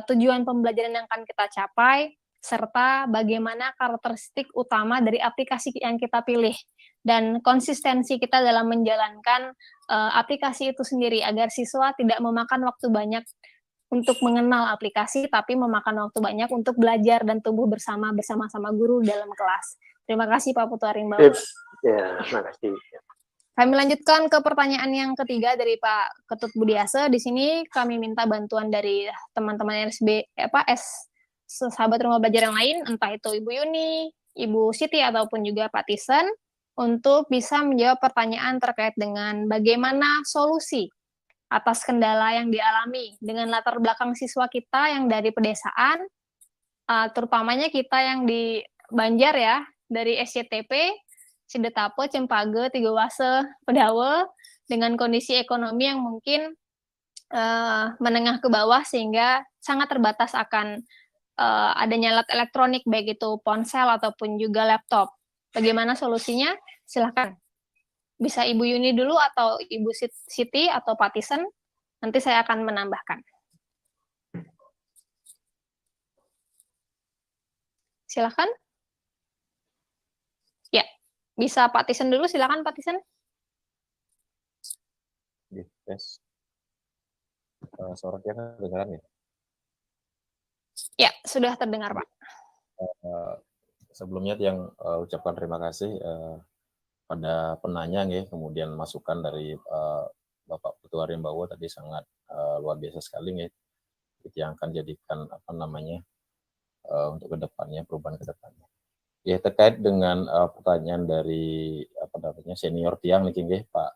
tujuan pembelajaran yang akan kita capai, serta bagaimana karakteristik utama dari aplikasi yang kita pilih, dan konsistensi kita dalam menjalankan aplikasi itu sendiri, agar siswa tidak memakan waktu banyak untuk mengenal aplikasi, tapi memakan waktu banyak untuk belajar dan tumbuh bersama-sama guru dalam kelas. Terima kasih, Pak Putu Arimbawa. Ya, terima kasih. Kami lanjutkan ke pertanyaan yang ketiga dari Pak Ketut Budiase. Di sini kami minta bantuan dari teman-teman sahabat rumah belajar yang lain, entah itu Ibu Yuni, Ibu Siti, ataupun juga Pak Tisen, untuk bisa menjawab pertanyaan terkait dengan bagaimana solusi atas kendala yang dialami dengan latar belakang siswa kita yang dari pedesaan, terutamanya kita yang di Banjar ya, dari SCTP, Sidetape, Cempage, Tigawase, Pedawe, dengan kondisi ekonomi yang mungkin menengah ke bawah, sehingga sangat terbatas akan adanya alat elektronik, baik itu ponsel ataupun juga laptop. Bagaimana solusinya? Silahkan. Bisa Ibu Yuni dulu, atau Ibu Siti, atau Pak Tisen. Nanti saya akan menambahkan. Silahkan. Ya. Bisa Pak Tisen dulu, silakan Pak Tisen. Yes. Suara dia kedengaran ya? Ya, sudah terdengar, Pak. Sebelumnya yang ucapkan terima kasih pada penanya ya, kemudian masukan dari Bapak Putu Arimbawa tadi sangat luar biasa sekali ya, yang akan jadikan untuk kedepannya, perubahan kedepannya. Ya, terkait dengan pertanyaan dari senior tiang nih Pak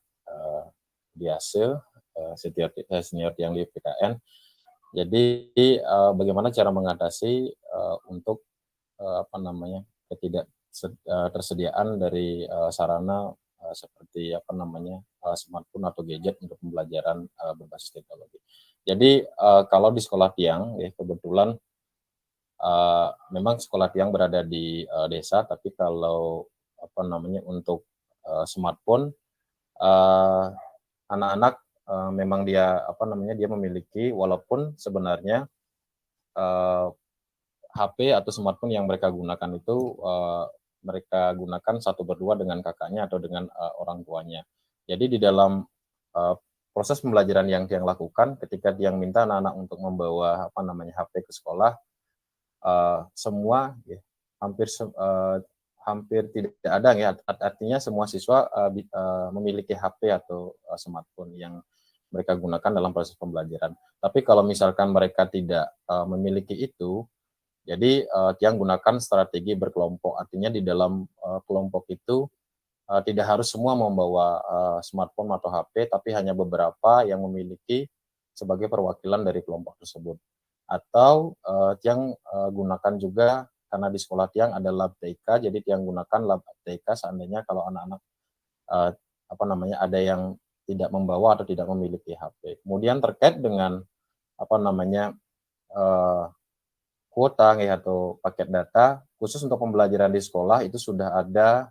Biase, senior tiang di PKN. Jadi bagaimana cara mengatasi untuk tersediaan dari sarana seperti smartphone atau gadget untuk pembelajaran berbasis teknologi. Jadi kalau di sekolah tiang ya, kebetulan memang sekolah tiang berada di desa, tapi kalau untuk smartphone, anak-anak memang dia dia memiliki, walaupun sebenarnya HP atau smartphone yang mereka gunakan itu mereka gunakan satu berdua dengan kakaknya atau dengan orang tuanya. Jadi di dalam proses pembelajaran yang Tiang lakukan, ketika Tiang minta anak-anak untuk membawa HP ke sekolah, semua ya, hampir tidak ada ya, artinya semua siswa memiliki HP atau smartphone yang mereka gunakan dalam proses pembelajaran. Tapi kalau misalkan mereka tidak memiliki itu, Jadi Tiang gunakan strategi berkelompok, artinya di dalam kelompok itu tidak harus semua membawa smartphone atau HP, tapi hanya beberapa yang memiliki sebagai perwakilan dari kelompok tersebut. Atau Tiang gunakan juga, karena di sekolah Tiang ada lab TK, jadi Tiang gunakan lab TK seandainya kalau anak-anak ada yang tidak membawa atau tidak memiliki HP. Kemudian terkait dengan kuota atau paket data, khusus untuk pembelajaran di sekolah itu sudah ada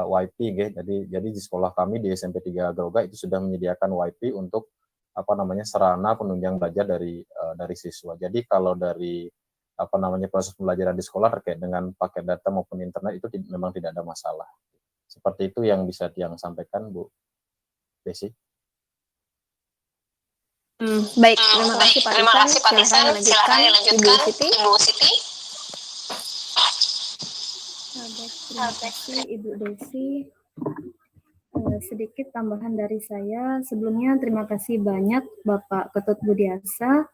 WiFi, jadi di sekolah kami di SMP 3 Groga itu sudah menyediakan WiFi untuk sarana penunjang belajar dari siswa. Jadi kalau dari proses pembelajaran di sekolah terkait dengan paket data maupun internet itu memang tidak ada masalah. Seperti itu yang bisa Tiang sampaikan, Bu Desi. Baik, terima kasih Pak Tisan. Silahkan dilanjutkan Ibu Siti. Terima kasih Ibu Desi. Sedikit tambahan dari saya. Sebelumnya terima kasih banyak Bapak Ketut Budiasa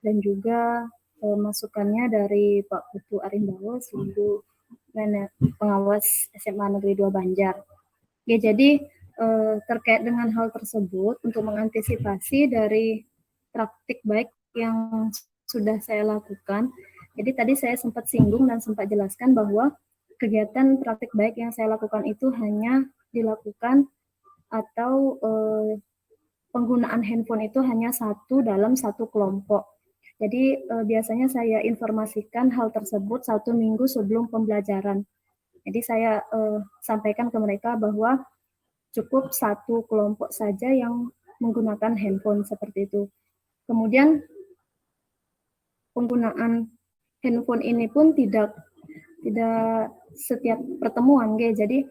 dan juga masukannya dari Pak Putu Arimbawo selaku pengawas SMA Negeri 2 Banjar. Ya, jadi terkait dengan hal tersebut untuk mengantisipasi dari praktik baik yang sudah saya lakukan. Jadi tadi saya sempat singgung dan sempat jelaskan bahwa kegiatan praktik baik yang saya lakukan itu hanya dilakukan atau penggunaan handphone itu hanya satu dalam satu kelompok. Jadi biasanya saya informasikan hal tersebut 1 minggu sebelum pembelajaran. Jadi saya sampaikan ke mereka bahwa cukup satu kelompok saja yang menggunakan handphone seperti itu. Kemudian penggunaan handphone ini pun tidak setiap pertemuan, jadi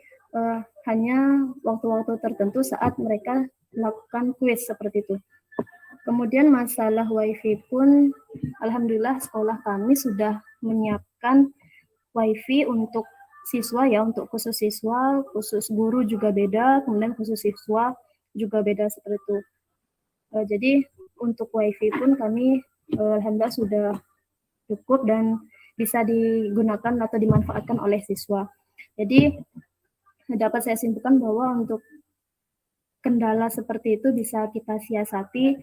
hanya waktu-waktu tertentu saat mereka melakukan kuis seperti itu. Kemudian masalah WiFi pun, alhamdulillah sekolah kami sudah menyiapkan WiFi untuk siswa ya, untuk khusus siswa, khusus guru juga beda, kemudian khusus siswa juga beda seperti itu. Jadi untuk WiFi pun kami alhamdulillah sudah cukup dan bisa digunakan atau dimanfaatkan oleh siswa. Jadi dapat saya simpulkan bahwa untuk kendala seperti itu bisa kita siasati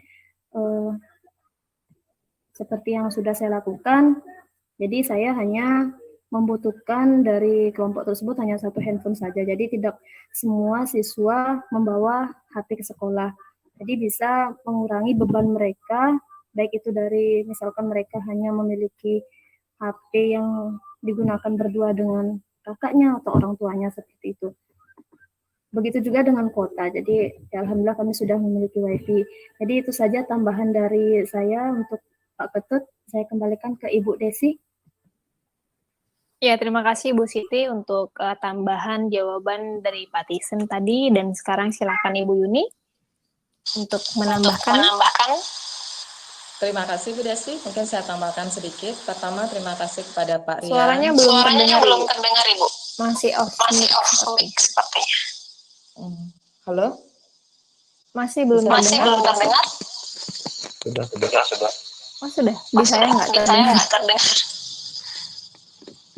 seperti yang sudah saya lakukan. Jadi saya hanya membutuhkan dari kelompok tersebut hanya satu handphone saja. Jadi tidak semua siswa membawa HP ke sekolah. Jadi bisa mengurangi beban mereka, baik itu dari misalkan mereka hanya memiliki HP yang digunakan berdua dengan kakaknya atau orang tuanya seperti itu. Begitu juga dengan kuota. Jadi ya alhamdulillah kami sudah memiliki WiFi. Jadi itu saja tambahan dari saya untuk Pak Ketut. Saya kembalikan ke Ibu Desi. Ya, terima kasih Bu Siti untuk tambahan jawaban dari Pak Tisen tadi, dan sekarang silakan Ibu Yuni untuk menambahkan. Terima kasih Bu Desi. Mungkin saya tambahkan sedikit. Pertama, terima kasih kepada Pak Rian. Suaranya belum terdengar Ibu. Masih off mic sepertinya. Halo? Masih belum terdengar. Sudah. Oh, sudah. Di saya nggak terdengar.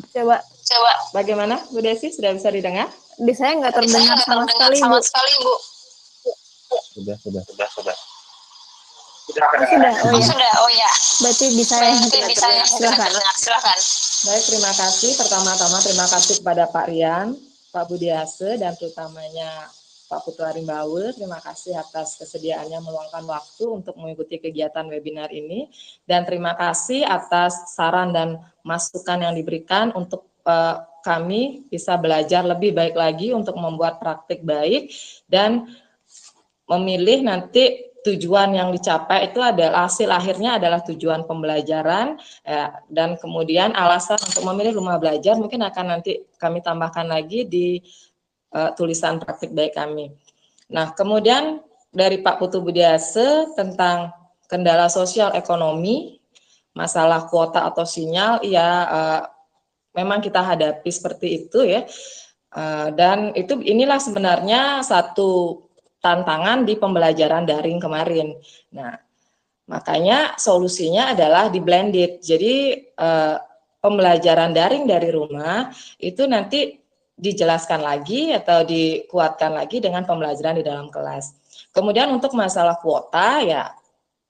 Coba. Bagaimana Bu Desi? Sudah bisa didengar? Di saya nggak terdengar sama sekali, Bu. Sudah. Oh ya. Berarti di saya tidak terdengar. Silakan. Baik, terima kasih. Pertama-tama terima kasih kepada Pak Rian, Pak Budiase, dan terutamanya Pak Putu Arimbawo. Terima kasih atas kesediaannya meluangkan waktu untuk mengikuti kegiatan webinar ini. Dan terima kasih atas saran dan masukan yang diberikan untuk kami bisa belajar lebih baik lagi untuk membuat praktik baik dan memilih nanti tujuan yang dicapai itu adalah hasil akhirnya adalah tujuan pembelajaran dan kemudian alasan untuk memilih rumah belajar mungkin akan nanti kami tambahkan lagi di tulisan praktik baik kami. Nah, kemudian dari Pak Putu Budiase tentang kendala sosial ekonomi, masalah kuota atau sinyal, ya memang kita hadapi seperti itu ya. Dan inilah sebenarnya satu tantangan di pembelajaran daring kemarin. Nah, makanya solusinya adalah di blended. Jadi pembelajaran daring dari rumah itu nanti dijelaskan lagi atau dikuatkan lagi dengan pembelajaran di dalam kelas. Kemudian untuk masalah kuota ya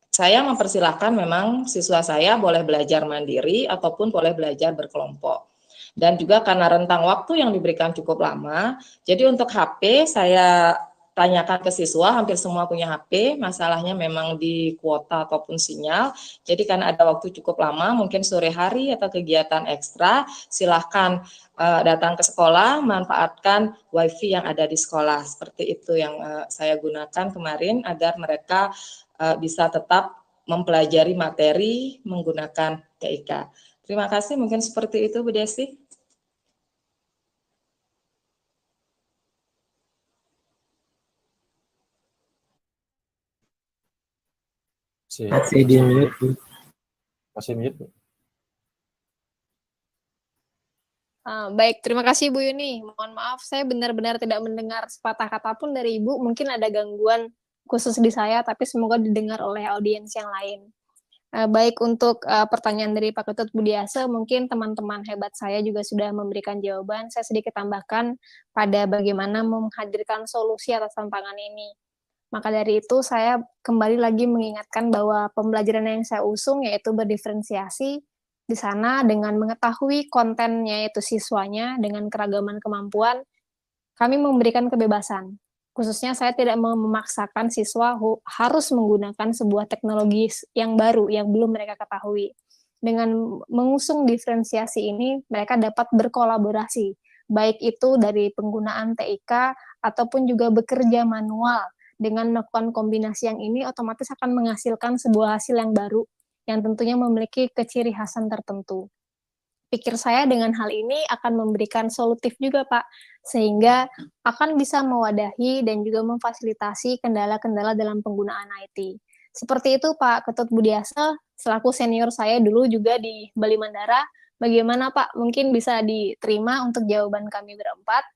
saya mempersilahkan memang siswa saya boleh belajar mandiri ataupun boleh belajar berkelompok. Dan juga karena rentang waktu yang diberikan cukup lama, jadi untuk HP saya tanyakan ke siswa, hampir semua punya HP, masalahnya memang di kuota ataupun sinyal. Jadi karena ada waktu cukup lama, mungkin sore hari atau kegiatan ekstra, silahkan datang ke sekolah, manfaatkan WiFi yang ada di sekolah. Seperti itu yang saya gunakan kemarin agar mereka bisa tetap mempelajari materi menggunakan TIK. Terima kasih, mungkin seperti itu Bu Desi. Masih di mute, Bu. Masih mute, Bu. Baik, terima kasih Bu Yuni. Mohon maaf, saya benar-benar tidak mendengar sepatah kata pun dari Ibu. Mungkin ada gangguan khusus di saya, tapi semoga didengar oleh audiens yang lain. Baik, untuk pertanyaan dari Pak Ketut Budiase, mungkin teman-teman hebat saya juga sudah memberikan jawaban. Saya sedikit tambahkan pada bagaimana menghadirkan solusi atas tantangan ini. Maka dari itu, saya kembali lagi mengingatkan bahwa pembelajaran yang saya usung yaitu berdiferensiasi di sana dengan mengetahui kontennya yaitu siswanya dengan keragaman kemampuan, kami memberikan kebebasan. Khususnya saya tidak memaksakan siswa harus menggunakan sebuah teknologi yang baru yang belum mereka ketahui. Dengan mengusung diferensiasi ini, mereka dapat berkolaborasi, baik itu dari penggunaan TIK ataupun juga bekerja manual. Dengan melakukan kombinasi yang ini, otomatis akan menghasilkan sebuah hasil yang baru, yang tentunya memiliki keciri khasan tertentu. Pikir saya dengan hal ini akan memberikan solutif juga, Pak, sehingga akan bisa mewadahi dan juga memfasilitasi kendala-kendala dalam penggunaan IT. Seperti itu, Pak Ketut Budiase, selaku senior saya dulu juga di Bali Mandara. Bagaimana, Pak? Mungkin bisa diterima untuk jawaban kami berempat.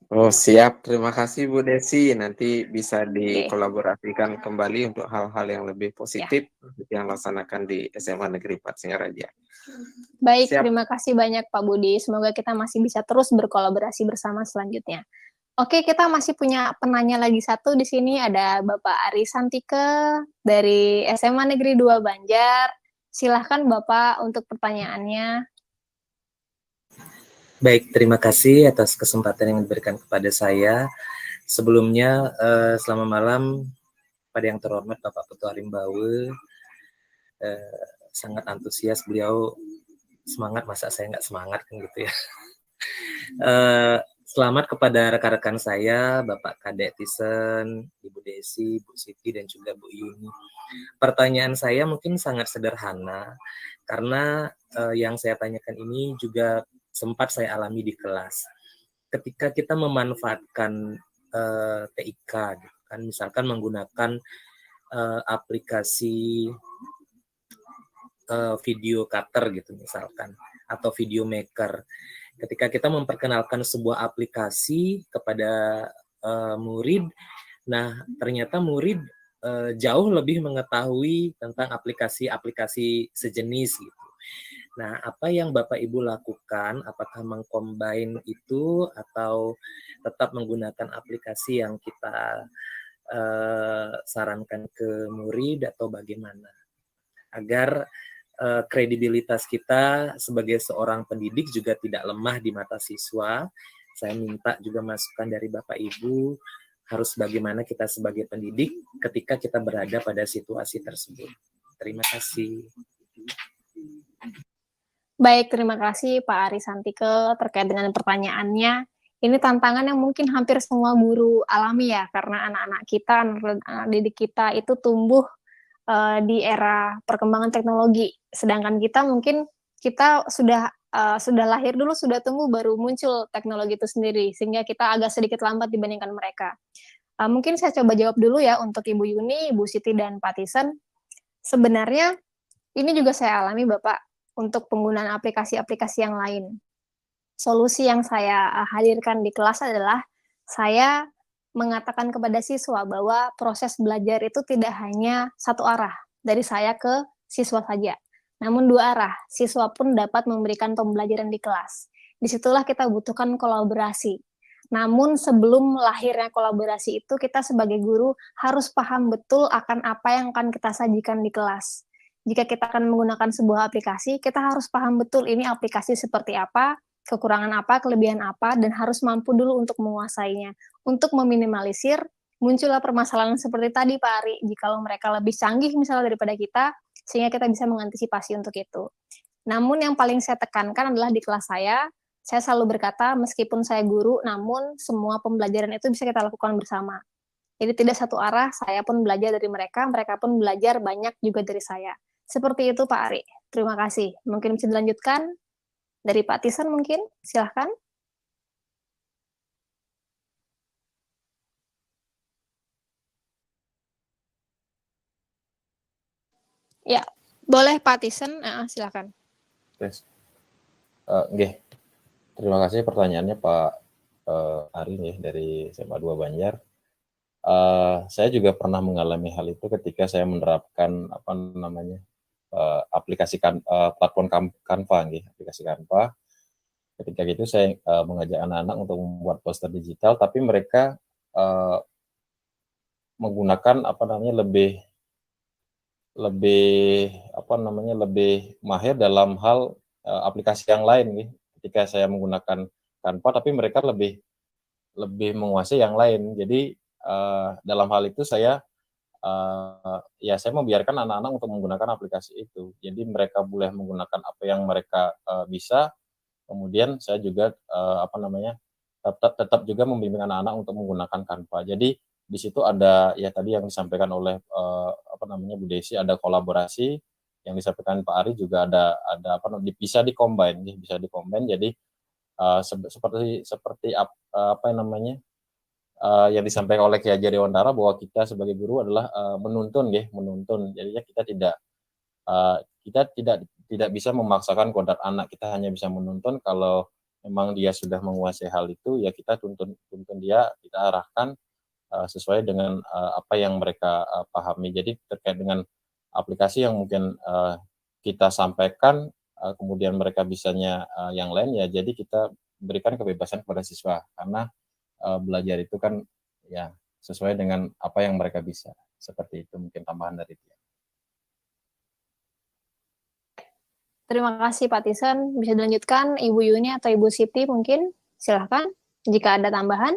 Oh, siap. Terima kasih Bu Desi. Nanti bisa dikolaborasikan kembali untuk hal-hal yang lebih positif yang laksanakan di SMA Negeri 4 Singaraja. Baik, Siap. terima kasih banyak Pak Budi. Semoga kita masih bisa terus berkolaborasi bersama selanjutnya. Oke, kita masih punya penanya lagi satu di sini. Ada Bapak Ari Santike dari SMA Negeri 2 Banjar. Silahkan Bapak untuk pertanyaannya. Baik, terima kasih atas kesempatan yang diberikan kepada saya. Sebelumnya, selamat malam pada yang terhormat Bapak Ketua Rimbawe. Sangat antusias beliau, semangat, masa saya nggak semangat kan gitu ya. Selamat kepada rekan-rekan saya, Bapak Kadek Tisen, Ibu Desi, Bu Siti, dan juga Bu Yuni. Pertanyaan saya mungkin sangat sederhana, karena yang saya tanyakan ini juga sempat saya alami di kelas. Ketika kita memanfaatkan TIK, gitu kan, misalkan menggunakan aplikasi video cutter gitu misalkan, atau video maker. Ketika kita memperkenalkan sebuah aplikasi kepada murid, nah ternyata murid jauh lebih mengetahui tentang aplikasi-aplikasi sejenis gitu. Nah, apa yang Bapak Ibu lakukan? Apakah mengcombine itu atau tetap menggunakan aplikasi yang kita sarankan ke murid atau bagaimana? Agar kredibilitas kita sebagai seorang pendidik juga tidak lemah di mata siswa. Saya minta juga masukan dari Bapak Ibu, harus bagaimana kita sebagai pendidik ketika kita berada pada situasi tersebut. Terima kasih. Baik, terima kasih Pak Ari Santike terkait dengan pertanyaannya. Ini tantangan yang mungkin hampir semua guru alami ya, karena anak-anak kita, anak didik kita itu tumbuh di era perkembangan teknologi. Sedangkan kita mungkin sudah lahir dulu, sudah tumbuh baru muncul teknologi itu sendiri, sehingga kita agak sedikit lambat dibandingkan mereka. Mungkin saya coba jawab dulu ya untuk Ibu Yuni, Ibu Siti, dan Pak Tisen. Sebenarnya ini juga saya alami Bapak untuk penggunaan aplikasi-aplikasi yang lain. Solusi yang saya hadirkan di kelas adalah saya mengatakan kepada siswa bahwa proses belajar itu tidak hanya satu arah, dari saya ke siswa saja. Namun dua arah, siswa pun dapat memberikan pembelajaran di kelas. Disitulah kita butuhkan kolaborasi. Namun sebelum lahirnya kolaborasi itu, kita sebagai guru harus paham betul akan apa yang akan kita sajikan di kelas. Jika kita akan menggunakan sebuah aplikasi, kita harus paham betul ini aplikasi seperti apa, kekurangan apa, kelebihan apa, dan harus mampu dulu untuk menguasainya. Untuk meminimalisir muncullah permasalahan seperti tadi Pak Ari, jikalau mereka lebih canggih misalnya daripada kita, sehingga kita bisa mengantisipasi untuk itu. Namun yang paling saya tekankan adalah di kelas saya selalu berkata, meskipun saya guru, namun semua pembelajaran itu bisa kita lakukan bersama. Jadi tidak satu arah, saya pun belajar dari mereka pun belajar banyak juga dari saya. Seperti itu Pak Ari. Terima kasih. Mungkin bisa dilanjutkan dari Pak Tisan mungkin, silahkan. Ya, boleh Pak Tisan, silahkan. Yes. Nggih. Terima kasih pertanyaannya Pak Ari nih dari SMA 2 Banjar. Saya juga pernah mengalami hal itu ketika saya menerapkan aplikasi platform Canva, aplikasi Canva. Ketika itu saya mengajak anak-anak untuk membuat poster digital, tapi mereka menggunakan lebih mahir dalam hal aplikasi yang lain, ketika saya menggunakan Canva, tapi mereka lebih menguasai yang lain. Jadi dalam hal itu saya membiarkan anak-anak untuk menggunakan aplikasi itu. Jadi mereka boleh menggunakan apa yang mereka bisa. Kemudian saya juga tetap juga membimbing anak-anak untuk menggunakan Canva. Jadi di situ ada ya tadi yang disampaikan oleh Bu Desi, ada kolaborasi. Yang disampaikan Pak Ari juga ada bisa dikombin. Jadi seperti yang disampaikan oleh Ki Haji Dewantara, bahwa kita sebagai guru adalah menuntun. Jadinya kita tidak bisa memaksakan kodrat anak, kita hanya bisa menuntun. Kalau memang dia sudah menguasai hal itu, ya kita tuntun dia, kita arahkan sesuai dengan apa yang mereka pahami. Jadi terkait dengan aplikasi yang mungkin kita sampaikan, kemudian mereka bisanya yang lain, ya jadi kita berikan kebebasan kepada siswa, karena belajar itu kan ya sesuai dengan apa yang mereka bisa. Seperti itu mungkin tambahan dari dia. Terima kasih Pak Tisan. Bisa dilanjutkan Ibu Yuni atau Ibu Siti mungkin, silahkan jika ada tambahan.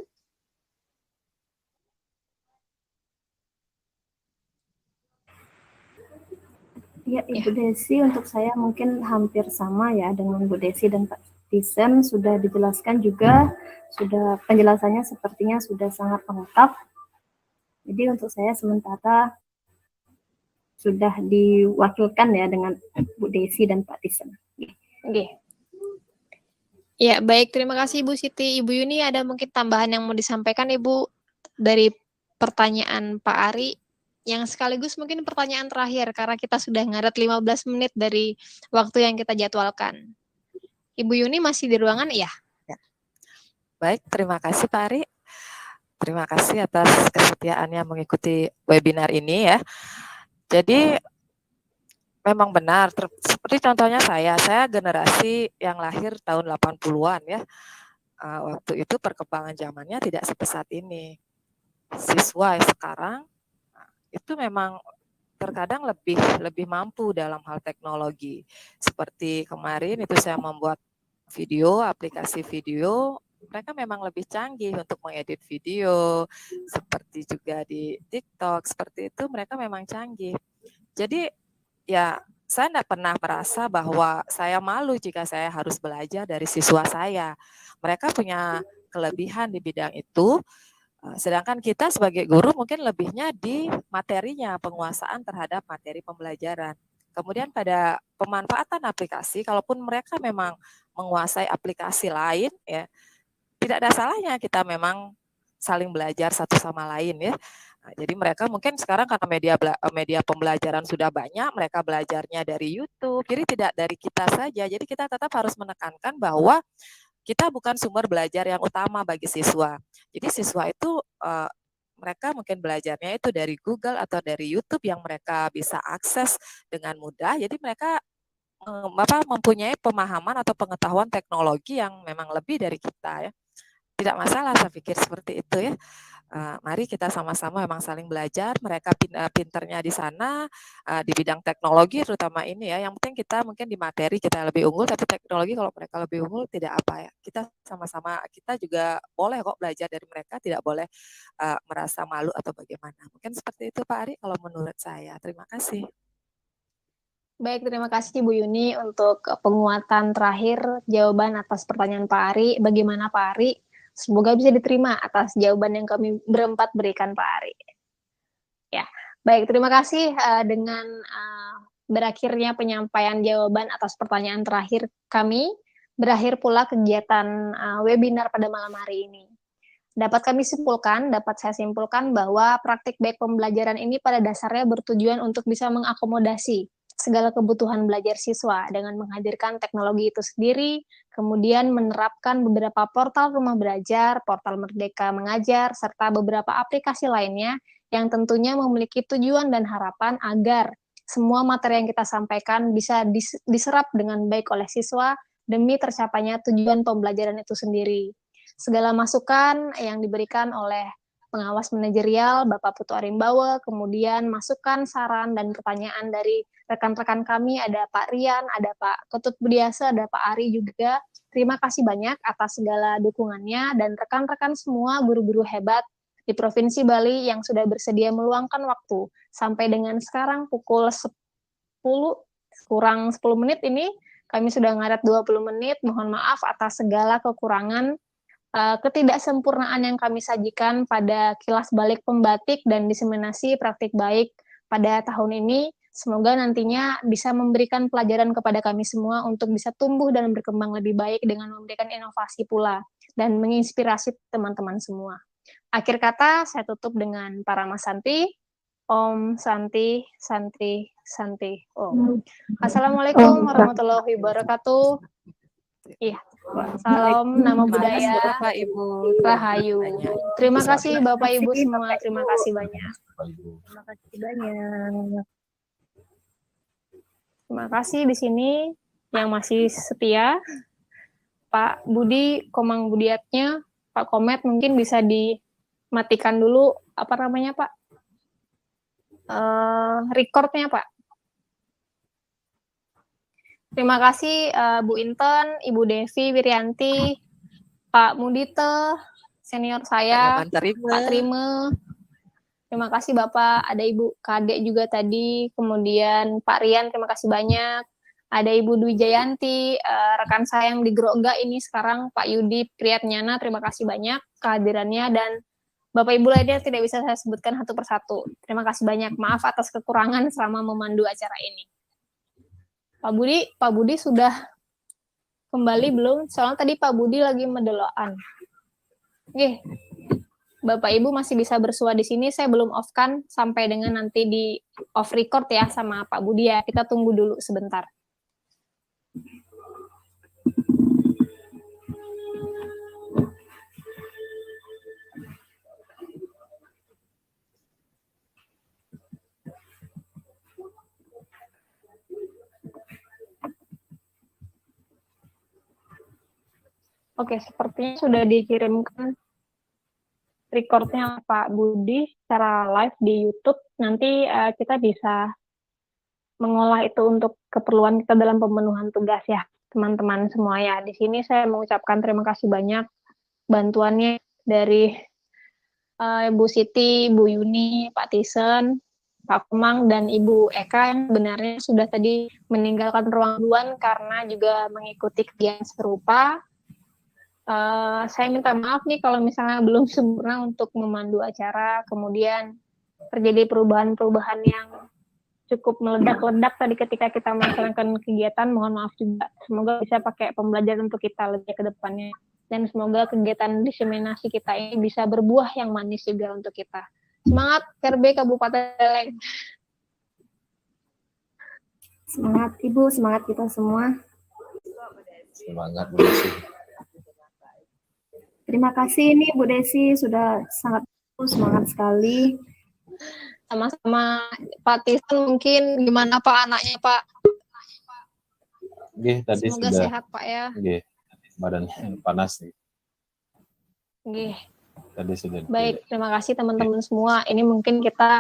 Ya, Ibu Desi, untuk saya mungkin hampir sama ya dengan Bu Desi dan Pak Tisan, sudah dijelaskan juga, penjelasannya sepertinya sudah sangat lengkap. Jadi untuk saya sementara sudah diwakilkan ya dengan Bu Desi dan Pak Tisan. Oke. Ya, baik. Terima kasih Ibu Siti. Ibu Yuni, ada mungkin tambahan yang mau disampaikan Ibu dari pertanyaan Pak Ari? Yang sekaligus mungkin pertanyaan terakhir, karena kita sudah ngaret 15 menit dari waktu yang kita jadwalkan. Ibu Yuni masih di ruangan, ya? Baik, terima kasih Pak Ari. Terima kasih atas kesetiaannya mengikuti webinar ini ya. Jadi memang benar, seperti contohnya saya generasi yang lahir tahun 80-an ya. Waktu itu perkembangan zamannya tidak sepesat ini. Siswa sekarang itu memang terkadang lebih mampu dalam hal teknologi. Seperti kemarin itu saya membuat aplikasi video, mereka memang lebih canggih untuk mengedit video, seperti juga di TikTok, seperti itu mereka memang canggih. Jadi ya saya tidak pernah merasa bahwa saya malu jika saya harus belajar dari siswa saya. Mereka punya kelebihan di bidang itu, sedangkan kita sebagai guru mungkin lebihnya di materinya, penguasaan terhadap materi pembelajaran. Kemudian pada pemanfaatan aplikasi, kalaupun mereka memang menguasai aplikasi lain, ya tidak ada salahnya kita memang saling belajar satu sama lain ya. Nah, jadi mereka mungkin sekarang karena media pembelajaran sudah banyak, mereka belajarnya dari YouTube, jadi tidak dari kita saja. Jadi kita tetap harus menekankan bahwa kita bukan sumber belajar yang utama bagi siswa. Jadi siswa itu mereka mungkin belajarnya itu dari Google atau dari YouTube yang mereka bisa akses dengan mudah. Jadi mereka mempunyai pemahaman atau pengetahuan teknologi yang memang lebih dari kita ya. Tidak masalah, saya pikir seperti itu ya. Mari kita sama-sama memang saling belajar. Mereka pinternya di sana di bidang teknologi terutama ini ya. Yang penting kita mungkin di materi kita lebih unggul, tapi teknologi kalau mereka lebih unggul tidak apa ya. Kita sama-sama, kita juga boleh kok belajar dari mereka, tidak boleh merasa malu atau bagaimana. Mungkin seperti itu Pak Ari kalau menurut saya. Terima kasih. Baik, terima kasih Bu Yuni untuk penguatan terakhir jawaban atas pertanyaan Pak Ari. Bagaimana Pak Ari? Semoga bisa diterima atas jawaban yang kami berempat berikan Pak Ari. Ya, baik, terima kasih dengan berakhirnya penyampaian jawaban atas pertanyaan terakhir kami, berakhir pula kegiatan webinar pada malam hari ini. Dapat saya simpulkan bahwa praktik baik pembelajaran ini pada dasarnya bertujuan untuk bisa mengakomodasi segala kebutuhan belajar siswa dengan menghadirkan teknologi itu sendiri, kemudian menerapkan beberapa portal rumah belajar, portal Merdeka Mengajar, serta beberapa aplikasi lainnya yang tentunya memiliki tujuan dan harapan agar semua materi yang kita sampaikan bisa diserap dengan baik oleh siswa demi tercapainya tujuan pembelajaran itu sendiri. Segala masukan yang diberikan oleh pengawas manajerial Bapak Putu Arimbawe, kemudian masukan, saran, dan pertanyaan dari rekan-rekan kami, ada Pak Rian, ada Pak Ketut Budiase, ada Pak Ari juga. Terima kasih banyak atas segala dukungannya, dan rekan-rekan semua guru-guru hebat di Provinsi Bali yang sudah bersedia meluangkan waktu. Sampai dengan sekarang pukul 10, kurang 10 menit ini, kami sudah ngaret 20 menit, mohon maaf atas segala kekurangan, ketidaksempurnaan yang kami sajikan pada kilas balik pembatik dan diseminasi praktik baik pada tahun ini. Semoga nantinya bisa memberikan pelajaran kepada kami semua untuk bisa tumbuh dan berkembang lebih baik dengan memberikan inovasi pula dan menginspirasi teman-teman semua. Akhir kata, saya tutup dengan Parama Santi. Om Santi, Santi, Santi. Om. Assalamualaikum warahmatullahi wabarakatuh. Iya. Salam nama budaya, Bapak Ibu. Rahayu. Terima kasih Bapak Ibu semua, terima kasih banyak. Terima kasih banyak. Terima kasih di sini yang masih setia. Pak Budi, Komang Budiatnya, Pak Komet mungkin bisa dimatikan dulu, apa namanya Pak? Recordnya Pak. Terima kasih Bu Inten, Ibu Devi Wirianti, Pak Mudite, senior saya, Pak Trime. Terima kasih Bapak, ada Ibu Kadek juga tadi, kemudian Pak Rian, terima kasih banyak. Ada Ibu Dwi Jayanti, rekan saya yang di Grogga ini sekarang, Pak Yudi Priyatnyana, terima kasih banyak kehadirannya, dan Bapak Ibu lainnya tidak bisa saya sebutkan satu persatu. Terima kasih banyak, maaf atas kekurangan selama memandu acara ini. Pak Budi sudah kembali belum? Soalnya tadi Pak Budi lagi mendeloan. Oke, Bapak Ibu masih bisa bersua di sini. Saya belum off kan sampai dengan nanti di off record ya sama Pak Budi ya. Kita tunggu dulu sebentar. Oke, sepertinya sudah dikirimkan recordnya Pak Budi secara live di YouTube. Nanti kita bisa mengolah itu untuk keperluan kita dalam pemenuhan tugas ya, teman-teman semua ya. Di sini saya mengucapkan terima kasih banyak bantuannya dari Bu Siti, Bu Yuni, Pak Tisen, Pak Komang, dan Ibu Eka yang sebenarnya sudah tadi meninggalkan ruang duluan karena juga mengikuti kegiatan serupa. Saya minta maaf nih kalau misalnya belum sempurna untuk memandu acara, kemudian terjadi perubahan-perubahan yang cukup meledak-ledak tadi ketika kita melaksanakan kegiatan, mohon maaf juga. Semoga bisa pakai pembelajaran untuk kita lebih ke depannya, dan semoga kegiatan diseminasi kita ini bisa berbuah yang manis juga untuk kita. Semangat RB Kabupaten Deleng. Semangat Ibu, semangat kita semua. Semangat Bu Desi. Terima kasih nih Bu Desi, sudah sangat semangat sekali. Sama-sama Pak Tisen, mungkin gimana Pak anaknya Pak? tadi Semoga sudah sehat Pak ya. badannya panas nih. Nggih. Tadi sudah. Baik, terima kasih teman-teman semua. Ini mungkin kita